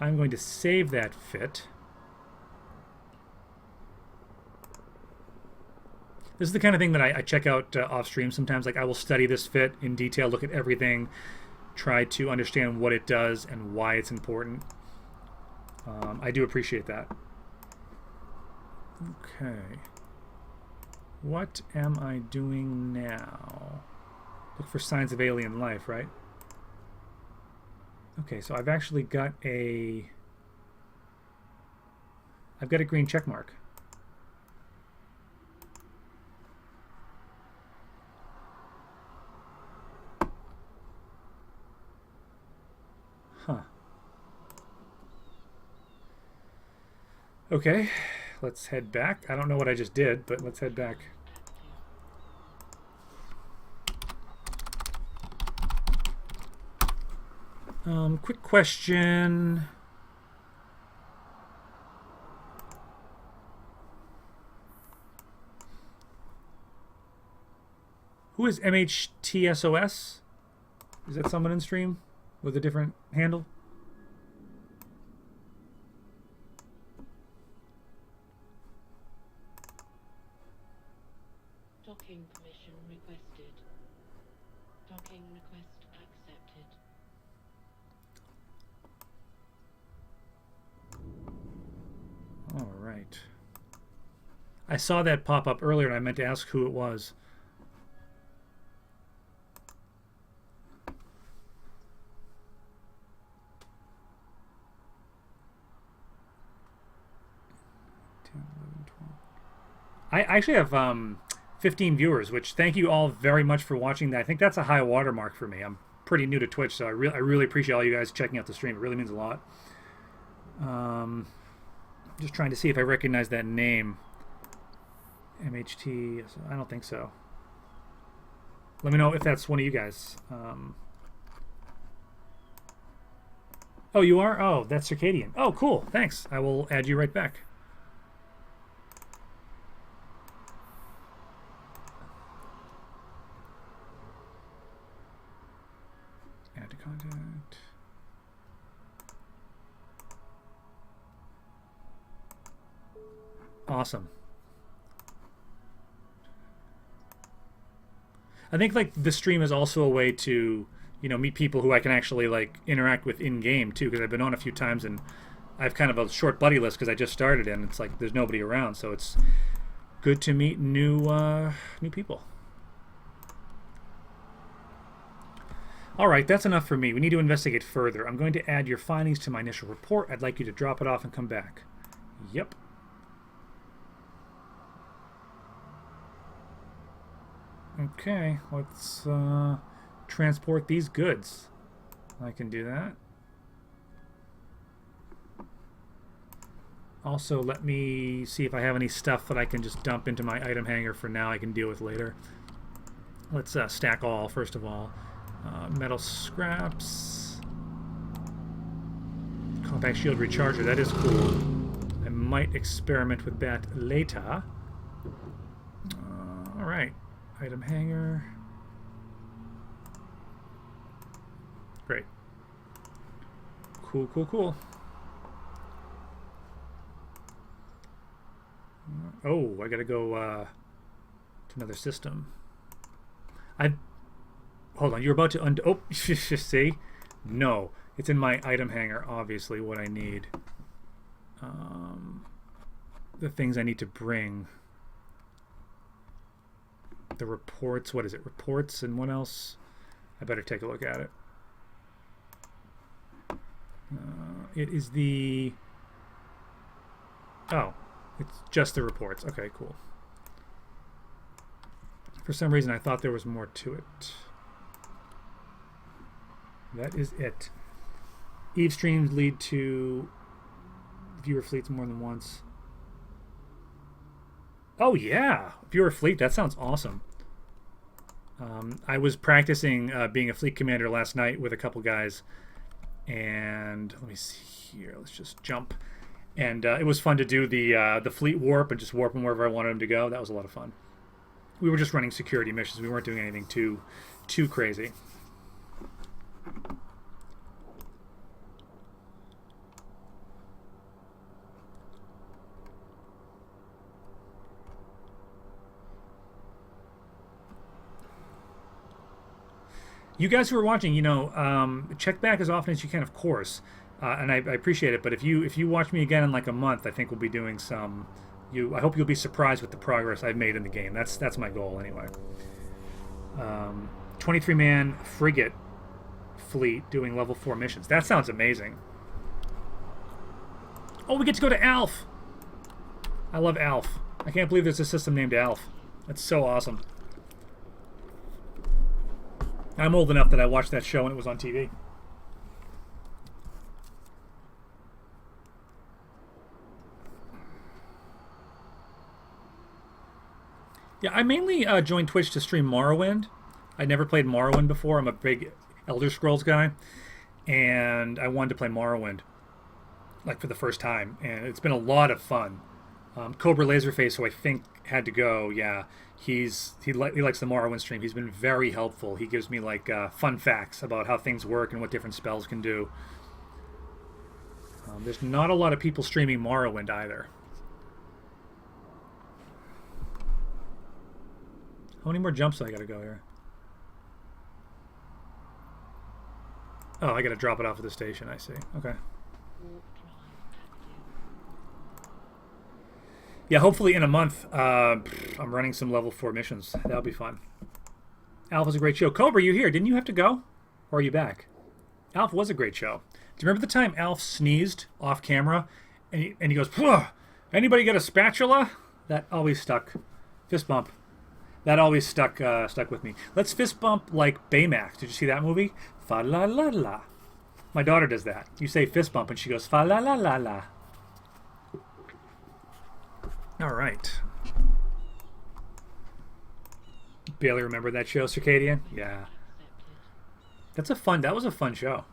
I'm going to save that fit. This is the kind of thing that I check out off stream sometimes. Like, I will study this fit in detail, look at everything, try to understand what it does and why it's important. I do appreciate that. Okay. What am I doing now? Look for signs of alien life, right? Okay, so I've actually got a green check mark. Huh. Okay, let's head back. I don't know what I just did, but let's head back. Quick question. Who is MHTSOS? Is that someone in stream with a different handle? Docking permission requested. Docking request accepted. All right. I saw that pop up earlier and I meant to ask who it was. I actually have 15 viewers, which thank you all very much for watching that. I think that's a high watermark for me. I'm pretty new to Twitch, so I really appreciate all you guys checking out the stream. It really means a lot. Just trying to see if I recognize that name. MHT, I don't think so. Let me know if that's one of you guys. Oh, you are? Oh, that's Circadian. Oh, cool. Thanks. I will add you right back. Add to contact. awesome. I think like the stream is also a way to, you know, meet people who I can actually like interact with in game too, because I've been on a few times and I've kind of a short buddy list because I just started and it's like there's nobody around, so it's good to meet new people. All right, that's enough for me. We need to investigate further. I'm going to add your findings to my initial report. I'd like you to drop it off and come back. Yep. Okay, let's transport these goods. I can do that. Also, let me see if I have any stuff that I can just dump into my item hanger for now I can deal with later. Let's stack all, first of all. Metal scraps. Compact shield recharger, that is cool. I might experiment with that later. Alright, item hanger. Great. Cool, cool, cool. Oh, I gotta go to another system. Hold on, you're about to oh, see? No, it's in my item hanger, obviously, what I need. The things I need to bring. The reports, what is it? Reports and what else? I better take a look at it. It is the... Oh, it's just the reports. Okay, cool. For some reason, I thought there was more to it. That is it. Eve streams lead to viewer fleets more than once. Oh yeah, viewer fleet. That sounds awesome. I was practicing being a fleet commander last night with a couple guys, and let me see here. Let's just jump. And it was fun to do the fleet warp and just warp them wherever I wanted them to go. That was a lot of fun. We were just running security missions. We weren't doing anything too crazy. You guys who are watching, you know, check back as often as you can, of course, and I appreciate it. But if you watch me again in like a month, I think we'll be doing some. I hope you'll be surprised with the progress I've made in the game. That's my goal anyway. 23-man frigate fleet doing level 4 missions. That sounds amazing. Oh, we get to go to Alf. I love Alf. I can't believe there's a system named Alf. That's so awesome. I'm old enough that I watched that show when it was on TV. Yeah, I mainly joined Twitch to stream Morrowind. I never played Morrowind before. I'm a big Elder Scrolls guy, and I wanted to play Morrowind, like for the first time, and it's been a lot of fun. Cobra Laserface, who I think had to go, yeah, he likes the Morrowind stream. He's been very helpful. He gives me like fun facts about how things work and what different spells can do. There's not a lot of people streaming Morrowind either. How many more jumps do I gotta go here? Oh, I gotta drop it off at the station, I see. Okay. Yeah, hopefully in a month, I'm running some level 4 missions. That'll be fun. Alf was a great show. Cobra, you here? Didn't you have to go? Or are you back? Alf was a great show. Do you remember the time Alf sneezed off camera? And he goes, "Phew, anybody got a spatula?" That always stuck. Fist bump. That always stuck with me. Let's fist bump like Baymax. Did you see that movie? Fa la la la. My daughter does that. You say fist bump and she goes fa la la la la. All right. Barely remember that show, Circadian? Yeah. That was a fun show.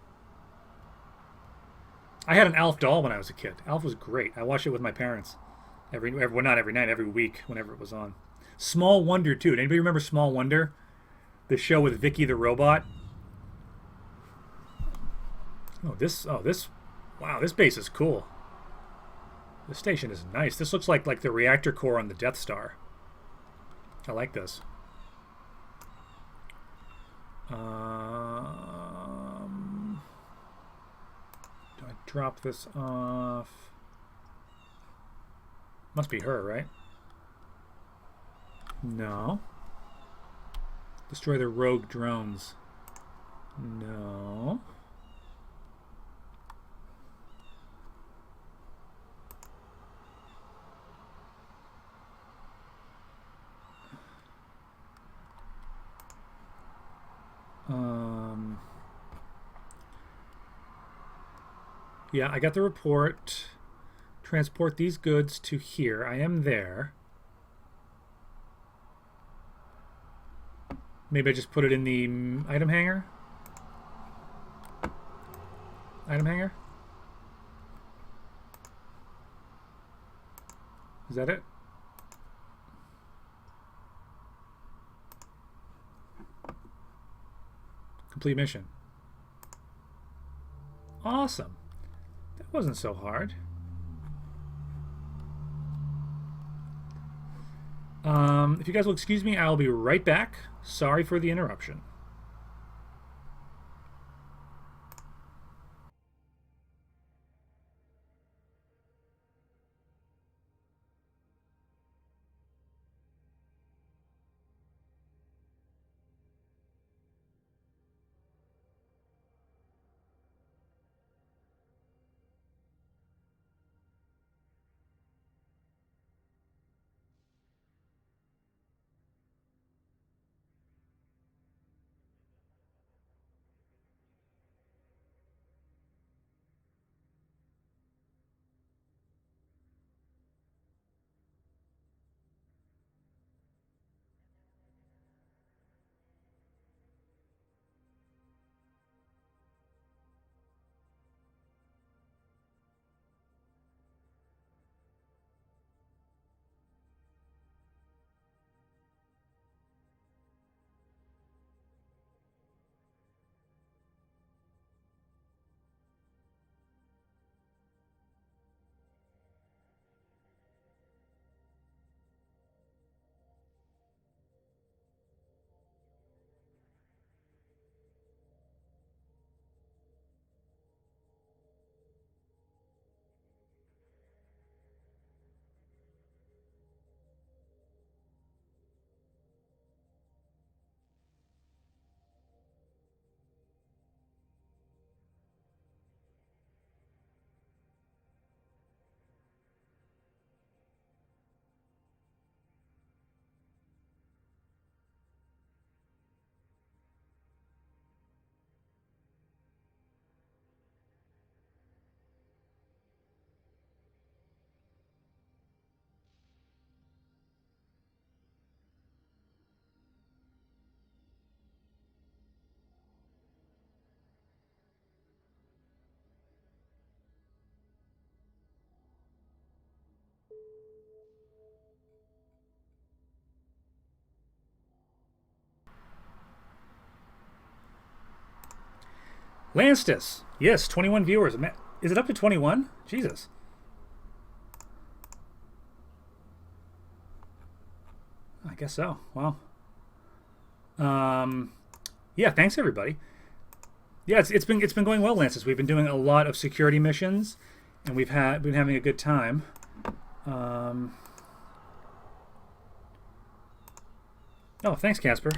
I had an Alf doll when I was a kid. Alf was great. I watched it with my parents. Well, not every night, every week, whenever it was on. Small Wonder, too. Anybody remember Small Wonder? The show with Vicky the robot? Wow, this base is cool. This station is nice. This looks like the reactor core on the Death Star. I like this. Do I drop this off? Must be her, right? No. Destroy the rogue drones. No. Yeah, I got the report. Transport these goods to here. I am there. Maybe I just put it in the item hanger? Item hanger? Is that it? Complete mission. Awesome. That wasn't so hard. If you guys will excuse me, I'll be right back. Sorry for the interruption. Lanstus. Yes, 21 viewers. Is it up to 21? Jesus. I guess so. Wow. Yeah, thanks everybody. Yeah, it's been going well, Lanstus. We've been doing a lot of security missions, and we've been having a good time. Oh, thanks, Casper.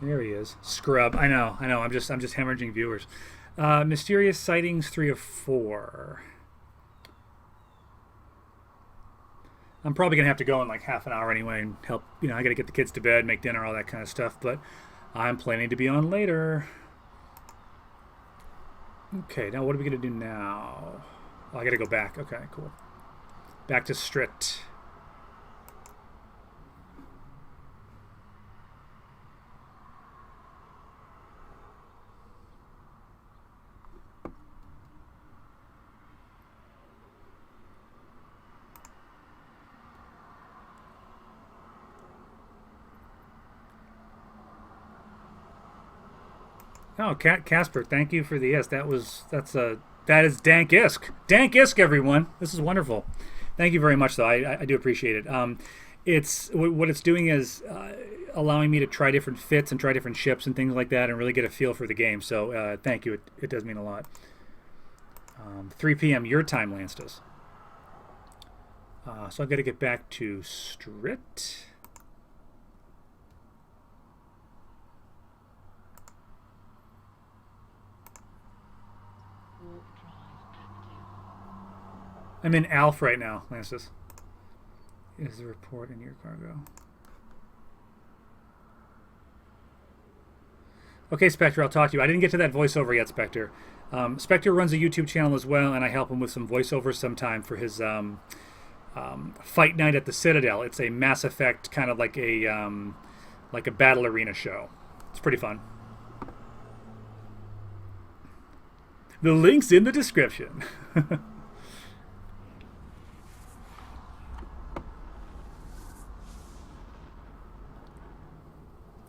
There he is. Scrub. I know. I'm just hemorrhaging viewers. Mysterious sightings 3 of 4. I'm probably gonna have to go in like half an hour anyway and help. I gotta get the kids to bed, make dinner, all that kind of stuff. But I'm planning to be on later. Okay, now what are we gonna do now? Oh, I gotta go back. Okay, cool. Back to Strit. Oh, Casper, thank you for the ISK. That is Dank ISK. Dank ISK, everyone. This is wonderful. Thank you very much, though. I do appreciate it. It's what it's doing is allowing me to try different fits and try different ships and things like that, and really get a feel for the game. So thank you. It does mean a lot. 3 p.m. your time, Lanstus. So I've got to get back to Strit. Warp drive active. I'm in Alf right now, Lanstus. Is the report in your cargo? Okay, Spectre, I'll talk to you. I didn't get to that voiceover yet, Spectre. Spectre runs a YouTube channel as well, and I help him with some voiceovers sometime for his Fight Night at the Citadel. It's a Mass Effect kind of like a battle arena show. It's pretty fun. The link's in the description.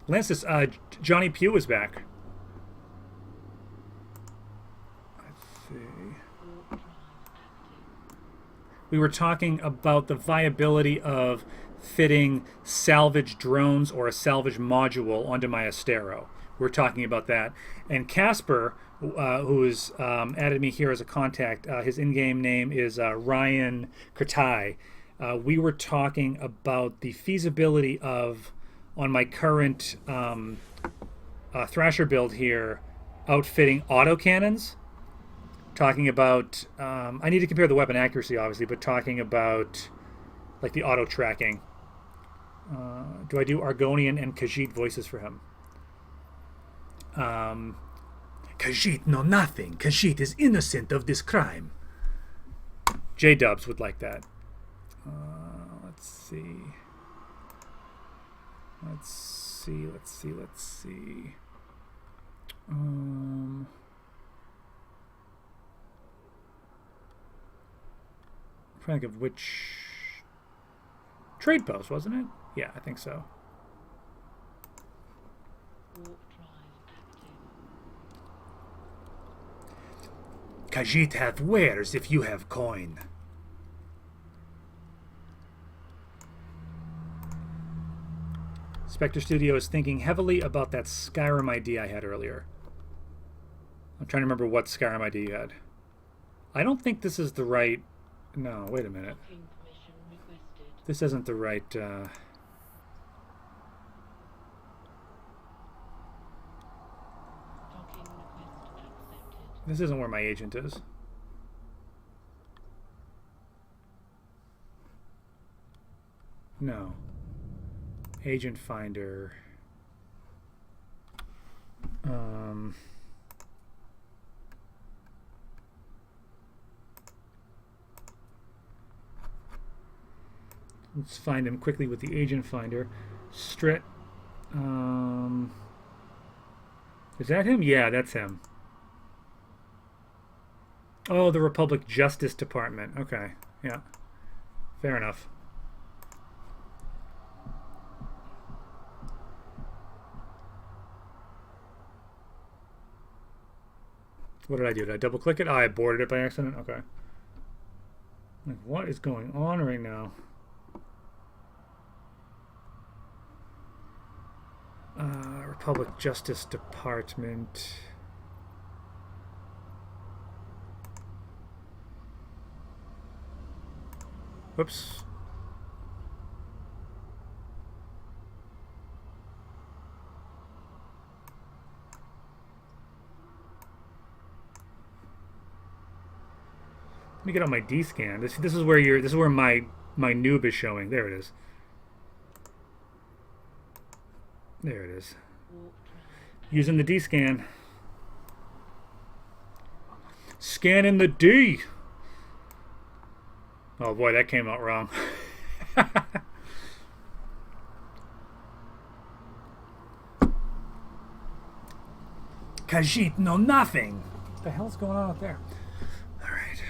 Lancis, Johnny Pugh is back. Let's see. We were talking about the viability of fitting salvage drones or a salvage module onto my Astero. We're talking about that. And Casper, who's added me here as a contact, his in-game name is Ryan Kertai. We were talking about the feasibility of, on my current Thrasher build here, outfitting autocannons. Talking about, I need to compare the weapon accuracy, obviously, but talking about like the auto tracking. Do I do Argonian and Khajiit voices for him? Khajiit know nothing. Khajiit is innocent of this crime. J-Dubs would like that. Let's see. Let's see. Trying to think of which trade post, wasn't it? Yeah, I think so. Warp drive active. Khajiit hath wares if you have coin. Spectre Studio is thinking heavily about that Skyrim ID I had earlier. I'm trying to remember what Skyrim ID you had. I don't think this is the right... No, wait a minute. Docking permission requested. This isn't the right... Docking request accepted. This isn't where my agent is. No. Agent finder. Let's find him quickly with the agent finder. Strit. Is that him? Yeah, that's him. Oh, the Republic Justice Department. Okay, yeah. Fair enough. What did I do? Did I double click it? Oh, I aborted it by accident? Okay. Like, what is going on right now? Republic Justice Department. Whoops. Let me get on my D scan. This is where my noob is showing. There it is. There it is. Using the D scan. Scan in the D. Oh boy, that came out wrong. Khajiit know nothing. What the hell's going on out there? All right.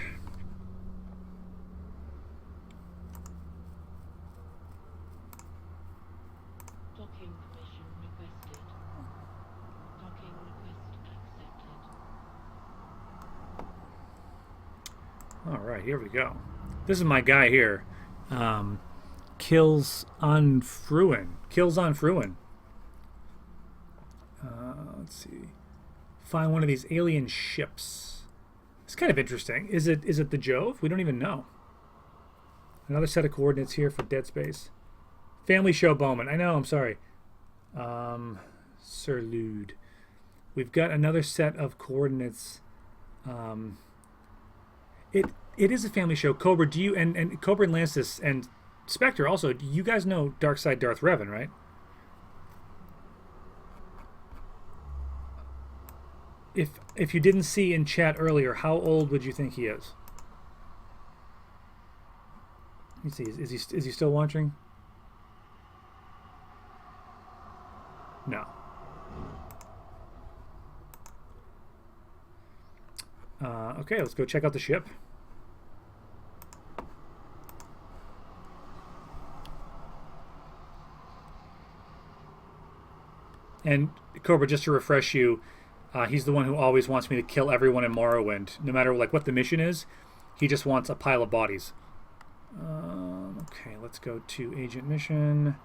Docking permission requested. Docking request right, here we go. This is my guy here. Kills on Fruin. Kills on Fruin. Let's see. Find one of these alien ships. It's kind of interesting. Is it the Jove? We don't even know. Another set of coordinates here for Dead Space. Family show Bowman. I know, I'm sorry. Sir Lude. We've got another set of coordinates. It is a family show. Cobra, do you and Cobra and Lancis and Spectre also, do you guys know Darkseid Darth Revan, right? If you didn't see in chat earlier, how old would you think he is? Let me see. Is he still watching? No. Okay, let's go check out the ship. And Cobra, just to refresh you, he's the one who always wants me to kill everyone in Morrowind, no matter like what the mission is. He just wants a pile of bodies. Okay, let's go to agent mission.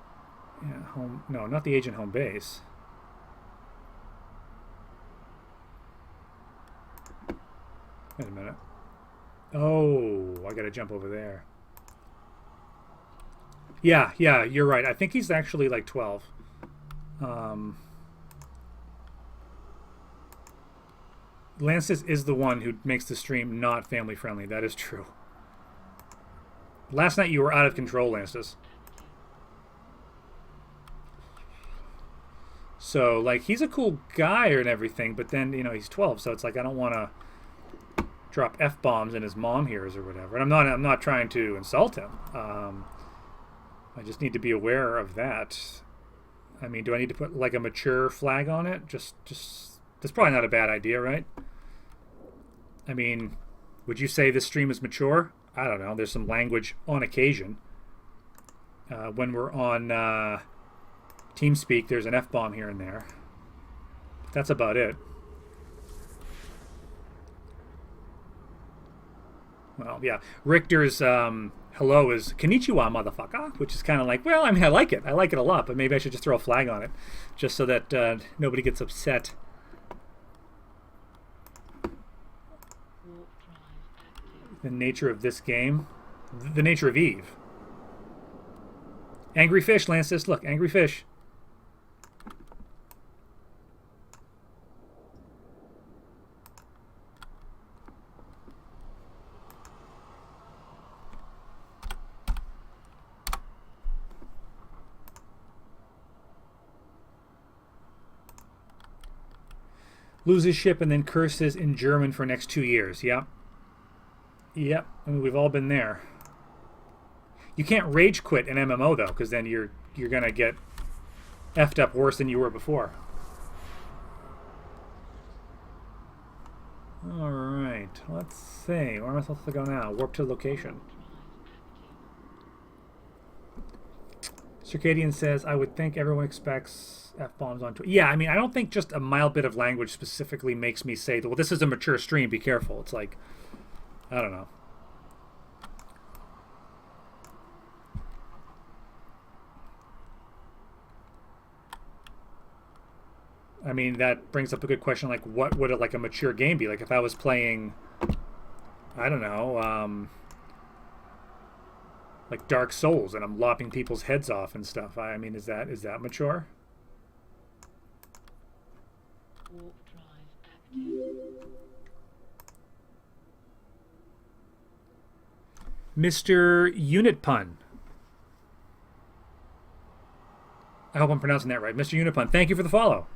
Yeah, home. No, not the agent home base. Wait a minute. Oh, I gotta jump over there. Yeah, you're right. I think he's actually like 12. Lancis is the one who makes the stream not family friendly. That is true. Last night you were out of control, Lancis. So, like, he's a cool guy and everything, but then, you know, he's 12, so it's like I don't want to drop F-bombs and his mom hears or whatever. And I'm not trying to insult him. I just need to be aware of that. I mean, do I need to put like a mature flag on it? Just that's probably not a bad idea, right? I mean, would you say this stream is mature? I don't know. There's some language on occasion. When we're on TeamSpeak, there's an F-bomb here and there. But that's about it. Well, yeah. Richter's hello is konnichiwa, motherfucker, which is kind of like, well, I mean, I like it. I like it a lot, but maybe I should just throw a flag on it just so that nobody gets upset. The nature of this game. The nature of Eve. Angry fish, Lancis. Look, angry fish. Loses ship and then curses in German for next 2 years. Yep. Yep. I mean, we've all been there. You can't rage quit an MMO though, because then you're gonna get effed up worse than you were before. All right. Let's see. Where am I supposed to go now? Warp to location. Circadian says, I would think everyone expects F-bombs on Twitter. Yeah, I mean, I don't think just a mild bit of language specifically makes me say, well, this is a mature stream, be careful. It's like, I don't know. I mean, that brings up a good question, like, what would like a mature game be? Like, if I was playing, I don't know, like Dark Souls, and I'm lopping people's heads off and stuff. I mean, is that mature? Warp drive active. Mr. Unit Pun. I hope I'm pronouncing that right. Mr. Unipun, thank you for the follow.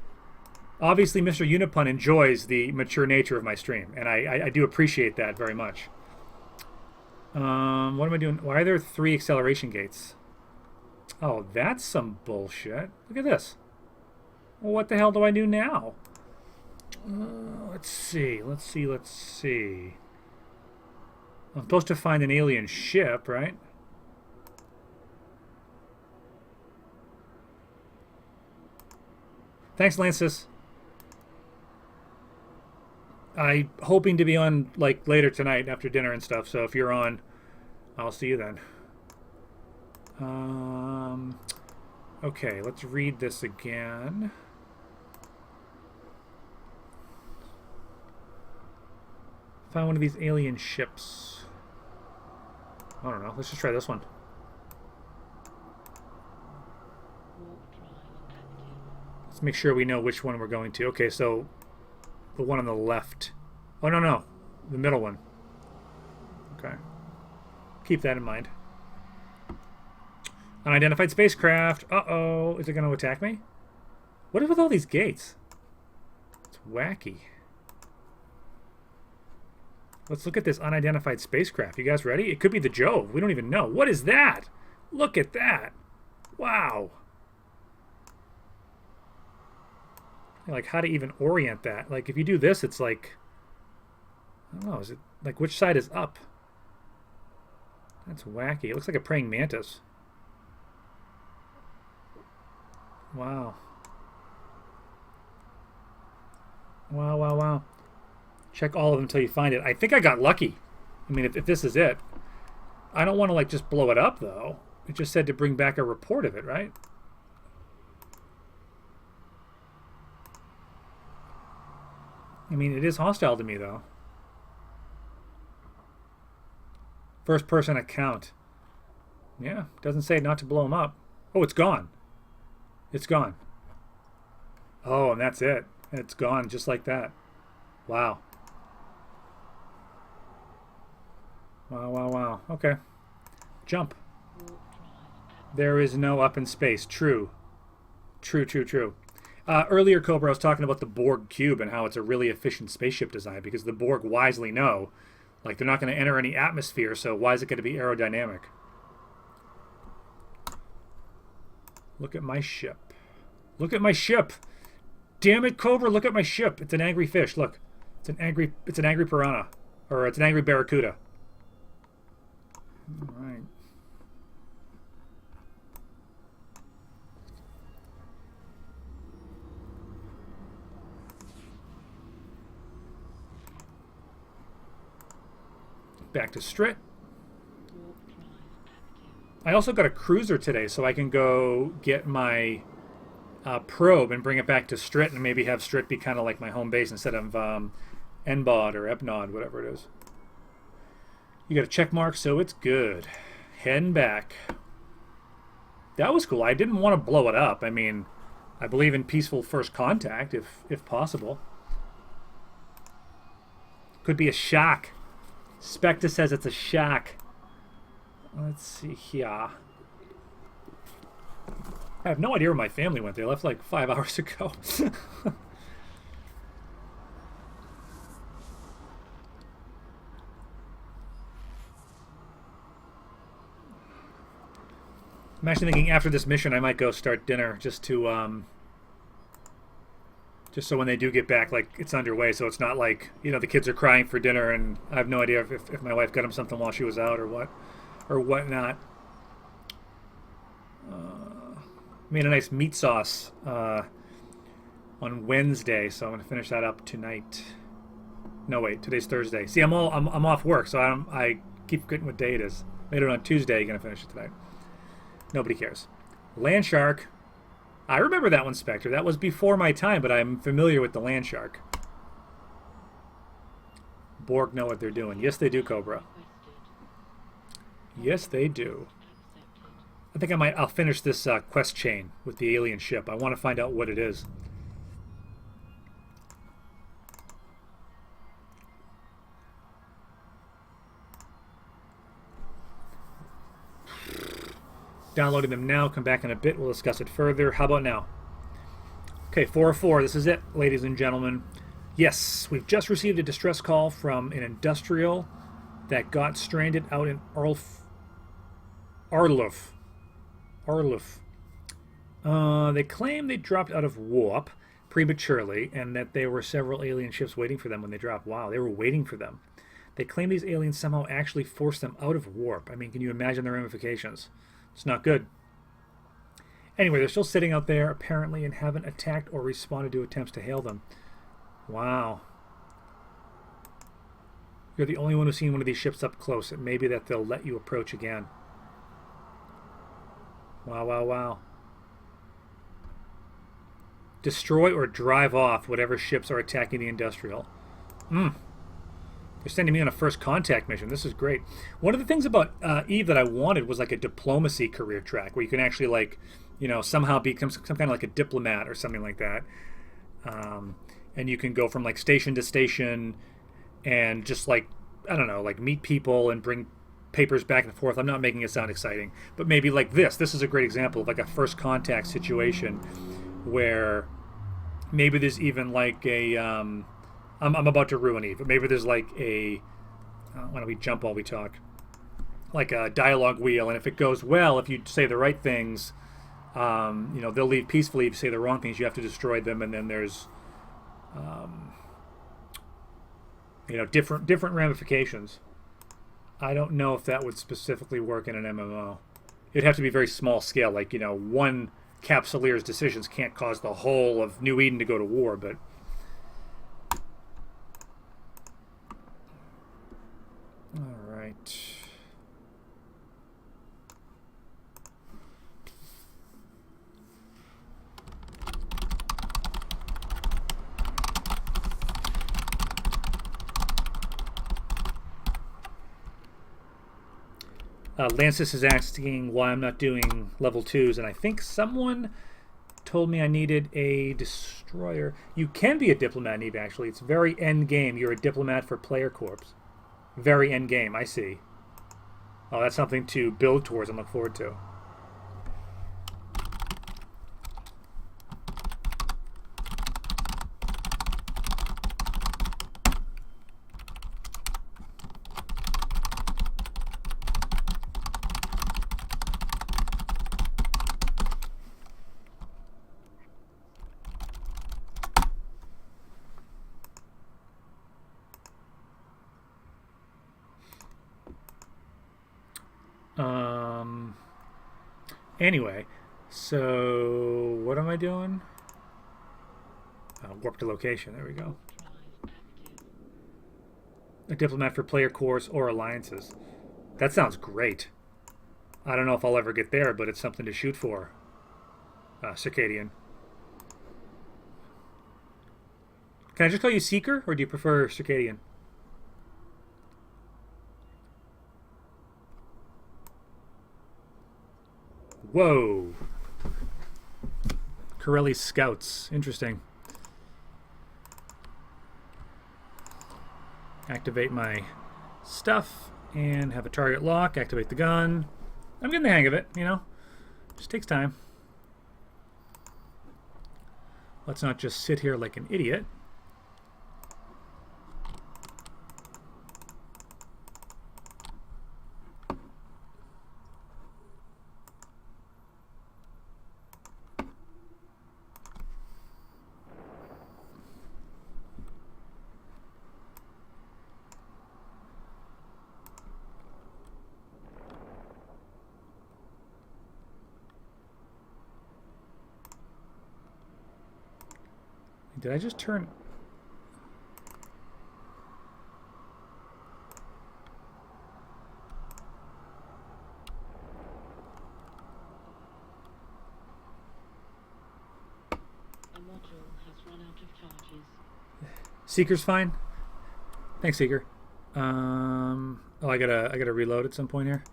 Obviously, Mr. Unipun enjoys the mature nature of my stream, and I do appreciate that very much. What am I doing? Why are there 3 acceleration gates? Oh, that's some bullshit. Look at this. Well, what the hell do I do now? Let's see. I'm supposed to find an alien ship, right? Thanks, Lancis. I'm hoping to be on like later tonight after dinner and stuff. So if you're on, I'll see you then. Okay, let's read this again. Found one of these alien ships. I don't know. Let's just try this one. Warp drive active. Let's make sure we know which one we're going to. Okay, so the one on the left. Oh, no, no. The middle one. Okay. Keep that in mind. Unidentified spacecraft. Uh-oh. Is it going to attack me? What is with all these gates? It's wacky. Let's look at this unidentified spacecraft. You guys ready? It could be the Jove. We don't even know. What is that? Look at that. Wow. Like, how to even orient that. Like, if you do this, it's like... I don't know. Is it... Like, which side is up? That's wacky. It looks like a praying mantis. Wow. Wow, wow, wow. Check all of them until you find it. I think I got lucky. I mean, if this is it. I don't want to, like, just blow it up, though. It just said to bring back a report of it, right? I mean, it is hostile to me, though. First person account. Yeah, doesn't say not to blow them up. Oh, it's gone. It's gone. Oh, and that's it. It's gone just like that. Wow. Wow, wow, wow. Okay. Jump. Warp drive active. There is no up in space. True. True, true, true. Earlier, Cobra, I was talking about the Borg cube and how it's a really efficient spaceship design because the Borg wisely know, like, they're not going to enter any atmosphere, so why is it going to be aerodynamic? Look at my ship. Look at my ship. Damn it, Cobra, look at my ship. It's an angry fish. Look. It's an angry piranha. Or it's an angry barracuda. All right. Back to Strit. Warp drive active. I also got a cruiser today, so I can go get my probe and bring it back to Strit and maybe have Strit be kind of like my home base instead of Enbod or Epnod, whatever it is. You got a check mark, so it's good. Heading back. That was cool. I didn't want to blow it up. I mean, I believe in peaceful first contact, if possible. Could be a shock. Spectre says it's a shock. Let's see here. I have no idea where my family went. They left like 5 hours ago. I'm actually thinking after this mission I might go start dinner just to just so when they do get back, like, it's underway, so it's not like, you know, the kids are crying for dinner and I have no idea if my wife got them something while she was out or whatnot. Made a nice meat sauce on Wednesday, so I'm gonna finish that up tonight. No, wait, today's Thursday. See, I'm off work, so I keep forgetting what day it is. Made it on Tuesday. Gonna finish it tonight. Nobody cares. Land shark. I remember that one, Spectre. That was before my time, but I'm familiar with the land shark. Borg know what they're doing. Yes, they do, Cobra. Requested. Yes, they do. Accepted. I think I'll finish this quest chain with the alien ship. I want to find out what it is. Downloading them now. Come back in a bit. We'll discuss it further. How about now? Okay, 404. This is it, ladies and gentlemen. Yes, we've just received a distress call from an industrial that got stranded out in Arluf. They claim they dropped out of warp prematurely and that there were several alien ships waiting for them when they dropped. Wow, they were waiting for them. They claim these aliens somehow actually forced them out of warp. I mean, can you imagine the ramifications? It's not good. Anyway, they're still sitting out there, apparently, and haven't attacked or responded to attempts to hail them. Wow. You're the only one who's seen one of these ships up close. It may be that they'll let you approach again. Wow, wow, wow. Destroy or drive off whatever ships are attacking the industrial. They're sending me on a first contact mission. This is great. One of the things about Eve that I wanted was like a diplomacy career track where you can actually like, you know, somehow become some kind of like a diplomat or something like that. And you can go from like station to station and just like, I don't know, like meet people and bring papers back and forth. I'm not making it sound exciting, but maybe like this. This is a great example of like a first contact situation where maybe there's even like a I'm about to ruin Eve, but maybe there's like a why don't we jump while we talk, like a dialogue wheel, and if it goes well, if you say the right things, you know, they'll leave peacefully. If you say the wrong things, you have to destroy them, and then there's you know, different ramifications. I don't know if that would specifically work in an MMO. It'd have to be very small scale, like, you know, one Capsulier's decisions can't cause the whole of New Eden to go to war, but all right. Lancis is asking why I'm not doing level 2s, and I think someone told me I needed a destroyer. You can be a diplomat in Eve, actually. It's very end game. You're a diplomat for player corps. Very end game, I see. Oh, that's something to build towards and look forward to. Anyway, so what am I doing? Warp to location. There we go. A diplomat for player corps or alliances. That sounds great. I don't know if I'll ever get there, but it's something to shoot for. Circadian. Can I just call you Seeker, or do you prefer Circadian? Whoa. Corelli's Scouts. Interesting. Activate my stuff and have a target lock. Activate the gun. I'm getting the hang of it, you know. Just takes time. Let's not just sit here like an idiot. Did I just turn? A module has run out of charges. Seeker's fine. Thanks, Seeker. Oh, I gotta reload at some point here.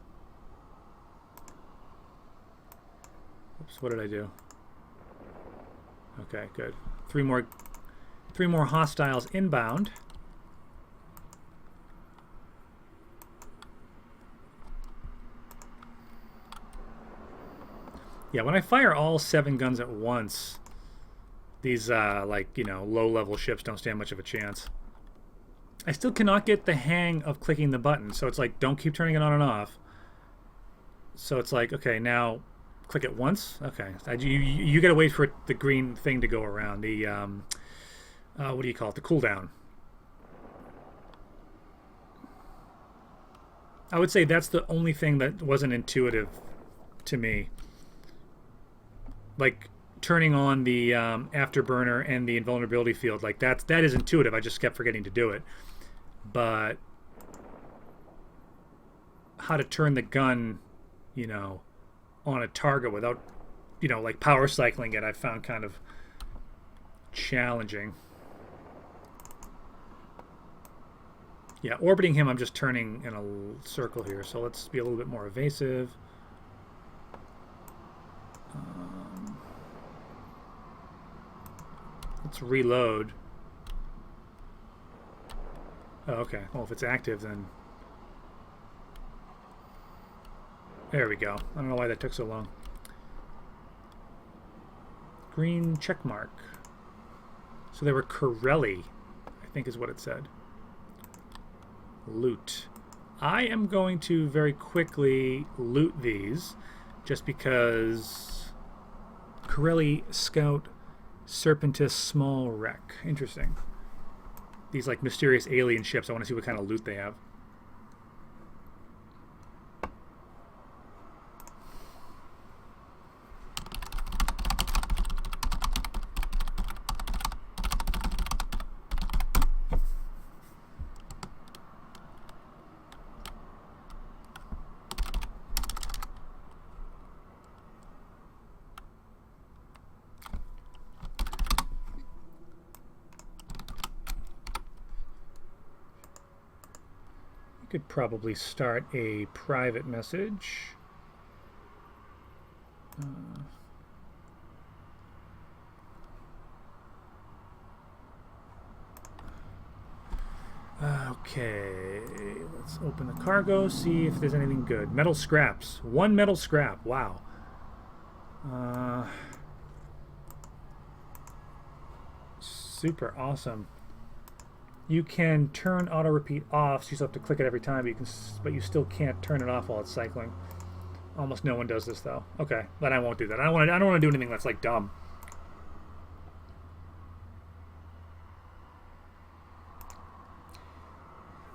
Oops, what did I do? Okay, good. Three more hostiles inbound. Yeah, when I fire all 7 guns at once, these like, you know, low-level ships don't stand much of a chance. I still cannot get the hang of clicking the button, so it's like, don't keep turning it on and off. So it's like, okay, now click it once. Okay, you gotta wait for the green thing to go around. The what do you call it? The cooldown. I would say that's the only thing that wasn't intuitive to me. Like turning on the afterburner and the invulnerability field, like that is intuitive. I just kept forgetting to do it. But how to turn the gun, on a target without, like power cycling it, I found kind of challenging. Yeah, orbiting him, I'm just turning in a circle here, so let's be a little bit more evasive. Let's reload. Oh, okay. Well, if it's active, then... There we go. I don't know why that took so long. Green check mark. So they were Corelli, I think is what it said. Loot. I am going to very quickly loot these, just because Corelli Scout Serpentis Small Wreck. Interesting. These like mysterious alien ships. I want to see what kind of loot they have. Could probably start a private message. Okay, let's open the cargo, see if there's anything good. Metal scraps. 1 metal scrap. Wow. Super awesome. You can turn auto repeat off, so you still have to click it every time, but you still can't turn it off while it's cycling. Almost no one does this though. Okay, then I won't do that. I don't want to do anything that's like dumb.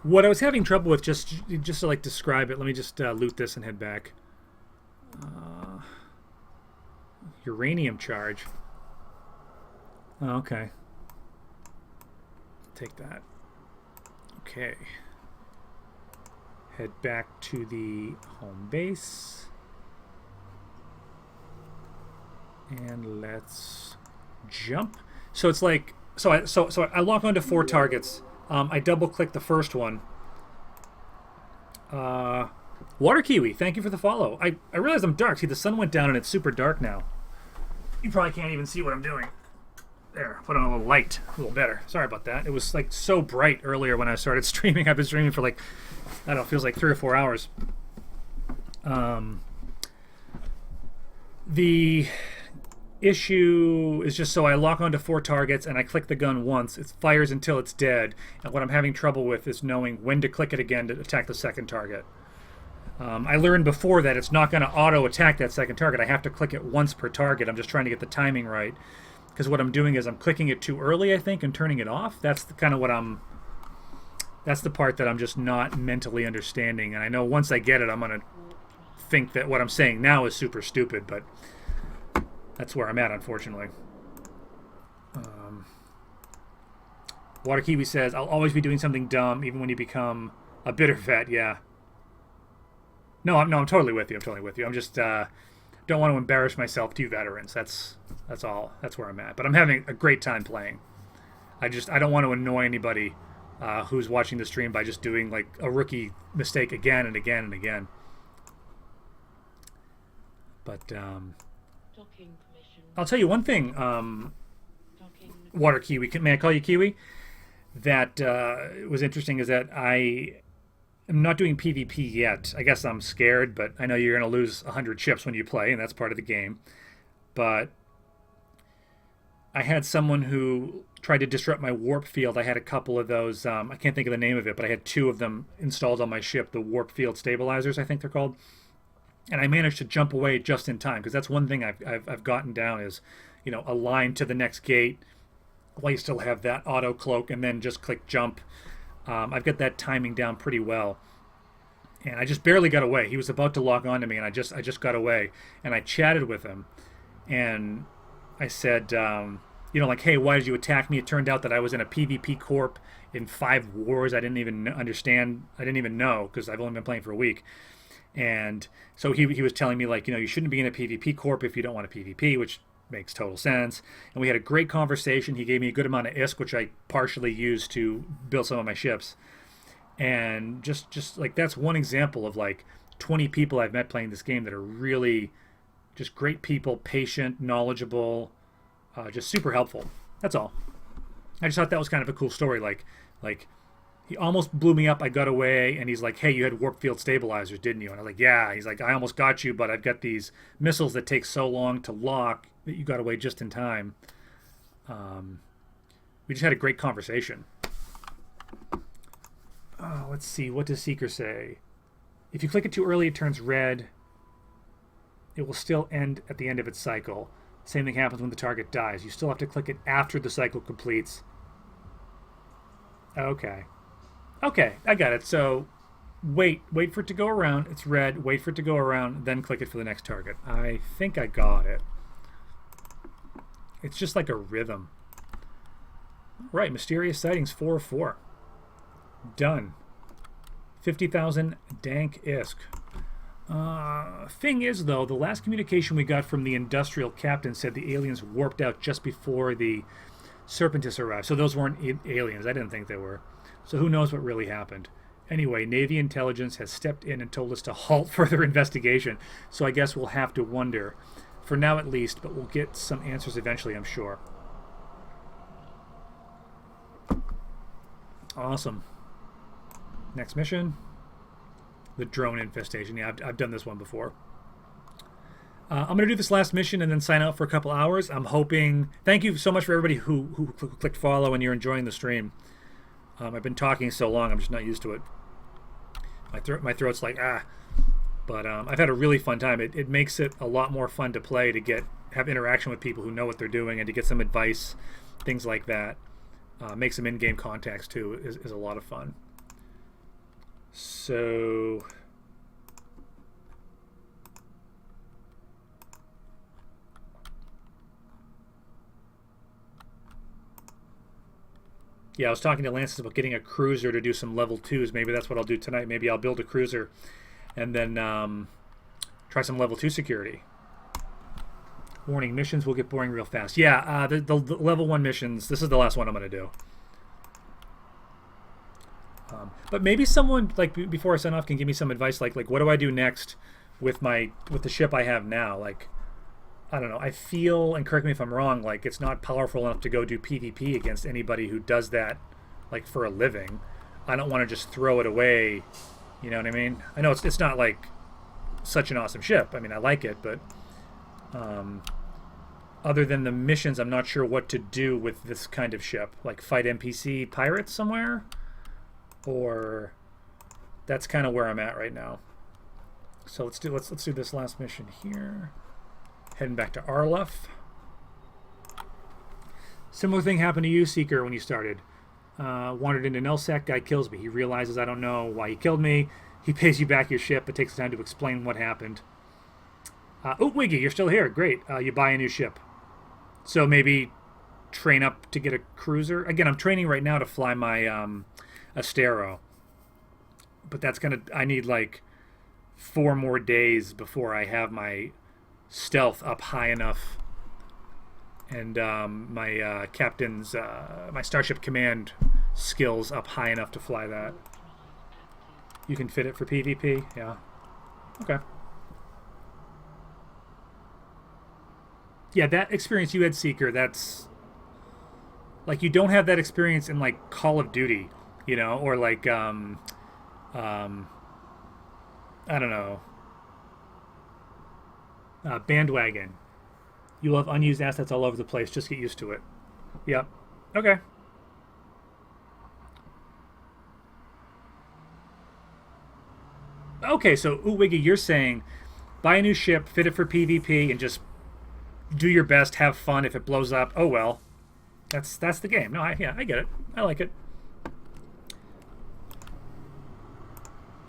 What I was having trouble with, just to like describe it, let me just loot this and head back. Uranium charge. Oh, okay. Take that. Okay. Head back to the home base. And let's jump. So it's like, so I lock onto 4 targets. I double click the first one. Water Kiwi, thank you for the follow. I realize I'm dark. See, the sun went down and it's super dark now. You probably can't even see what I'm doing. There, put on a little light, a little better. Sorry about that. It was like so bright earlier when I started streaming. I've been streaming for like, I don't know, it feels like 3 or 4 hours. The issue is just so I lock onto 4 targets and I click the gun once. It fires until it's dead. And what I'm having trouble with is knowing when to click it again to attack the second target. I learned before that it's not going to auto attack that second target. I have to click it once per target. I'm just trying to get the timing right. Because what I'm doing is I'm clicking it too early, I think, and turning it off. That's kind of what that's the part that I'm just not mentally understanding. And I know once I get it, I'm going to think that what I'm saying now is super stupid, but that's where I'm at, unfortunately. Water Kiwi says, I'll always be doing something dumb, even when you become a bitter vet. Yeah. No, I'm totally with you. I'm just don't want to embarrass myself to you veterans. That's all. That's where I'm at. But I'm having a great time playing. I don't want to annoy anybody who's watching the stream by just doing like a rookie mistake again and again and again. But I'll tell you one thing, Water Kiwi. May I call you Kiwi? That was interesting is that I'm not doing PvP yet. I guess I'm scared, but I know you're going to lose 100 ships when you play, and that's part of the game. But I had someone who tried to disrupt my warp field. I had a couple of those. I can't think of the name of it, but I had 2 of them installed on my ship, the warp field stabilizers, I think they're called. And I managed to jump away just in time, because that's one thing I've gotten down is, a line to the next gate while you still have that auto cloak, and then just click jump. I've got that timing down pretty well. And I just barely got away. He was about to log on to me, and I just got away. And I chatted with him, and I said, like, hey, why did you attack me? It turned out that I was in a PvP corp, in 5 wars I didn't even understand. I didn't even know because I've only been playing for a week. And so he was telling me, like, you shouldn't be in a PvP corp if you don't want a PvP, which makes total sense. And we had a great conversation. He gave me a good amount of ISK, which I partially used to build some of my ships. And just like, that's one example of like 20 people I've met playing this game that are really just great people, patient, knowledgeable, just super helpful. That's all. I just thought that was kind of a cool story. Like he almost blew me up. I got away, and he's like, "Hey, you had warp field stabilizers, didn't you?" And I was like, "Yeah." He's like, "I almost got you, but I've got these missiles that take so long to lock that you got away just in time." We just had a great conversation. Let's see. What does Seeker say? If you click it too early, it turns red. It will still end at the end of its cycle. Same thing happens when the target dies. You still have to click it after the cycle completes. Okay. Okay, I got it. So wait for it to go around. It's red. Wait for it to go around, then click it for the next target. I think I got it. It's just like a rhythm. Right, mysterious sightings 4 of 4. Done. 50,000 Dank ISK. Thing is, though, the last communication we got from the industrial captain said the aliens warped out just before the Serpentis arrived. So those weren't aliens. I didn't think they were. So who knows what really happened. Anyway, Navy intelligence has stepped in and told us to halt further investigation. So I guess we'll have to wonder. For now at least, but we'll get some answers eventually, I'm sure. Awesome. Next mission. The drone infestation. Yeah, I've done this one before. I'm going to do this last mission and then sign out for a couple hours. I'm hoping... Thank you so much for everybody who clicked follow and you're enjoying the stream. I've been talking so long, I'm just not used to it. My throat's like, ah. But I've had a really fun time. It makes it a lot more fun to play, to have interaction with people who know what they're doing and to get some advice, things like that. Make some in-game contacts, too, is a lot of fun. So... Yeah, I was talking to Lance about getting a cruiser to do some level 2s. Maybe that's what I'll do tonight. Maybe I'll build a cruiser and then try some level 2 security. Warning, missions will get boring real fast. Yeah, the level 1 missions, this is the last one I'm going to do. But maybe someone, like, before I sign off, can give me some advice, like what do I do next with the ship I have now? Like, I don't know. I feel, and correct me if I'm wrong, like it's not powerful enough to go do PvP against anybody who does that, like, for a living. I don't want to just throw it away. You know what I mean? I know it's not like such an awesome ship. I mean, I like it, but other than the missions, I'm not sure what to do with this kind of ship. Like fight NPC pirates somewhere, or that's kind of where I'm at right now. So let's do this last mission here. Heading back to Arluff. Similar thing happened to you, Seeker, when you started. Wandered into Nelsec, guy kills me. He realizes I don't know why he killed me. He pays you back your ship, but takes the time to explain what happened. Oh, Wiggy, you're still here. Great. You buy a new ship. So maybe train up to get a cruiser. Again, I'm training right now to fly my Astero. But that's I need like 4 more days before I have my stealth up high enough, and my captain's my Starship Command skills up high enough to fly that. You can fit it for PvP, yeah. Okay. Yeah, that experience you had, Seeker, that's like, you don't have that experience in like Call of Duty, you know, or like I don't know. Bandwagon. You'll have unused assets all over the place. Just get used to it. Yep. Okay. Okay, so Wiggy, you're saying buy a new ship, fit it for PvP, and just do your best, have fun. If it blows up, oh well. That's the game. No, I get it. I like it.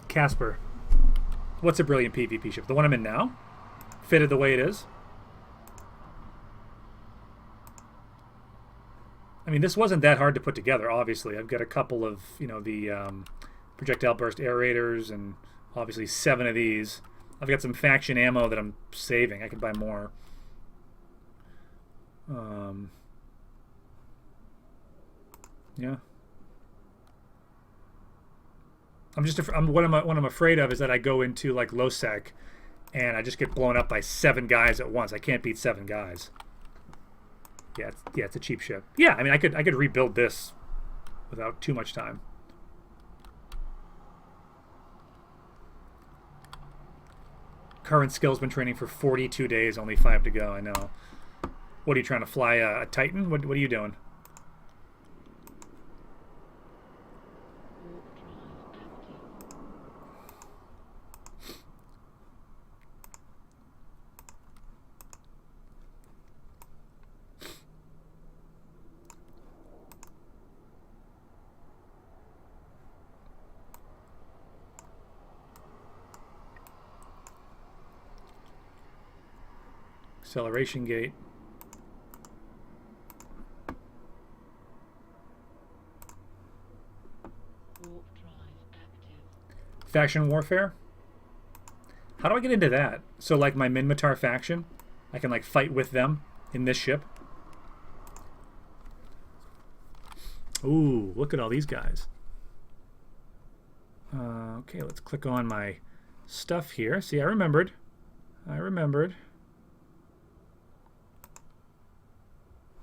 Casper. What's a brilliant PvP ship? The one I'm in now? Fitted the way it is? I mean, this wasn't that hard to put together, obviously. I've got a couple of, you know, the projectile burst aerators and obviously 7 of these. I've got some faction ammo that I'm saving. I could buy more. Yeah. What I'm afraid of is that I go into like low sec and I just get blown up by 7 guys at once. I can't beat 7 guys. Yeah, it's a cheap ship. Yeah, I mean, I could rebuild this without too much time. Current skill's been training for 42 days, only 5 to go. I know. What are you trying to fly a Titan? What are you doing? Acceleration gate. Warp drive active. Faction warfare? How do I get into that? So like my Minmatar faction, I can like fight with them in this ship. Ooh, look at all these guys. Okay, let's click on my stuff here. See, I remembered.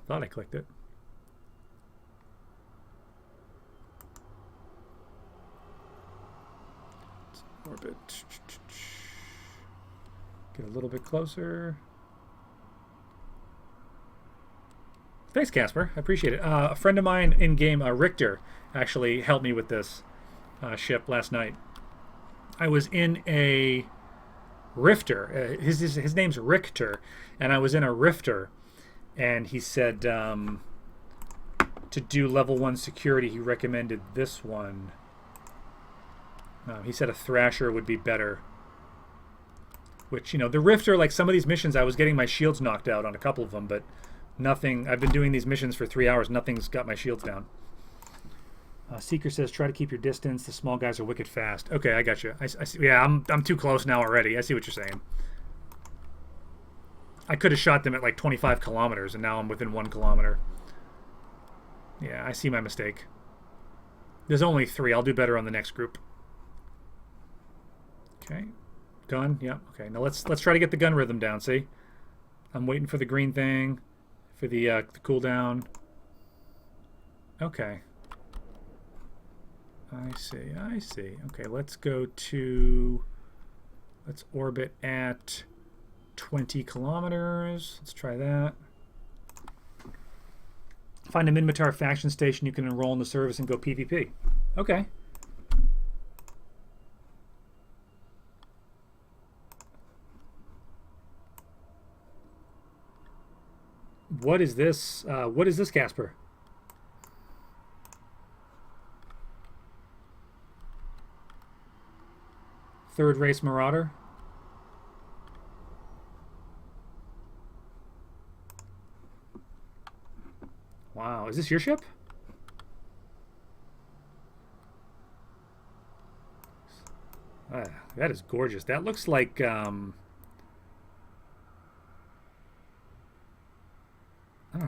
Thought I clicked it. Orbit. Get a little bit closer. Thanks, Casper. I appreciate it. A friend of mine in game, Richter, actually helped me with this ship last night. I was in a Rifter. His name's Richter, and I was in a Rifter. And he said to do level 1 security, he recommended this one. He said a Thrasher would be better. Which, you know, the Rifter, like some of these missions, I was getting my shields knocked out on a couple of them, but nothing. I've been doing these missions for 3 hours. Nothing's got my shields down. Seeker says, try to keep your distance. The small guys are wicked fast. Okay, I got you. I see. Yeah, I'm too close now already. I see what you're saying. I could have shot them at like 25 kilometers, and now I'm within 1 kilometer. Yeah, I see my mistake. There's only 3. I'll do better on the next group. Okay. Gun. Yeah. Okay. Now let's try to get the gun rhythm down. See? I'm waiting for the green thing, for the cooldown. Okay. I see. Okay, let's go to... Let's orbit at 20 kilometers. Let's try that. Find a Minmatar faction station you can enroll in the service and go PvP. Okay. What is this? What is this, Casper? Third race Marauder. Wow, is this your ship? That is gorgeous. That looks like I don't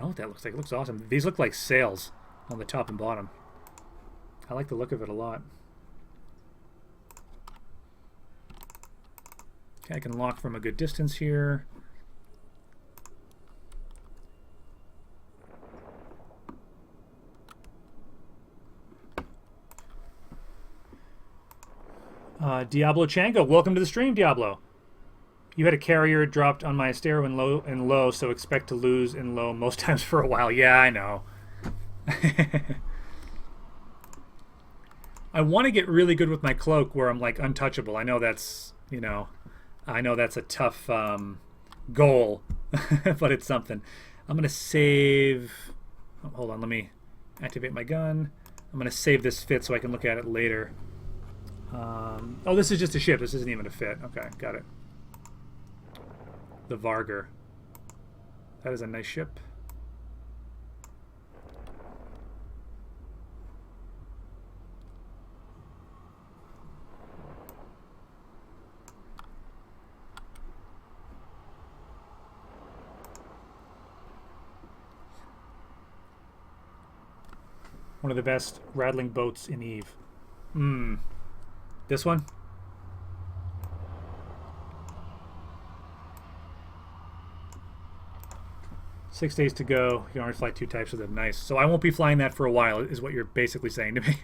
know what that looks like. It looks awesome. These look like sails on the top and bottom. I like the look of it a lot. Okay, I can lock from a good distance here. Diablo Chango, welcome to the stream, Diablo. You had a carrier dropped on my Astero in low, so expect to lose in low most times for a while. Yeah, I know. I want to get really good with my cloak where I'm like untouchable. I know that's, you know, I know that's a tough goal, but it's something. I'm going to save... Oh, hold on, let me activate my gun. I'm going to save this fit so I can look at it later. Oh, this is just a ship. This isn't even a fit. Okay, got it. The Vargar. That is a nice ship. One of the best rattling boats in Eve. This one? Six days to go. You can only fly 2 types of them. Nice. So I won't be flying that for a while, is what you're basically saying to me.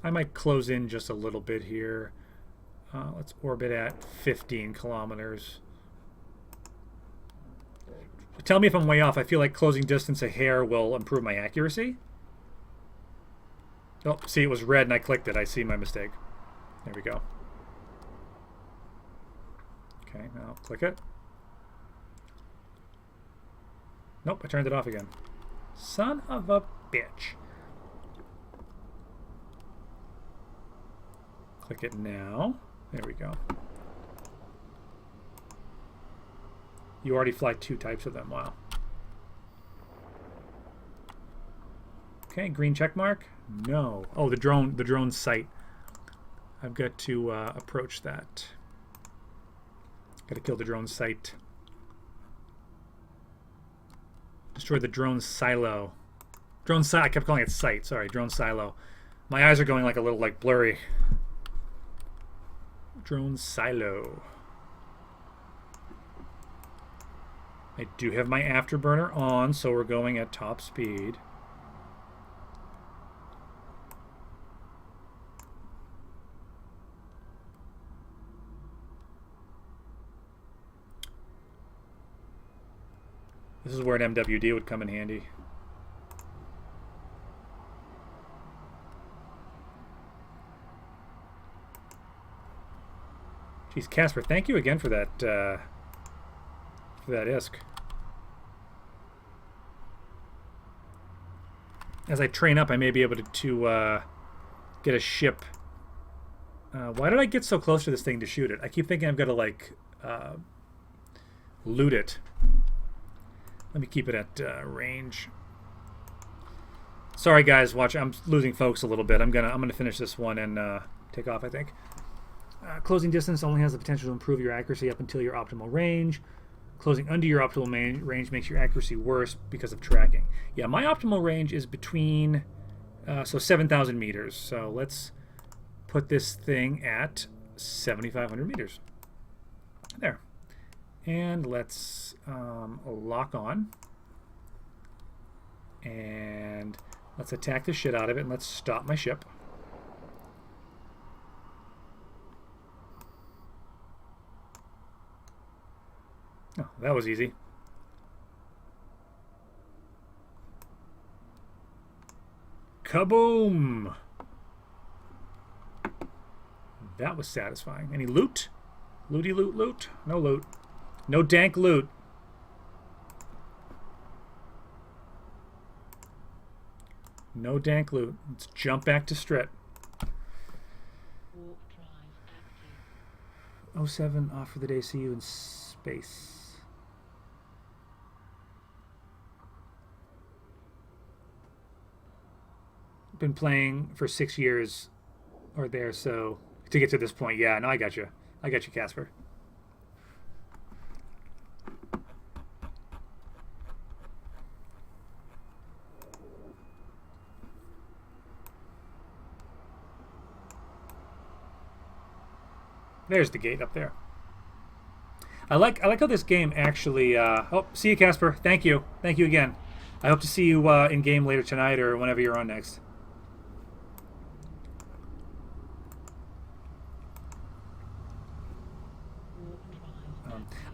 I might close in just a little bit here. Let's orbit at 15 kilometers. Tell me if I'm way off. I feel like closing distance a hair will improve my accuracy. Oh, see, it was red and I clicked it. I see my mistake. There we go. Okay, now click it. Nope, I turned it off again. Son of a bitch. Click it now. There we go. You already fly 2 types of them. Wow. Okay, green check mark. No. Oh, the drone sight. I've got to approach that. Got to kill the drone sight. Destroy the drone silo. Drone silo. I kept calling it sight. Sorry, drone silo. My eyes are going like a little blurry. Drone silo. I do have my afterburner on, so we're going at top speed. This is where an MWD would come in handy. Geez, Casper, thank you again for that ISK. As I train up, I may be able to get a ship. Why did I get so close to this thing to shoot it? I keep thinking I've got to loot it. Let me keep it at range. Sorry guys, watch. I'm losing focus a little bit. I'm gonna finish this one and take off, I think. Closing distance only has the potential to improve your accuracy up until your optimal range. Closing under your optimal range makes your accuracy worse because of tracking. Yeah, my optimal range is between 7,000 meters. So let's put this thing at 7,500 meters. There. And let's lock on. And let's attack the shit out of it, and let's stop my ship. Oh, that was easy. Kaboom! That was satisfying. Any loot? Looty loot loot? No loot. No dank loot. No dank loot. Let's jump back to Strit. Warp drive active. 07 off for the day. See you in space. Been playing for 6 years or there, so to get to this point. Yeah, no, I got you. I got you, Casper. There's the gate up there. I like how this game actually. Oh, see you, Casper. Thank you again. I hope to see you in game later tonight or whenever you're on next.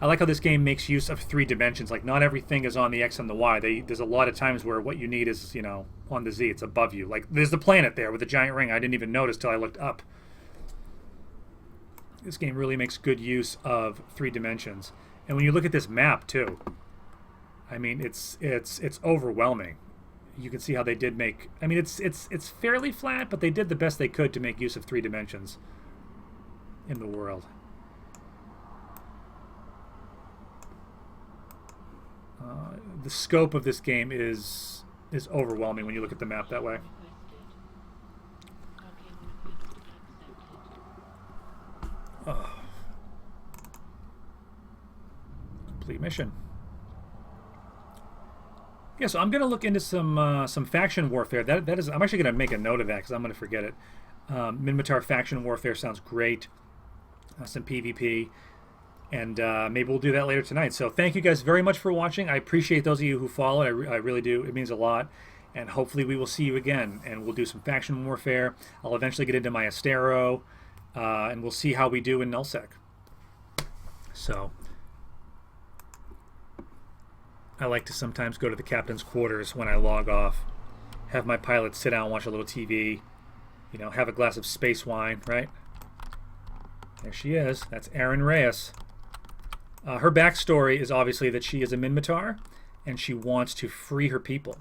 I like how this game makes use of 3 dimensions. Like, not everything is on the X and the Y. There's a lot of times where what you need is, on the Z. It's above you. Like, there's the planet there with the giant ring. I didn't even notice till I looked up. This game really makes good use of 3 dimensions. And when you look at this map, too, I mean, it's overwhelming. You can see how they did make... I mean, it's fairly flat, but they did the best they could to make use of 3 dimensions in the world. The scope of this game is overwhelming when you look at the map that way. mission. Yeah, so I'm going to look into some faction warfare. That is, I'm actually going to make a note of that because I'm going to forget it. Minmatar faction warfare sounds great. Some PvP. And maybe we'll do that later tonight. So thank you guys very much for watching. I appreciate those of you who followed. I really do. It means a lot. And hopefully we will see you again. And we'll do some faction warfare. I'll eventually get into my Astero. And we'll see how we do in Nullsec. So I like to sometimes go to the captain's quarters when I log off. Have my pilot sit down and watch a little TV. You know, have a glass of space wine, right? There she is. That's Erin Reyes. Her backstory is obviously that she is a Minmatar, and she wants to free her people.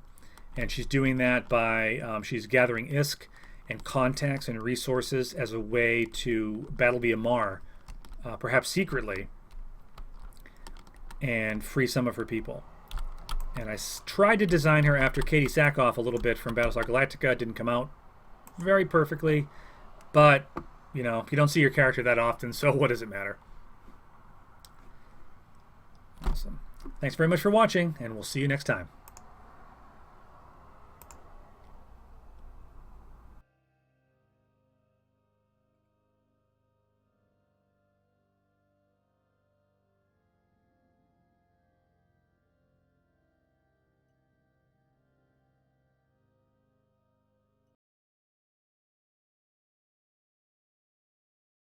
And she's doing that by, she's gathering ISK and contacts and resources as a way to battle via Mar, perhaps secretly, and free some of her people. And I tried to design her after Katie Sackhoff a little bit from Battlestar Galactica. It didn't come out very perfectly, but, you know, you don't see your character that often, so what does it matter? Awesome. Thanks very much for watching, and we'll see you next time.